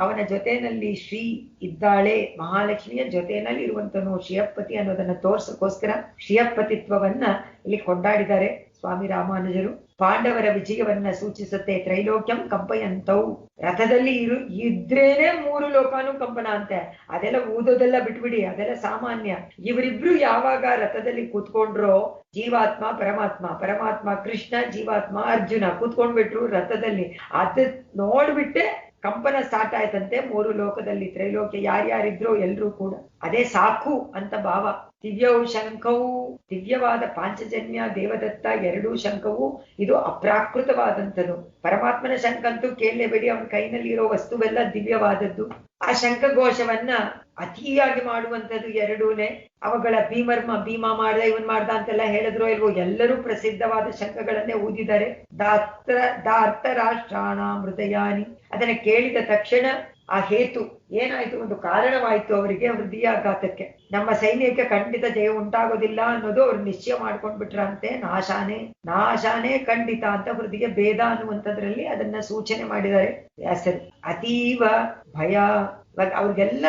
ಅವನ ಜೊತೆಯಲ್ಲಿ ಶ್ರೀ ಇದ್ದಾಳೆ, ಮಹಾಲಕ್ಷ್ಮಿಯ ಜೊತೆಯಲ್ಲಿ ಇರುವಂತನು ಶ್ರೀಯಪತಿ ಅನ್ನೋದನ್ನ ತೋರ್ಸಕ್ಕೋಸ್ಕರ ಶ್ರೀಯಪತಿತ್ವವನ್ನ ಇಲ್ಲಿ ಕೊಂಡಾಡಿದ್ದಾರೆ ಸ್ವಾಮಿ ರಾಮಾನುಜರು. ಪಾಂಡವರ ವಿಜಯವನ್ನ ಸೂಚಿಸುತ್ತೆ. ತ್ರೈಲೋಕ್ಯಂ ಕಂಪಯಂತೌ. ರಥದಲ್ಲಿ ಇದ್ರೇನೆ 3 ಲೋಕಾನು ಕಂಪನ ಅಂತೆ. ಅದೆಲ್ಲ ಊದೋದೆಲ್ಲ ಬಿಟ್ಬಿಡಿ, ಅದೆಲ್ಲ ಸಾಮಾನ್ಯ. ಇವರಿಬ್ರು ಯಾವಾಗ ರಥದಲ್ಲಿ ಕೂತ್ಕೊಂಡ್ರೋ, ಜೀವಾತ್ಮ ಪರಮಾತ್ಮ, ಪರಮಾತ್ಮ ಕೃಷ್ಣ, ಜೀವಾತ್ಮ ಅರ್ಜುನ ಕೂತ್ಕೊಂಡ್ಬಿಟ್ರು ರಥದಲ್ಲಿ. ಅದ್ ನೋಡ್ಬಿಟ್ಟೆ ಕಂಪನ ಸ್ಟಾರ್ಟ್ ಆಯ್ತಂತೆ 3 ಲೋಕದಲ್ಲಿ. ತ್ರೈಲೋಕ್ಯ ಯಾರ್ಯಾರಿದ್ರು ಎಲ್ರೂ ಕೂಡ ಅದೇ ಸಾಕು ಅಂತ ಭಾವ. ದಿವ್ಯವು ಶಂಖವು, ದಿವ್ಯವಾದ ಪಾಂಚಜನ್ಯ ದೇವದತ್ತ 2 ಶಂಖವು ಇದು ಅಪ್ರಾಕೃತವಾದಂಥದ್ದು. ಪರಮಾತ್ಮನ ಶಂಖ ಅಂತೂ ಕೇಳಲೇಬೇಡಿ, ಅವನ ಕೈನಲ್ಲಿ ಇರೋ ವಸ್ತುವೆಲ್ಲ ದಿವ್ಯವಾದದ್ದು. ಆ ಶಂಖಘೋಷವನ್ನ ಅತಿಯಾಗಿ ಮಾಡುವಂಥದ್ದು 2ನೇ. ಅವುಗಳ ಭೀಮ ಮಾಡ್ದ, ಇವನ್ ಮಾಡ್ದ ಅಂತೆಲ್ಲ ಹೇಳಿದ್ರು ಇಲ್ವೋ, ಎಲ್ಲರೂ ಪ್ರಸಿದ್ಧವಾದ ಶಂಖಗಳನ್ನೇ ಊದಿದ್ದಾರೆ. ದಾರ್ಥ ರಾಷ್ಟ್ರಾಣ ಹೃದಯಾನಿ. ಅದನ್ನ ಕೇಳಿದ ತಕ್ಷಣ ಆ ಹೇತು ಏನಾಯ್ತು, ಒಂದು ಕಾರಣವಾಯ್ತು ಅವರಿಗೆ ಹೃದಯಾಘಾತಕ್ಕೆ. ನಮ್ಮ ಸೈನ್ಯಕ್ಕೆ ಖಂಡಿತ ಜಯ ಉಂಟಾಗೋದಿಲ್ಲ ಅನ್ನೋದು ಅವ್ರು ನಿಶ್ಚಯ ಮಾಡ್ಕೊಂಡ್ಬಿಟ್ರಂತೆ. ನಾಶಾನೇ ಖಂಡಿತ ಅಂತ ಹೃದಯ ಭೇದ ಅನ್ನುವಂಥದ್ರಲ್ಲಿ ಅದನ್ನ ಸೂಚನೆ ಮಾಡಿದ್ದಾರೆ ವ್ಯಾಸರು. ಅತೀವ ಭಯ, ಅವ್ರಿಗೆಲ್ಲ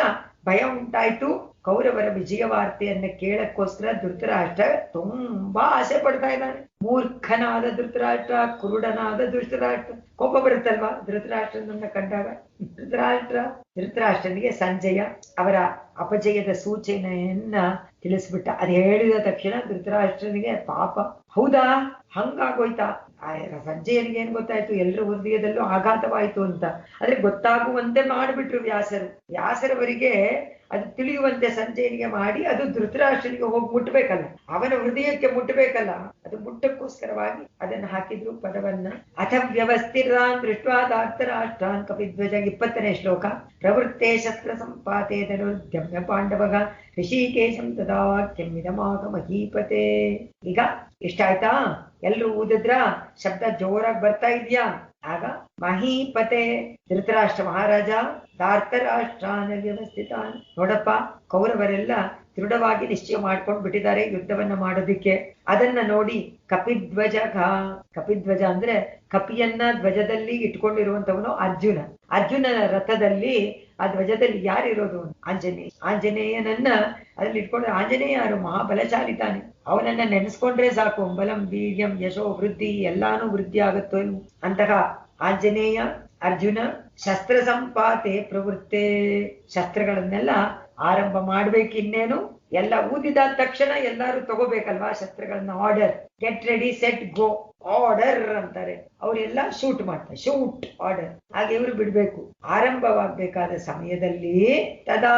ಭಯ ಉಂಟಾಯ್ತು. ಕೌರವರ ವಿಜಯ ವಾರ್ತೆಯನ್ನ ಕೇಳಕ್ಕೋಸ್ಕರ ಧೃತರಾಷ್ಟ್ರ ತುಂಬಾ ಆಸೆ ಪಡ್ತಾ ಇದ್ದಾನೆ. ಮೂರ್ಖನಾದ ಧೃತರಾಷ್ಟ್ರ, ಕುರುಡನಾದ ಧೃತರಾಷ್ಟ್ರ. ಕೋಪ ಬರುತ್ತಲ್ವಾ ಧೃತರಾಷ್ಟ್ರನನ್ನ ಕಂಡಾಗ. ಧೃತರಾಷ್ಟ್ರನಿಗೆ ಸಂಜಯ ಅವರ ಅಪಜಯದ ಸೂಚನೆಯನ್ನ ತಿಳಿಸ್ಬಿಟ್ಟ. ಅದ್ ಹೇಳಿದ ತಕ್ಷಣ ಧೃತರಾಷ್ಟ್ರನಿಗೆ ಪಾಪ, ಹೌದಾ ಹಂಗಾಗೋಯ್ತಾ. ಸಂಜಯನಿಗೆ ಏನ್ ಗೊತ್ತಾಯ್ತು, ಎಲ್ಲರ ಹೃದಯದಲ್ಲೂ ಆಘಾತವಾಯ್ತು ಅಂತ. ಆದ್ರೆ ಗೊತ್ತಾಗುವಂತೆ ಮಾಡ್ಬಿಟ್ರು ವ್ಯಾಸರವರಿಗೆ ಅದು ತಿಳಿಯುವಂತೆ ಸಂಜಯನಿಗೆ ಮಾಡಿ, ಅದು ಧೃತರಾಷ್ಟ್ರನಿಗೆ ಹೋಗಿ ಮುಟ್ಬೇಕಲ್ಲ, ಅವನ ಹೃದಯಕ್ಕೆ ಮುಟ್ಬೇಕಲ್ಲ, ಅದು ಮುಟ್ಟಕ್ಕೋಸ್ಕರವಾಗಿ ಅದನ್ನ ಹಾಕಿದ್ರು ಪದವನ್ನ. ಅಥ ವ್ಯವಸ್ಥಿರಾನ್ ದೃಷ್ಟ್ವಾ ಧಾರ್ತರಾಷ್ಟ್ರಾನ್ ಕಪಿಧ್ವಜ. 20ನೇ ಶ್ಲೋಕ. ಪ್ರವೃತ್ತೆ ಶಸ್ತ್ರ ಸಂಪಾತೆ ಧನುರ್ಧಮ್ಯ ಪಾಂಡವಗ ಋಷಿಕೇಶಂ ತದಾ ವಾಕ್ಯಂ ಇದಮಾಗ ಮಹೀಪತೆ. ಈಗ ಇಷ್ಟ ಆಯ್ತಾ, ಎಲ್ರು ಊದಿದ್ರ, ಶಬ್ದ ಜೋರಾಗಿ ಬರ್ತಾ ಇದ್ಯಾ? ಆಗ ಮಹೀಪತೆ ಧೃತರಾಷ್ಟ್ರ ಮಹಾರಾಜ ಧಾರ್ತರಾಷ್ಟ್ರಾನ ವ್ಯವಸ್ಥಿತಾನ್. ನೋಡಪ್ಪ, ಕೌರವರೆಲ್ಲ ದೃಢವಾಗಿ ನಿಶ್ಚಯ ಮಾಡ್ಕೊಂಡು ಬಿಟ್ಟಿದ್ದಾರೆ ಯುದ್ಧವನ್ನ ಮಾಡೋದಿಕ್ಕೆ. ಅದನ್ನ ನೋಡಿ ಕಪಿಧ್ವಜ ಅಂದ್ರೆ ಕಪಿಯನ್ನ ಧ್ವಜದಲ್ಲಿ ಇಟ್ಕೊಂಡಿರುವಂತವನು ಅರ್ಜುನ. ಅರ್ಜುನನ ರಥದಲ್ಲಿ ಆ ಧ್ವಜದಲ್ಲಿ ಯಾರಿರೋದು? ಆಂಜನೇಯನನ್ನ ಅದ್ರಲ್ಲಿ ಇಟ್ಕೊಂಡು. ಆಂಜನೇಯ ಯಾರು? ಮಹಾಬಲಶಾಲಿ ತಾನೆ. ಅವನನ್ನ ನೆನೆಸ್ಕೊಂಡ್ರೆ ಸಾಕು, ಬಲಂ ವೀರ್ಯಂ ಯಶೋ ವೃದ್ಧಿ ಎಲ್ಲಾನು ವೃದ್ಧಿ ಆಗುತ್ತೋ ಅಂತಹ ಆಂಜನೇಯ ಅರ್ಜುನ ಶಸ್ತ್ರ ಸಂಪಾತೆ ಪ್ರವೃತ್ತೆ. ಶಸ್ತ್ರಗಳನ್ನೆಲ್ಲ ಆರಂಭ ಮಾಡ್ಬೇಕಿನ್ನೇನು, ಎಲ್ಲ ಊದಿದ ತಕ್ಷಣ ಎಲ್ಲಾರು ತಗೋಬೇಕಲ್ವಾ ಶಸ್ತ್ರಗಳನ್ನ. Order, get ready set go, order ಅಂತಾರೆ. ಅವರೆಲ್ಲ ಶೂಟ್ ಮಾಡ್ತಾರೆ, ಶೂಟ್ ಆರ್ಡರ್. ಹಾಗೆ ಇವರು ಬಿಡ್ಬೇಕು. ಆರಂಭವಾಗ್ಬೇಕಾದ ಸಮಯದಲ್ಲಿ ತದಾ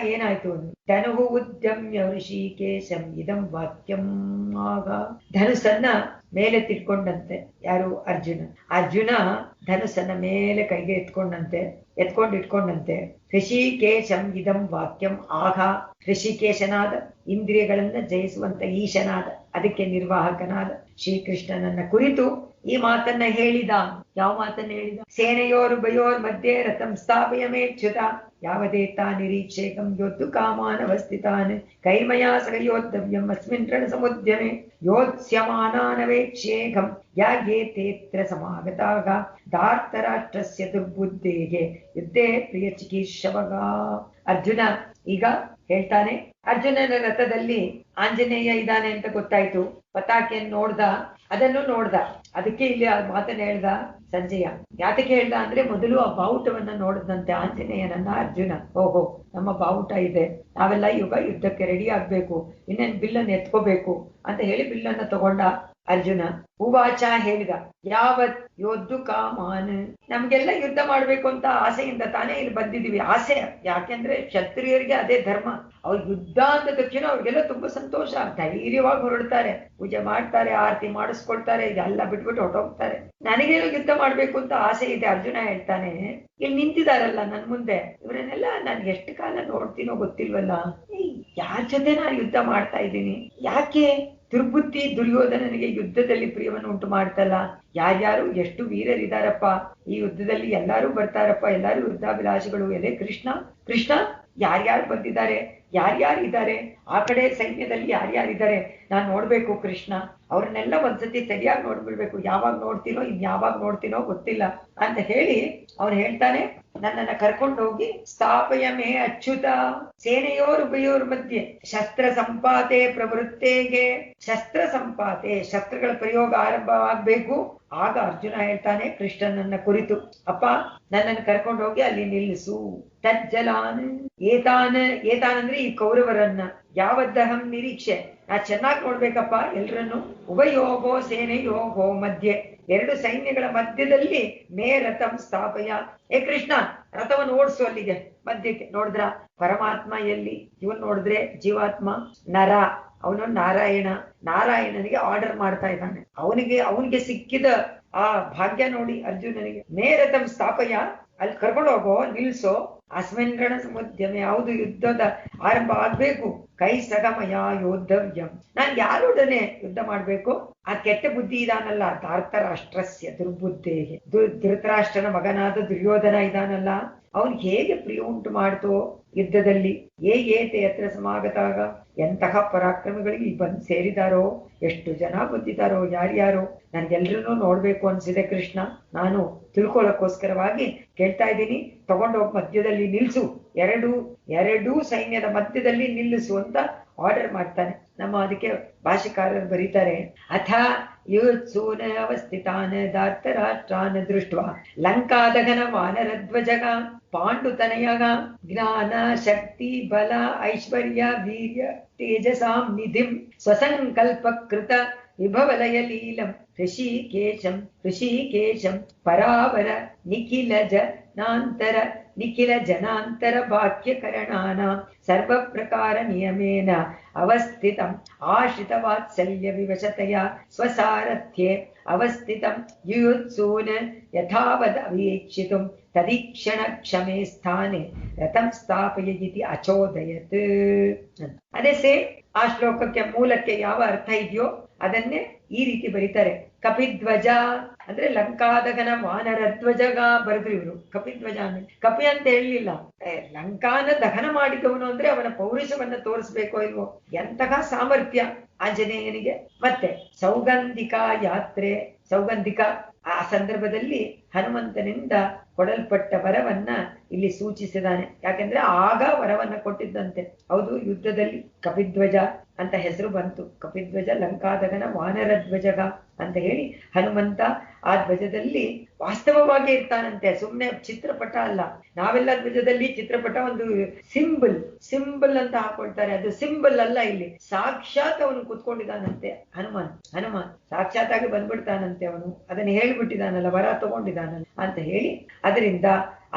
ಏನಾಯ್ತು? ಧನುಹು ಉದ್ಯಮ್ಯ ಋಷಿಕೇಶಂ ಇದಂ ವಾಕ್ಯಂ. ಆಗ ಧನುಸನ್ನ ಮೇಲೆ ತಿಟ್ಕೊಂಡಂತೆ ಯಾರು? ಅರ್ಜುನ ಧನುಸನ್ನ ಮೇಲೆ ಕೈಗೆ ಎತ್ಕೊಂಡಿಟ್ಕೊಂಡಂತೆ ಋಷಿಕೇಶಂ ಇದಂ ವಾಕ್ಯಂ. ಆಗ ಋಷಿಕೇಶನಾದ, ಇಂದ್ರಿಯಗಳನ್ನ ಜಯಿಸುವಂತ ಈಶನಾದ, ಅದಕ್ಕೆ ನಿರ್ವಾಹಕನಾದ ಶ್ರೀಕೃಷ್ಣನನ್ನ ಕುರಿತು ಈ ಮಾತನ್ನ ಹೇಳಿದ. ಯಾವ ಮಾತನ್ನ ಹೇಳಿದ? ಸೇನೆಯೋರುಭಯೋರ್ ಮಧ್ಯೆ ರಥಂ ಸ್ಥಾಪಯಮೇಚ್ಯುತ ಯಾವದೇತಾ ನಿರೀಕ್ಷೇಕಂ ಯೋದ್ದು ಕಾಮಾನವಸ್ಥಿತಾನ್ ಕೈರ್ಮಯಾ ಸಹ ಯೋद्धವ್ಯಂ ಅಸ್ಮಿನ್ ರಣ ಸಮುದ್ಯಮೆ ಯೋತ್ಸ್ಯಮಾನಾನವೇಕ್ಷ್ಯೇಘಂ ಯಾಗೇತೇತ್ರ ಸಮಾಗತಾಗ ಧಾರ್ತರಾಷ್ಟ್ರಸ್ಯ ದುರ್ಬುದ್ಧೇಗೆ ಯುದ್ಧೇ ಪ್ರಿಯ ಚಿಕೀರ್ಷವಗ. ಅರ್ಜುನ ಈಗ ಹೇಳ್ತಾನೆ, ಅರ್ಜುನನ ರಥದಲ್ಲಿ ಆಂಜನೇಯ ಇದ್ದಾನೆ ಅಂತ ಗೊತ್ತಾಯ್ತು. ಪತಾಕೆಯನ್ನು ನೋಡ್ದ, ಅದನ್ನು ನೋಡ್ದ. ಅದಕ್ಕೆ ಇಲ್ಲಿ ಆ ಮಾತನ್ನ ಹೇಳ್ದ ಸಂಜಯ. ಯಾತಕ್ಕೆ ಹೇಳ್ದ ಅಂದ್ರೆ ಮೊದಲು ಆ ಬಾವುಟವನ್ನ ನೋಡಿದಂತೆ ಆಂಜನೇಯನನ್ನ ಅರ್ಜುನ. ಓಹೋ, ನಮ್ಮ ಬಾವುಟ ಇದೆ, ನಾವೆಲ್ಲ ಯುದ್ಧಕ್ಕೆ ರೆಡಿ ಆಗ್ಬೇಕು, ಇನ್ನೇನ್ ಬಿಲ್ಲನ್ನು ಎತ್ಕೋಬೇಕು ಅಂತ ಹೇಳಿ ಬಿಲ್ಲನ್ನ ತಗೊಂಡ ಅರ್ಜುನ. ಉವಾಚ ಹೇಳಿದ, ಯಾವತ್ ಯೋದ್ದು ಕಾಮಾನ್, ನಮ್ಗೆಲ್ಲ ಯುದ್ಧ ಮಾಡ್ಬೇಕು ಅಂತ ಆಸೆಯಿಂದ ತಾನೇ ಇಲ್ಲಿ ಬಂದಿದೀವಿ. ಆಸೆ ಯಾಕೆಂದ್ರೆ ಕ್ಷತ್ರಿಯರಿಗೆ ಅದೇ ಧರ್ಮ. ಅವ್ರು ಯುದ್ಧ ಅಂದ ತಕ್ಷಣ ಅವ್ರಿಗೆಲ್ಲ ತುಂಬಾ ಸಂತೋಷ, ಧೈರ್ಯವಾಗಿ ಹೊರಡ್ತಾರೆ, ಪೂಜೆ ಮಾಡ್ತಾರೆ, ಆರತಿ ಮಾಡಿಸ್ಕೊಳ್ತಾರೆ, ಇದೆಲ್ಲ ಬಿಟ್ಬಿಟ್ಟು ಹೊರಟೋಗ್ತಾರೆ. ನನಗೇನು ಯುದ್ಧ ಮಾಡ್ಬೇಕು ಅಂತ ಆಸೆ ಇದೆ. ಅರ್ಜುನ ಹೇಳ್ತಾನೆ, ಇಲ್ಲಿ ನಿಂತಿದಾರಲ್ಲ ನನ್ ಮುಂದೆ, ಇವರನ್ನೆಲ್ಲ ನಾನು ಎಷ್ಟು ಕಾಲ ನೋಡ್ತೀನೋ ಗೊತ್ತಿಲ್ವಲ್ಲ, ಯಾರ ಜೊತೆ ನಾನು ಯುದ್ಧ ಮಾಡ್ತಾ ಇದ್ದೀನಿ, ಯಾಕೆ ದುರ್ಬುದ್ಧಿ ದುರ್ಯೋಧನನಿಗೆ ಯುದ್ಧದಲ್ಲಿ ಪ್ರಿಯವನ್ನು ಉಂಟು ಮಾಡ್ತಲ್ಲ, ಯಾರ್ಯಾರು ಎಷ್ಟು ವೀರರಿದಾರಪ್ಪ ಈ ಯುದ್ಧದಲ್ಲಿ, ಎಲ್ಲಾರು ಬರ್ತಾರಪ್ಪ, ಎಲ್ಲಾರು ಯುದ್ಧಾಭಿಲಾಷಿಗಳು. ಎಲೆ ಕೃಷ್ಣ ಕೃಷ್ಣ, ಯಾರ್ಯಾರು ಬಂದಿದ್ದಾರೆ, ಯಾರ್ಯಾರಿದ್ದಾರೆ ಆ ಕಡೆ ಸೈನ್ಯದಲ್ಲಿ, ಯಾರ್ಯಾರಿದ್ದಾರೆ ನಾನ್ ನೋಡ್ಬೇಕು ಕೃಷ್ಣ, ಅವ್ರನ್ನೆಲ್ಲ ಒಂದ್ಸತಿ ಸರಿಯಾಗಿ ನೋಡ್ಬಿಡ್ಬೇಕು. ಯಾವಾಗ ನೋಡ್ತೀನೋ ಇನ್ಯಾವಾಗ ನೋಡ್ತೀನೋ ಗೊತ್ತಿಲ್ಲ ಅಂತ ಹೇಳಿ ಅವ್ನು ಹೇಳ್ತಾನೆ, ನನ್ನನ್ನ ಕರ್ಕೊಂಡು ಹೋಗಿ ಸ್ಥಾಪಯ ಮೇ ಅಚ್ಯುತ ಸೇನೆಯೋರುಭಯೋರ್ ಮಧ್ಯೆ ಶಸ್ತ್ರ ಸಂಪಾತೆ ಪ್ರವೃತ್ತೇಗೆ. ಶಸ್ತ್ರ ಸಂಪಾತೆ, ಶಸ್ತ್ರಗಳ ಪ್ರಯೋಗ ಆರಂಭವಾಗ್ಬೇಕು. ಆಗ ಅರ್ಜುನ ಹೇಳ್ತಾನೆ ಕೃಷ್ಣನನ್ನ ಕುರಿತು, ಅಪ್ಪ ನನ್ನನ್ನು ಕರ್ಕೊಂಡು ಹೋಗಿ ಅಲ್ಲಿ ನಿಲ್ಲಿಸು. ತಜ್ಜಲಾನ್ ಏತಾನ್ ಅಂದ್ರೆ ಈ ಕೌರವರನ್ನ, ಯಾವದ್ದಹಂ ನಿರೀಕ್ಷೆ, ನಾ ಚೆನ್ನಾಗಿ ನೋಡ್ಬೇಕಪ್ಪ ಎಲ್ರನ್ನು. ಉಭಯೋಗೋ ಸೇನೆಯೋಗೋ ಮಧ್ಯೆ, ಎರಡು ಸೈನ್ಯಗಳ ಮಧ್ಯದಲ್ಲಿ ಮೇ ರಥಂ ಸ್ಥಾಪಯ. ಏ ಕೃಷ್ಣ, ರಥವನ್ನು ಓಡಿಸು ಅಲ್ಲಿಗೆ ಮಧ್ಯಕ್ಕೆ. ನೋಡಿದ್ರ ಪರಮಾತ್ಮ ಎಲ್ಲಿ, ಇವನ್ ನೋಡಿದ್ರೆ ಜೀವಾತ್ಮ ನರ, ಅವನು ನಾರಾಯಣನಿಗೆ ಆರ್ಡರ್ ಮಾಡ್ತಾ ಇದ್ದಾನೆ. ಅವನಿಗೆ ಸಿಕ್ಕಿದ ಆ ಭಾಗ್ಯ ನೋಡಿ ಅರ್ಜುನನಿಗೆ. ಮೇ ರಥಂ ಸ್ಥಾಪಯ, ಅಲ್ಲಿ ಕರ್ಕೊಂಡು ಹೋಗೋ, ನಿಲ್ಸೋ. ಅಸ್ಮಿನ್ ರಣ ಸಮುದ್ಯಮೆ, ಯಾವುದು ಯುದ್ಧದ ಆರಂಭ ಆಗ್ಬೇಕು. ಕೈ ಸಗಮಯ ಯೋದ್ಧವ್ಯಂ, ನಾನ್ ಯಾರೊಡನೆ ಯುದ್ಧ ಮಾಡ್ಬೇಕು? ಆ ಕೆಟ್ಟ ಬುದ್ಧಿ ಇದಾನಲ್ಲ, ಧಾರ್ತರಾಷ್ಟ್ರಸ್ಯ ದುರ್ಬುದ್ಧೇಗೆ, ಧೃತರಾಷ್ಟ್ರನ ಮಗನಾದ ದುರ್ಯೋಧನ ಇದಾನಲ್ಲ, ಅವನ್ ಹೇಗೆ ಪ್ರಿಯ ಉಂಟು ಮಾಡ್ತೋ ಯುದ್ಧದಲ್ಲಿ. ಏತೆ ಹತ್ರ ಸಮಾಗತಾಗ, ಎಂತಹ ಪರಾಕ್ರಮಿಗಳಿಗೆ ಬಂದು ಸೇರಿದಾರೋ, ಎಷ್ಟು ಜನ ಬಂದಿದ್ದಾರೋ, ಯಾರ್ಯಾರೋ, ನನ್ಗೆಲ್ರನ್ನೂ ನೋಡ್ಬೇಕು ಅನ್ಸಿದೆ ಕೃಷ್ಣ. ನಾನು ತಿಳ್ಕೊಳ್ಳೋಕ್ಕೋಸ್ಕರವಾಗಿ ಕೇಳ್ತಾ ಇದ್ದೀನಿ, ತಗೊಂಡೋಗಿ ಮಧ್ಯದಲ್ಲಿ ನಿಲ್ಸು, ಎರಡೂ ಸೈನ್ಯದ ಮಧ್ಯದಲ್ಲಿ ನಿಲ್ಲಿಸು ಅಂತ ಆರ್ಡರ್ ಮಾಡ್ತಾನೆ. ನಮ್ಮ ಅದಕ್ಕೆ ಭಾಷೆಕಾರರು ಬರೀತಾರೆ, ಅಥ ಯುತ್ಸೂನ ಅವಸ್ಥಿತಾನ್ ಧಾರ್ತರಾಷ್ಟ್ರಾನ್ ದೃಷ್ಟ್ವಾ ಲಂಕಾದಗನ ವಾನರಧ್ವಜಗ ಪಾಂಡುತನಯಗ ಜ್ಞಾನ ಶಕ್ತಿ ಬಲ ಐಶ್ವರ್ಯ ವೀರ್ಯ ತೇಜಸಾಂ ನಿಧಿಂ ಸ್ವಸಂಕಲ್ಪ ಕೃತ ವಿಭವಲಯ ಲೀಲಂ ಋಷಿಕೇಶಂ ಪರಾವರ ನಿಖಿಲ ಜನಾಂತರ ಬಾಕ್ಯಕರಣಾನ ಸರ್ವ ಪ್ರಕಾರ ನಿಯಮೇನ ಅವಸ್ಥಿತಂ ಆಶ್ರಿತ ವಾತ್ಸಲ್ಯ ವಿವಶತೆಯ ಸ್ವಸಾರಥ್ಯೆ ಅವಸ್ಥಿತಂ ಯುಯುತ್ಸೂನ್ ಯಥಾವದ್ ಅವೀಕ್ಷಿತುಂ ತದೀಕ್ಷಣ ಕ್ಷಮೆ ಸ್ಥಾನೆ ರಥಂ ಸ್ಥಾಪಯ ಇತಿ ಅಚೋದಯತ್. ಅದೇ ಸೇಮ್ ಆ ಶ್ಲೋಕಕ್ಕೆ ಮೂಲಕ್ಕೆ ಯಾವ ಅರ್ಥ ಇದೆಯೋ ಅದನ್ನೇ ಈ ರೀತಿ ಬರೀತಾರೆ. ಕಪಿಧ್ವಜ ಅಂದ್ರೆ ಲಂಕಾದಗನ ವಾನರ ಧ್ವಜಗ ಬರೆದ್ರು ಇವರು. ಕಪಿಧ್ವಜ ಅಂದ್ರೆ ಕಪಿ ಅಂತ ಹೇಳಲಿಲ್ಲ, ಲಂಕಾನ ದಹನ ಮಾಡಿದವನು ಅಂದ್ರೆ ಅವನ ಪೌರುಷವನ್ನ ತೋರಿಸ್ಬೇಕೋ ಇಲ್ವೋ, ಎಂತಹ ಸಾಮರ್ಥ್ಯ ಆಂಜನೇಯನಿಗೆ. ಮತ್ತೆ ಸೌಗಂಧಿಕ ಯಾತ್ರೆ, ಸೌಗಂಧಿಕ ಆ ಸಂದರ್ಭದಲ್ಲಿ ಹನುಮಂತನಿಂದ ಕೊಡಲ್ಪಟ್ಟ ವರವನ್ನ ಇಲ್ಲಿ ಸೂಚಿಸಿದಾನೆ. ಯಾಕೆಂದ್ರೆ ಆಗ ವರವನ್ನ ಕೊಟ್ಟಿದ್ದಂತೆ. ಹೌದು, ಯುದ್ಧದಲ್ಲಿ ಕಪಿಧ್ವಜ ಅಂತ ಹೆಸರು ಬಂತು. ಕಪಿಧ್ವಜ ಲಂಕಾದಗನ ವಾನರ ಧ್ವಜಗ ಅಂತ ಹೇಳಿ ಹನುಮಂತ ಆ ಧ್ವಜದಲ್ಲಿ ವಾಸ್ತವವಾಗಿ ಇರ್ತಾನಂತೆ, ಸುಮ್ನೆ ಚಿತ್ರಪಟ ಅಲ್ಲ. ನಾವೆಲ್ಲ ಧ್ವಜದಲ್ಲಿ ಚಿತ್ರಪಟ ಒಂದು ಸಿಂಬಲ್ ಅಂತ ಹಾಕೊಳ್ತಾರೆ, ಅದು ಸಿಂಬಲ್ ಅಲ್ಲ. ಇಲ್ಲಿ ಸಾಕ್ಷಾತ್ ಅವನು ಕುತ್ಕೊಂಡಿದ್ದಾನಂತೆ. ಹನುಮಾನ್ ಸಾಕ್ಷಾತ್ ಆಗಿ ಬಂದ್ಬಿಡ್ತಾನಂತೆ. ಅವನು ಅದನ್ನ ಹೇಳ್ಬಿಟ್ಟಿದಾನಲ್ಲ, ವರ ತಗೊಂಡಿದ್ದಾನಲ್ಲ ಅಂತ ಹೇಳಿ, ಅದರಿಂದ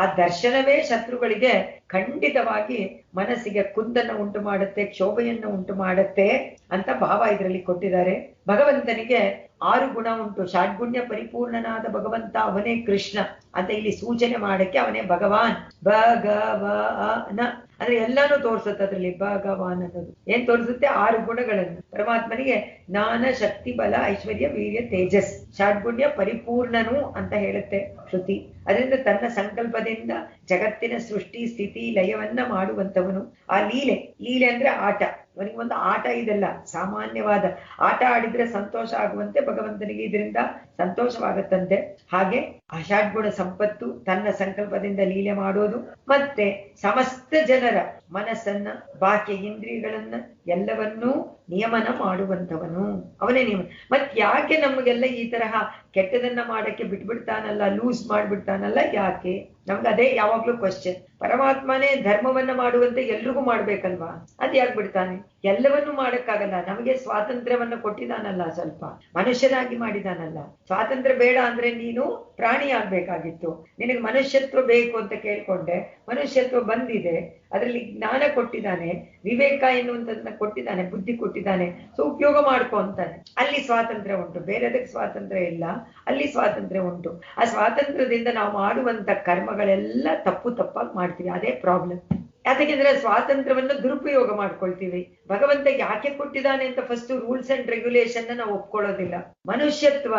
ಆ ದರ್ಶನವೇ ಶತ್ರುಗಳಿಗೆ ಖಂಡಿತವಾಗಿ ಮನಸ್ಸಿಗೆ ಕುಂದನ್ನು ಉಂಟು ಮಾಡುತ್ತೆ, ಕ್ಷೋಭೆಯನ್ನು ಉಂಟು ಮಾಡುತ್ತೆ ಅಂತ ಭಾವ ಇದರಲ್ಲಿ ಕೊಟ್ಟಿದ್ದಾರೆ. ಭಗವಂತನಿಗೆ 6 ಗುಣ ಉಂಟು. ಷಾಡ್ಗುಣ್ಯ ಪರಿಪೂರ್ಣನಾದ ಭಗವಂತ ಅವನೇ ಕೃಷ್ಣ ಅಂತ ಇಲ್ಲಿ ಸೂಚನೆ ಮಾಡಕ್ಕೆ ಅವನೇ ಭಗವಾನ್. ಭಗವಾನ ಅಂದ್ರೆ ಎಲ್ಲಾನು ತೋರಿಸುತ್ತೆ. ಅದ್ರಲ್ಲಿ ಭಗವಾನ್ ಅನ್ನೋದು ಏನ್ ತೋರಿಸುತ್ತೆ? 6 ಗುಣಗಳನ್ನು. ಪರಮಾತ್ಮನಿಗೆ ಜ್ಞಾನ ಶಕ್ತಿ ಬಲ ಐಶ್ವರ್ಯ ವೀರ್ಯ ತೇಜಸ್, ಷಾಡ್ಗುಣ್ಯ ಪರಿಪೂರ್ಣನು ಅಂತ ಹೇಳುತ್ತೆ ಶ್ರುತಿ. ಅದರಿಂದ ತನ್ನ ಸಂಕಲ್ಪದಿಂದ ಜಗತ್ತಿನ ಸೃಷ್ಟಿ ಸ್ಥಿತಿ ಲಯವನ್ನ ಮಾಡುವಂತವನು. ಆ ಲೀಲೆ ಅಂದ್ರೆ ಆಟ. ಅವನಿಗೆ ಒಂದು ಆಟ ಇದೆಲ್ಲ ಸಾಮಾನ್ಯವಾದ ಆಟ ಆಡಿದ್ರೆ ಸಂತೋಷ ಆಗುವಂತೆ ಭಗವಂತನಿಗೆ ಇದರಿಂದ ಸಂತೋಷವಾಗುತ್ತಂತೆ. ಹಾಗೆ ಅಷಾಡ್ಗುಣ ಸಂಪತ್ತು, ತನ್ನ ಸಂಕಲ್ಪದಿಂದ ಲೀಲೆ ಮಾಡೋದು, ಮತ್ತೆ ಸಮಸ್ತ ಜನರ ಮನಸ್ಸನ್ನ, ಬಾಹ್ಯ ಇಂದ್ರಿಯಗಳನ್ನ ಎಲ್ಲವನ್ನೂ ನಿಯಮನ ಮಾಡುವಂಥವನು ಅವನೇ ನಿಯಮ. ಮತ್ ಯಾಕೆ ನಮಗೆಲ್ಲ ಈ ತರಹ ಕೆಟ್ಟದನ್ನ ಮಾಡಕ್ಕೆ ಬಿಟ್ಬಿಡ್ತಾನಲ್ಲ, ಲೂಸ್ ಮಾಡ್ಬಿಡ್ತಾನಲ್ಲ, ಯಾಕೆ? ನಮ್ಗೆ ಅದೇ ಯಾವಾಗ್ಲೂ ಕ್ವಶನ್. ಪರಮಾತ್ಮನೇ ಧರ್ಮವನ್ನ ಮಾಡುವಂತೆ ಎಲ್ರಿಗೂ ಮಾಡ್ಬೇಕಲ್ವಾ? ಅದ್ ಯಾಕೆ ಬಿಡ್ತಾನೆ? ಎಲ್ಲವನ್ನೂ ಮಾಡಕ್ಕಾಗಲ್ಲ. ನಮಗೆ ಸ್ವಾತಂತ್ರ್ಯವನ್ನ ಕೊಟ್ಟಿದಾನಲ್ಲ, ಸ್ವಲ್ಪ ಮನುಷ್ಯನಾಗಿ ಮಾಡಿದಾನಲ್ಲ. ಸ್ವಾತಂತ್ರ್ಯ ಬೇಡ ಅಂದ್ರೆ ನೀನು ಪ್ರಾಣಿ ಆಗ್ಬೇಕಾಗಿತ್ತು. ನಿನಗೆ ಮನುಷ್ಯತ್ವ ಬೇಕು ಅಂತ ಕೇಳ್ಕೊಂಡೆ, ಮನುಷ್ಯತ್ವ ಬಂದಿದೆ. ಅದರಲ್ಲಿ ಜ್ಞಾನ ಕೊಟ್ಟಿದ್ದಾನೆ, ವಿವೇಕ ಎನ್ನುವಂಥದ್ದನ್ನ ಕೊಟ್ಟಿದ್ದಾನೆ, ಬುದ್ಧಿ ಕೊಟ್ಟಿದ್ದಾನೆ. ಸೊ ಉಪಯೋಗ ಮಾಡ್ಕೊ ಅಂತಾನೆ. ಅಲ್ಲಿ ಸ್ವಾತಂತ್ರ್ಯ ಉಂಟು, ಬೇರೆದಕ್ಕೆ ಸ್ವಾತಂತ್ರ್ಯ ಇಲ್ಲ, ಅಲ್ಲಿ ಸ್ವಾತಂತ್ರ್ಯ ಉಂಟು. ಆ ಸ್ವಾತಂತ್ರ್ಯದಿಂದ ನಾವು ಮಾಡುವಂತ ಕರ್ಮಗಳೆಲ್ಲ ತಪ್ಪಾಗಿ ಮಾಡ್ತೀವಿ. ಅದೇ ಪ್ರಾಬ್ಲಮ್. ಯಾಕೆಂದ್ರೆ ಸ್ವಾತಂತ್ರ್ಯವನ್ನ ದುರುಪಯೋಗ ಮಾಡ್ಕೊಳ್ತೀವಿ. ಭಗವಂತ ಯಾಕೆ ಕೊಟ್ಟಿದ್ದಾನೆ ಅಂತ ಫಸ್ಟ್ ರೂಲ್ಸ್ ಅಂಡ್ ರೆಗ್ಯುಲೇಷನ್ ನಾವು ಒಪ್ಕೊಳ್ಳೋದಿಲ್ಲ. ಮನುಷ್ಯತ್ವ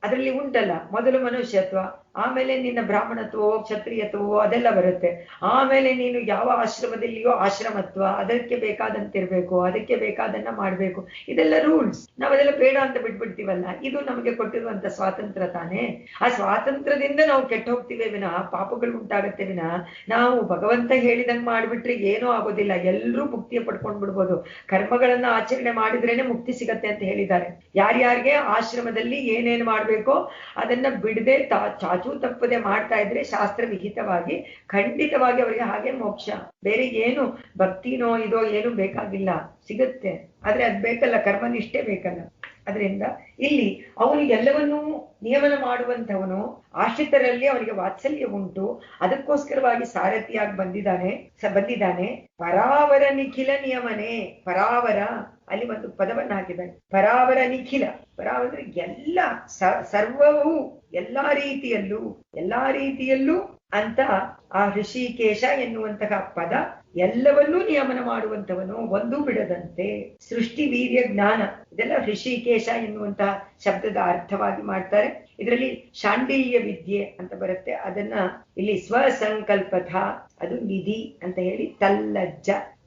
ಅದರಲ್ಲಿ ಉಂಟಲ್ಲ, ಮೊದಲು ಮನುಷ್ಯತ್ವ, ಆಮೇಲೆ ನಿನ್ನ ಬ್ರಾಹ್ಮಣತ್ವವೋ ಕ್ಷತ್ರಿಯತ್ವವೋ ಅದೆಲ್ಲ ಬರುತ್ತೆ. ಆಮೇಲೆ ನೀನು ಯಾವ ಆಶ್ರಮದಲ್ಲಿಯೋ ಆಶ್ರಮತ್ವ, ಅದಕ್ಕೆ ಬೇಕಾದಂತಿರ್ಬೇಕು, ಅದಕ್ಕೆ ಬೇಕಾದನ್ನ ಮಾಡ್ಬೇಕು. ಇದೆಲ್ಲ ರೂಲ್ಸ್. ನಾವೆಲ್ಲ ಬೇಡ ಅಂತ ಬಿಟ್ಬಿಡ್ತೀವಲ್ಲ. ಇದು ನಮಗೆ ಕೊಟ್ಟಿರುವಂತ ಸ್ವಾತಂತ್ರ್ಯ ತಾನೇ. ಆ ಸ್ವಾತಂತ್ರ್ಯದಿಂದ ನಾವು ಕೆಟ್ಟ ಹೋಗ್ತೀವಿ ವಿನಃ, ಪಾಪಗಳು ಉಂಟಾಗತ್ತೆ ವಿನಃ ನಾವು ಭಗವಂತ ಹೇಳಿದಂಗೆ ಮಾಡ್ಬಿಟ್ರೆ ಏನೂ ಆಗೋದಿಲ್ಲ. ಎಲ್ಲರೂ ಮುಕ್ತಿಯ ಪಡ್ಕೊಂಡ್ ಬಿಡ್ಬೋದು. ಕರ್ಮಗಳನ್ನ ಆಚರಣೆ ಮಾಡಿದ್ರೇನೆ ಮುಕ್ತಿ ಸಿಗತ್ತೆ ಅಂತ ಹೇಳಿದ್ದಾರೆ. ಯಾರ್ಯಾರಿಗೆ ಆಶ್ರಮದಲ್ಲಿ ಏನೇನು ಮಾಡ್ಬೇಕೋ ಅದನ್ನ ಬಿಡದೆ ಚಾಚು ತಪ್ಪದೆ ಮಾಡ್ತಾ ಇದ್ರೆ ಶಾಸ್ತ್ರ ವಿಹಿತವಾಗಿ ಖಂಡಿತವಾಗಿ ಅವರಿಗೆ ಹಾಗೆ ಮೋಕ್ಷ. ಬೇರೆ ಏನು ಭಕ್ತಿನೋ ಇದೋ ಏನು ಬೇಕಾಗಿಲ್ಲ, ಸಿಗುತ್ತೆ. ಆದ್ರೆ ಅದ್ ಬೇಕಲ್ಲ, ಕರ್ಮನಿಷ್ಠೆ ಬೇಕಲ್ಲ. ಅದರಿಂದ ಇಲ್ಲಿ ಅವನು ಎಲ್ಲವನ್ನೂ ನಿಯಮನ ಮಾಡುವಂಥವನು. ಆಶ್ರಿತರಲ್ಲಿ ಅವನಿಗೆ ವಾತ್ಸಲ್ಯ ಉಂಟು. ಅದಕ್ಕೋಸ್ಕರವಾಗಿ ಸಾರಥಿಯಾಗಿ ಬಂದಿದ್ದಾನೆ. ಪರಾವರ ನಿಖಿಲ ನಿಯಮನೆ. ಪರಾವರ ಅಲ್ಲಿ ಒಂದು ಪದವನ್ನು ಹಾಕಿದ್ದಾನೆ. ಪರಾವರ ನಿಖಿಲ. ಪರಾವರ ಎಲ್ಲ ಸರ್ವವು ಎಲ್ಲಾ ರೀತಿಯಲ್ಲೂ ಅಂತ ಆ ಋಷಿಕೇಶ ಎನ್ನುವಂತಹ ಪದ ಎಲ್ಲವನ್ನೂ ನಿಯಮನ ಮಾಡುವಂಥವನು, ಒಂದೂ ಬಿಡದಂತೆ. ಸೃಷ್ಟಿ, ವೀರ್ಯ, ಜ್ಞಾನ ಇದೆಲ್ಲ ಋಷಿಕೇಶ ಎನ್ನುವಂತಹ ಶಬ್ದದ ಅರ್ಥವಾಗಿ ಮಾಡ್ತಾರೆ. ಇದರಲ್ಲಿ ಶಾಂಡಿಲ್ಯ ವಿದ್ಯೆ ಅಂತ ಬರುತ್ತೆ. ಅದನ್ನ ಇಲ್ಲಿ ಸ್ವಸಂಕಲ್ಪಥ, ಅದು ನಿಧಿ ಅಂತ ಹೇಳಿ,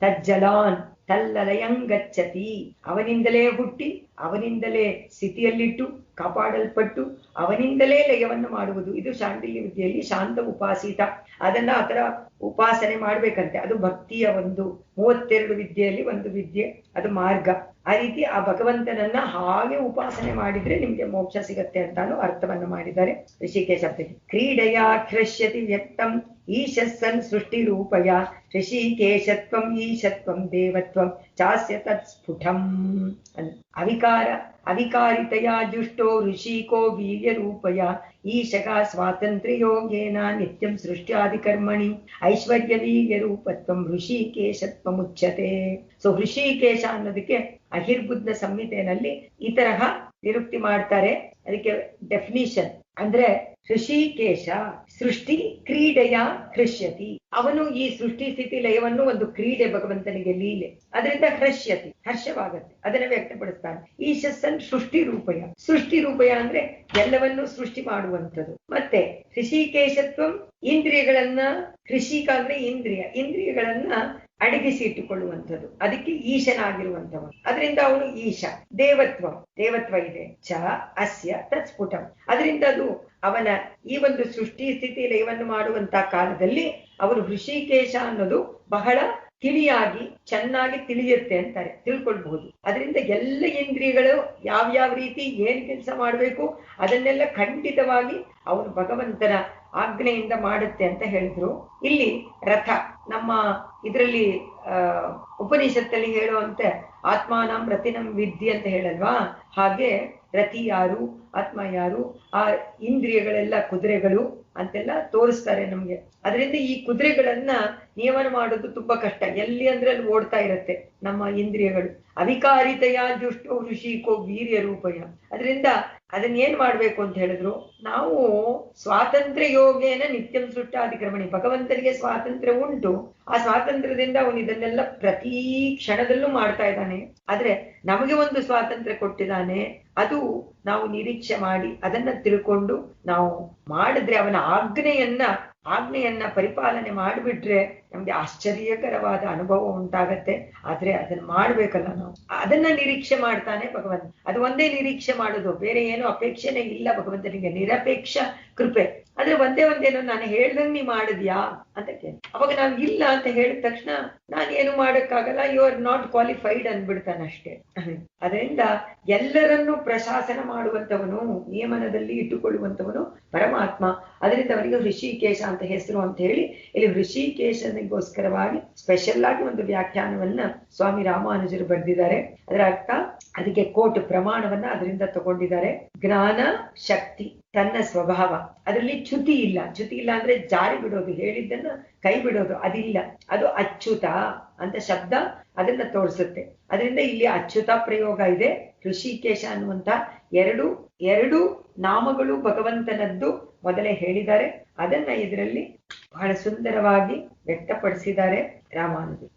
ತಜ್ಜಲಾನ್ ತಲ್ಲಲಯಂಗಚ್ಚತಿ, ಅವನಿಂದಲೇ ಹುಟ್ಟಿ ಅವನಿಂದಲೇ ಸ್ಥಿತಿಯಲ್ಲಿಟ್ಟು ಕಾಪಾಡಲ್ಪಟ್ಟು ಅವನಿಂದಲೇ ಲಯವನ್ನು ಮಾಡುವುದು. ಇದು ಶಾಂಡಿಲ್ಯ ವಿದ್ಯೆಯಲ್ಲಿ ಶಾಂತ ಉಪಾಸಿತ. ಅದನ್ನ ಆತರ ಉಪಾಸನೆ ಮಾಡ್ಬೇಕಂತೆ. ಅದು ಭಕ್ತಿಯ ಒಂದು 32 ವಿದ್ಯೆಯಲ್ಲಿ ಒಂದು ವಿದ್ಯೆ, ಅದು ಮಾರ್ಗ. ಆ ರೀತಿ ಆ ಭಗವಂತನನ್ನ ಹಾಗೆ ಉಪಾಸನೆ ಮಾಡಿದ್ರೆ ನಿಮ್ಗೆ ಮೋಕ್ಷ ಸಿಗತ್ತೆ ಅಂತಾನು ಅರ್ಥವನ್ನು ಮಾಡಿದ್ದಾರೆ ಋಷಿಕೇಶ ಶಬ್ದಕ್ಕೆ. ಕ್ರೀಡೆಯ ಹೃಷ್ಯತಿ ವ್ಯಕ್ತಂ ಈಶಸ್ಸನ್ ಸೃಷ್ಟಿ ರೂಪಯ ಋಷಿಕೇಶತ್ವಂ ಈಶತ್ವಂ ದೇವತ್ವಂ ಚಾಸ್ಯ ತತ್ ಸ್ಫುಟಂ. ಅವಿಕಾರಿತಯ ಜುಷ್ಟೋ ಋಷಿಕೋ ವೀರ್ಯ ರೂಪಯ ಈಶಕ ಸ್ವಾತಂತ್ರ್ಯೋಗೇನ ನಿತ್ಯಂ ಸೃಷ್ಟ್ಯಾದಿಕರ್ಮಣಿ ಐಶ್ವರ್ಯ ವೀರ್ಯ ರೂಪತ್ವಂ ಋಷಿಕೇಶತ್ವ ಮುಚ್ಯತೆ. ಸೊ ಋಷಿಕೇಶ ಅನ್ನೋದಕ್ಕೆ ಅಹಿರ್ಬುದ್ಧ ಸಂಹಿತೆಯಲ್ಲಿ ಈ ತರಹ ನಿರುಕ್ತಿ ಮಾಡ್ತಾರೆ. ಅದಕ್ಕೆ ಡೆಫಿನಿಷನ್ ಅಂದ್ರೆ ಋಷಿಕೇಶ ಸೃಷ್ಟಿ ಕ್ರೀಡೆಯ ಹೃಷ್ಯತಿ. ಅವನು ಈ ಸೃಷ್ಟಿ ಸ್ಥಿತಿ ಲಯವನ್ನು ಒಂದು ಕ್ರೀಡೆ, ಭಗವಂತನಿಗೆ ಲೀಲೆ. ಅದರಿಂದ ಹೃಷ್ಯತಿ, ಹರ್ಷವಾಗತ್ತೆ, ಅದನ್ನ ವ್ಯಕ್ತಪಡಿಸ್ತಾನೆ. ಈಶಸ್ಸನ್ ಸೃಷ್ಟಿ ರೂಪಯ ಅಂದ್ರೆ ಎಲ್ಲವನ್ನೂ ಸೃಷ್ಟಿ ಮಾಡುವಂಥದ್ದು. ಮತ್ತೆ ಋಷಿಕೇಶತ್ವಂ ಇಂದ್ರಿಯಗಳನ್ನ, ಹೃಷಿಕ ಅಂದ್ರೆ ಇಂದ್ರಿಯಗಳನ್ನ ಅಡಗಿಸಿ ಇಟ್ಟುಕೊಳ್ಳುವಂಥದ್ದು. ಅದಕ್ಕೆ ಈಶನಾಗಿರುವಂಥವನು. ಅದರಿಂದ ಅವನು ಈಶ. ದೇವತ್ವ ಇದೆ. ಚ ಅಸ್ಯ ತತ್ಸ್ಫುಟಂ. ಅದರಿಂದ ಅದು ಅವನ ಈ ಒಂದು ಸೃಷ್ಟಿ ಸ್ಥಿತಿ ಲಯವನ್ನು ಮಾಡುವಂತಹ ಕಾಲದಲ್ಲಿ ಅವರು ಋಷಿಕೇಶ ಅನ್ನೋದು ಬಹಳ ತಿಳಿಯಾಗಿ ಚೆನ್ನಾಗಿ ತಿಳಿಯುತ್ತೆ ಅಂತಾರೆ, ತಿಳ್ಕೊಳ್ಬಹುದು. ಅದರಿಂದ ಎಲ್ಲ ಇಂದ್ರಿಯಗಳು ಯಾವ್ಯಾವ ರೀತಿ ಏನ್ ಕೆಲಸ ಮಾಡ್ಬೇಕು ಅದನ್ನೆಲ್ಲ ಖಂಡಿತವಾಗಿ ಅವನು ಭಗವಂತನ ಆಜ್ಞೆಯಿಂದ ಮಾಡುತ್ತೆ ಅಂತ ಹೇಳಿದ್ರು. ಇಲ್ಲಿ ರಥ, ನಮ್ಮ ಇದರಲ್ಲಿ ಉಪನಿಷತ್ತಲ್ಲಿ ಹೇಳುವಂತೆ ಆತ್ಮಾನಂ ರತಿನಂ ವಿದ್ಯೆ ಅಂತ ಹೇಳಲ್ವಾ, ಹಾಗೆ ರತಿ ಯಾರು, ಆತ್ಮ ಯಾರು, ಆ ಇಂದ್ರಿಯಗಳೆಲ್ಲ ಕುದುರೆಗಳು ಅಂತೆಲ್ಲ ತೋರಿಸ್ತಾರೆ ನಮ್ಗೆ. ಅದರಿಂದ ಈ ಕುದುರೆಗಳನ್ನ ನಿಯಮನ ಮಾಡೋದು ತುಂಬಾ ಕಷ್ಟ. ಎಲ್ಲಿ ಅಂದ್ರೆ ಅಲ್ಲಿ ಓಡ್ತಾ ಇರತ್ತೆ ನಮ್ಮ ಇಂದ್ರಿಯಗಳು. ಅವಿಕಾರಿತೆಯ ಜುಷ್ಟೋ ಋಷಿಕೋ ವೀರ್ಯ ರೂಪಯ. ಅದರಿಂದ ಅದನ್ನೇನ್ ಮಾಡ್ಬೇಕು ಅಂತ ಹೇಳಿದ್ರು, ನಾವು ಸ್ವಾತಂತ್ರ್ಯ ಯೋಗೇನ ನಿತ್ಯಂ ಸೃಷ್ಟ್ಯಾದಿಕ್ರಮಣಿ. ಭಗವಂತನಿಗೆ ಸ್ವಾತಂತ್ರ್ಯ ಉಂಟು. ಆ ಸ್ವಾತಂತ್ರ್ಯದಿಂದ ಅವನು ಇದನ್ನೆಲ್ಲ ಪ್ರತಿ ಕ್ಷಣದಲ್ಲೂ ಮಾಡ್ತಾ ಇದ್ದಾನೆ. ಆದ್ರೆ ನಮಗೆ ಒಂದು ಸ್ವಾತಂತ್ರ್ಯ ಕೊಟ್ಟಿದ್ದಾನೆ. ಅದು ನಾವು ನಿರೀಕ್ಷೆ ಮಾಡಿ ಅದನ್ನ ತಿಳ್ಕೊಂಡು ನಾವು ಮಾಡಿದ್ರೆ, ಅವನ ಆಜ್ಞೆಯನ್ನ ಪರಿಪಾಲನೆ ಮಾಡಿಬಿಟ್ರೆ ನಮ್ಗೆ ಆಶ್ಚರ್ಯಕರವಾದ ಅನುಭವ ಉಂಟಾಗತ್ತೆ. ಆದ್ರೆ ಅದನ್ನ ಮಾಡ್ಬೇಕಲ್ಲ ನಾವು, ಅದನ್ನ ನಿರೀಕ್ಷೆ ಮಾಡ್ತಾನೆ ಭಗವಂತ. ಅದು ಒಂದೇ ನಿರೀಕ್ಷೆ ಮಾಡೋದು, ಬೇರೆ ಏನು ಅಪೇಕ್ಷೆನೇ ಇಲ್ಲ ಭಗವಂತನಿಗೆ. ನಿರಪೇಕ್ಷ ಕೃಪೆ. ಆದ್ರೆ ಒಂದೇನೋ ನಾನು ಹೇಳ್ದಂಗ್ ನೀ ಮಾಡಿದ್ಯಾ ಅಂತ ಕೇಳಿ. ಅವಾಗ ನಾವ್ ಇಲ್ಲ ಅಂತ ಹೇಳಿದ ತಕ್ಷಣ ನಾನು ಏನು ಮಾಡಕ್ಕಾಗಲ್ಲ, ಯು ಆರ್ ನಾಟ್ ಕ್ವಾಲಿಫೈಡ್ ಅಂದ್ಬಿಡ್ತಾನಷ್ಟೇ. ಅದರಿಂದ ಎಲ್ಲರನ್ನೂ ಪ್ರಶಾಸನ ಮಾಡುವಂತವನು, ನಿಯಮನದಲ್ಲಿ ಇಟ್ಟುಕೊಳ್ಳುವಂತವನು ಪರಮಾತ್ಮ. ಅದರಿಂದ ಅವನಿಗೆ ಹೃಷಿಕೇಶ ಅಂತ ಹೆಸರು ಅಂತ ಹೇಳಿ ಇಲ್ಲಿ ಹೃಷಿಕೇಶನಿಗೋಸ್ಕರವಾಗಿ ಸ್ಪೆಷಲ್ ಆಗಿ ಒಂದು ವ್ಯಾಖ್ಯಾನವನ್ನ ಸ್ವಾಮಿ ರಾಮಾನುಜರು ಬರೆದಿದ್ದಾರೆ. ಅದರ ಅರ್ಥ ಅದಕ್ಕೆ ಕೋಟ್ ಪ್ರಮಾಣವನ್ನ ಅದರಿಂದ ತಗೊಂಡಿದ್ದಾರೆ. ಜ್ಞಾನ ಶಕ್ತಿ ತನ್ನ ಸ್ವಭಾವ, ಅದರಲ್ಲಿ ಚ್ಯುತಿ ಇಲ್ಲ. ಚ್ಯುತಿ ಇಲ್ಲ ಅಂದ್ರೆ ಜಾರಿ ಬಿಡೋದು, ಹೇಳಿದ್ದನ್ನ ಕೈ ಬಿಡೋದು ಅದಿಲ್ಲ. ಅದು ಅಚ್ಯುತ ಅಂತ ಶಬ್ದ ಅದನ್ನ ತೋರಿಸುತ್ತೆ. ಅದರಿಂದ ಇಲ್ಲಿ ಅಚ್ಯುತ ಪ್ರಯೋಗ ಇದೆ. ಋಷಿಕೇಶ ಅನ್ನುವಂತ ಎರಡು ನಾಮಗಳು ಭಗವಂತನದ್ದು ಮೊದಲೇ ಹೇಳಿದ್ದಾರೆ. ಅದನ್ನ ಇದರಲ್ಲಿ ಬಹಳ ಸುಂದರವಾಗಿ ವ್ಯಕ್ತಪಡಿಸಿದ್ದಾರೆ ರಾಮಾನುಜರು.